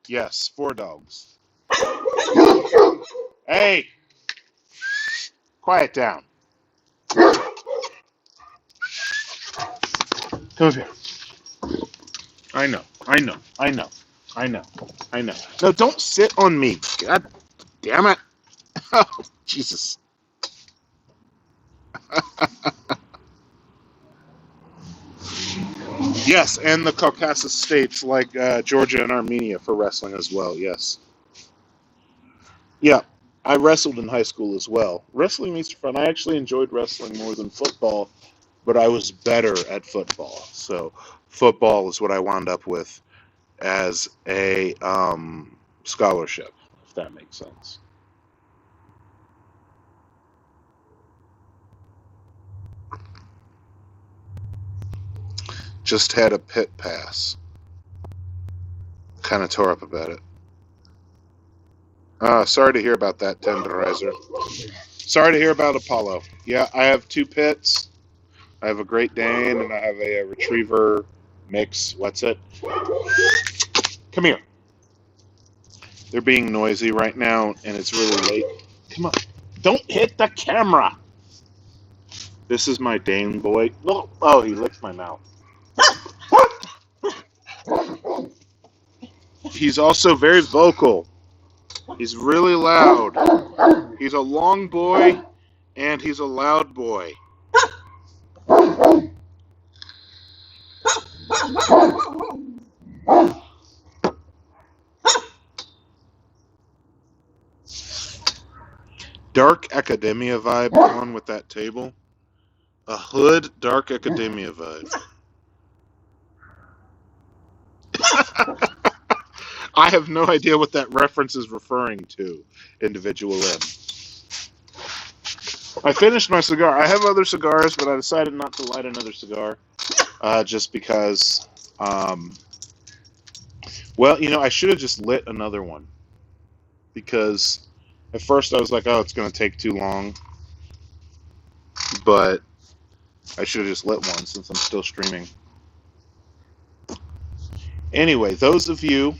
Yes, 4 dogs. Hey, quiet down. Come here. I know, I know, I know, I know, I know. No, don't sit on me. God damn it. Oh, Jesus. Yes, and the Caucasus states like Georgia and Armenia for wrestling as well, yes. Yeah, I wrestled in high school as well. Wrestling makes for fun. I actually enjoyed wrestling more than football, but I was better at football. So football is what I wound up with as a scholarship, if that makes sense. Just had a pit pass. Kind of tore up about it. Sorry to hear about that, tenderizer. Sorry to hear about Apollo. Yeah, I have 2 pits. I have a Great Dane and I have a Retriever mix. What's it? Come here. They're being noisy right now, and it's really late. Come on. Don't hit the camera. This is my Dane boy. Oh, he licked my mouth. He's also very vocal. He's really loud. He's a long boy, and he's a loud boy. Dark Academia vibe on with that table. A hood Dark Academia vibe. I have no idea what that reference is referring to, individual M. I finished my cigar. I have other cigars, but I decided not to light another cigar just because, well, I should have just lit another one because at first I was like, oh, it's going to take too long, but I should have just lit one since I'm still streaming. Anyway, those of you,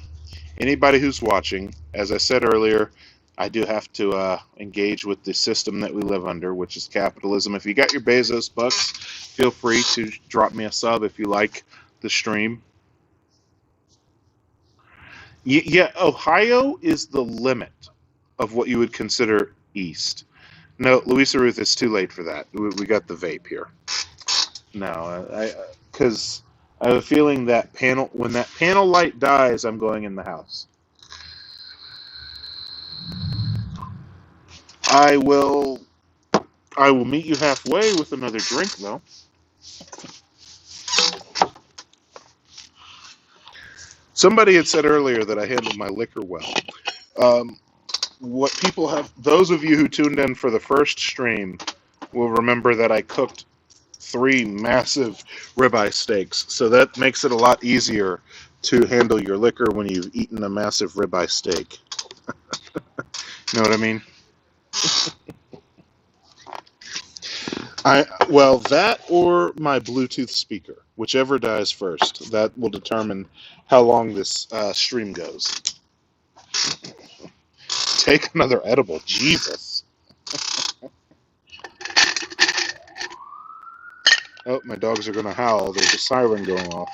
anybody who's watching, as I said earlier, I do have to engage with the system that we live under, which is capitalism. If you got your Bezos bucks, feel free to drop me a sub if you like the stream. Yeah, Ohio is the limit of what you would consider East. No, Louisa Ruth, it's too late for that. We got the vape here. No, because I have a feeling that when that panel light dies, I'm going in the house. I will meet you halfway with another drink, though. Somebody had said earlier that I handled my liquor well. What people have, those of you who tuned in for the first stream will remember that I cooked 3 massive ribeye steaks, so that makes it a lot easier to handle your liquor when you've eaten a massive ribeye steak. You know what I mean? Well, that or my Bluetooth speaker, whichever dies first, that will determine how long this stream goes. Take another edible, Jesus. Oh, my dogs are going to howl. There's a siren going off.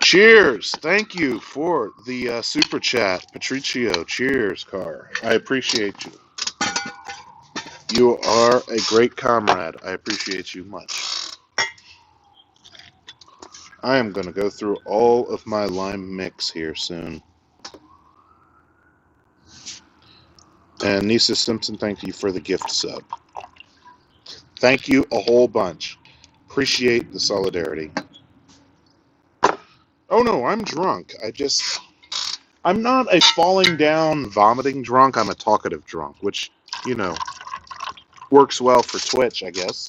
Cheers! Thank you for the super chat, Patricio. Cheers, Car. I appreciate you. You are a great comrade. I appreciate you much. I am going to go through all of my lime mix here soon. And Nisa Simpson, thank you for the gift sub. Thank you a whole bunch. Appreciate the solidarity. Oh no, I'm drunk. I'm not a falling down, vomiting drunk. I'm a talkative drunk, which, works well for Twitch, I guess.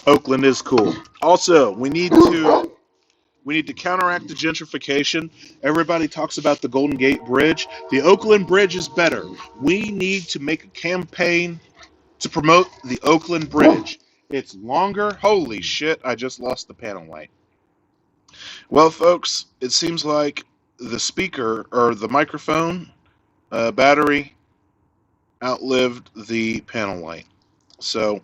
Oakland is cool. Also, we need to counteract the gentrification. Everybody talks about the Golden Gate Bridge. The Oakland Bridge is better. We need to make a campaign to promote the Oakland Bridge. It's longer. Holy shit, I just lost the panel light. Well, folks, it seems like the speaker or the microphone battery outlived the panel light. So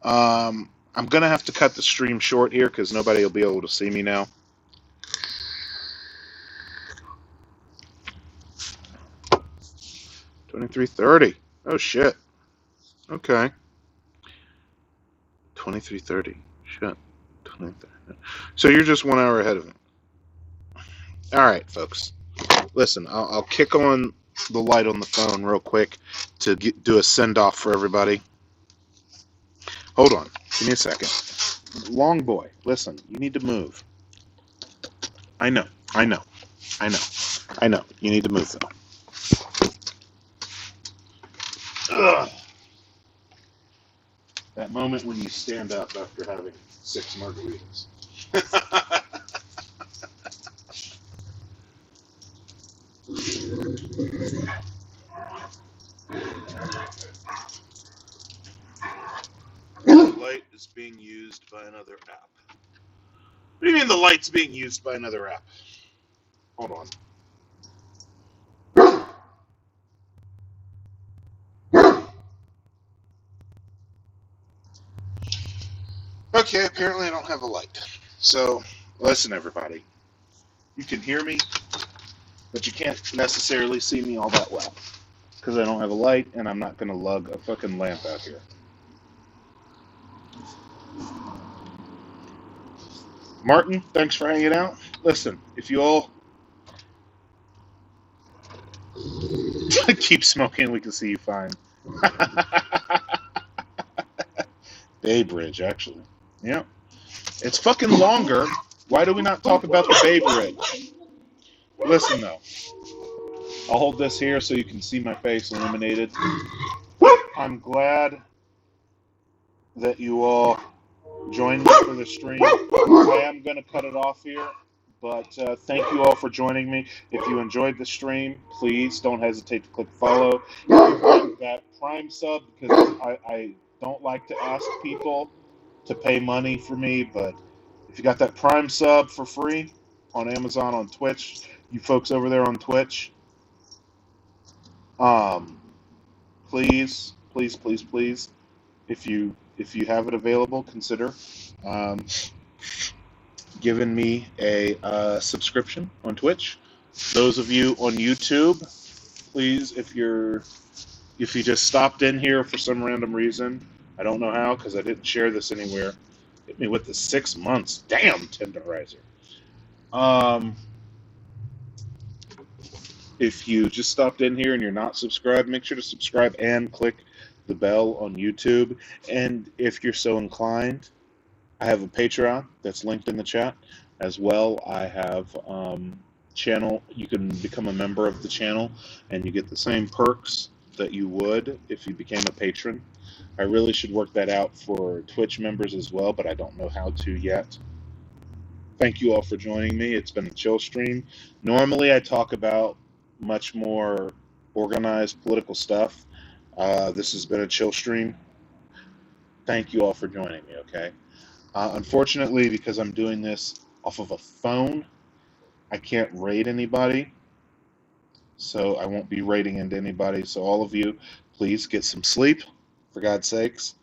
I'm going to have to cut the stream short here because nobody will be able to see me now. $23.30. Oh, shit. Okay. $23.30. Shit. $23.30. So you're just 1 hour ahead of me. All right, folks. Listen, I'll kick on the light on the phone real quick to do a send-off for everybody. Hold on. Give me a second. Long boy, listen, you need to move. I know. You need to move, though. Ugh. That moment when you stand up after having 6 margaritas. The light is being used by another app. What do you mean the light's being used by another app? Hold on. Okay, apparently I don't have a light. So, listen, everybody. You can hear me, but you can't necessarily see me all that well. Because I don't have a light, and I'm not going to lug a fucking lamp out here. Martin, thanks for hanging out. Listen, if you all keep smoking, we can see you fine. Bay Bridge, actually. Yeah. It's fucking longer. Why do we not talk about the Bay Bridge? Listen, though. I'll hold this here so you can see my face illuminated. I'm glad that you all joined me for the stream. I am going to cut it off here, but thank you all for joining me. If you enjoyed the stream, please don't hesitate to click follow. If you have that Prime sub, because I don't like to ask people to pay money for me, but if you got that Prime sub for free on Amazon, on Twitch, you folks over there on Twitch, please, if you have it available, consider giving me a subscription on Twitch. Those of you on YouTube, please, if you just stopped in here for some random reason, I don't know how because I didn't share this anywhere. Hit me with the 6 months. Damn, tenderizer. If you just stopped in here and you're not subscribed, make sure to subscribe and click the bell on YouTube. And if you're so inclined, I have a Patreon that's linked in the chat. As well, I have channel. You can become a member of the channel, and you get the same perks that you would if you became a patron. I really should work that out for Twitch members as well, but I don't know how to yet. Thank you all for joining me. It's been a chill stream. Normally, I talk about much more organized political stuff. This has been a chill stream. Thank you all for joining me, okay? Unfortunately, because I'm doing this off of a phone, I can't raid anybody. So I won't be raiding into anybody. So all of you, please get some sleep, for God's sakes,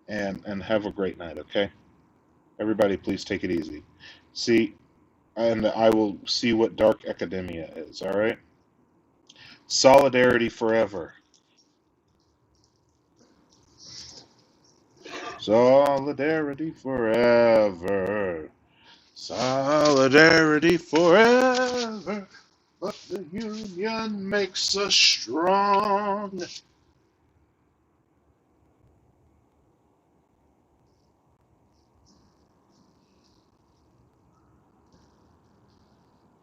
and have a great night, okay? Everybody, please take it easy. See, and I will see what dark academia is, all right? Solidarity forever. Solidarity forever. Solidarity forever. But the union makes us strong.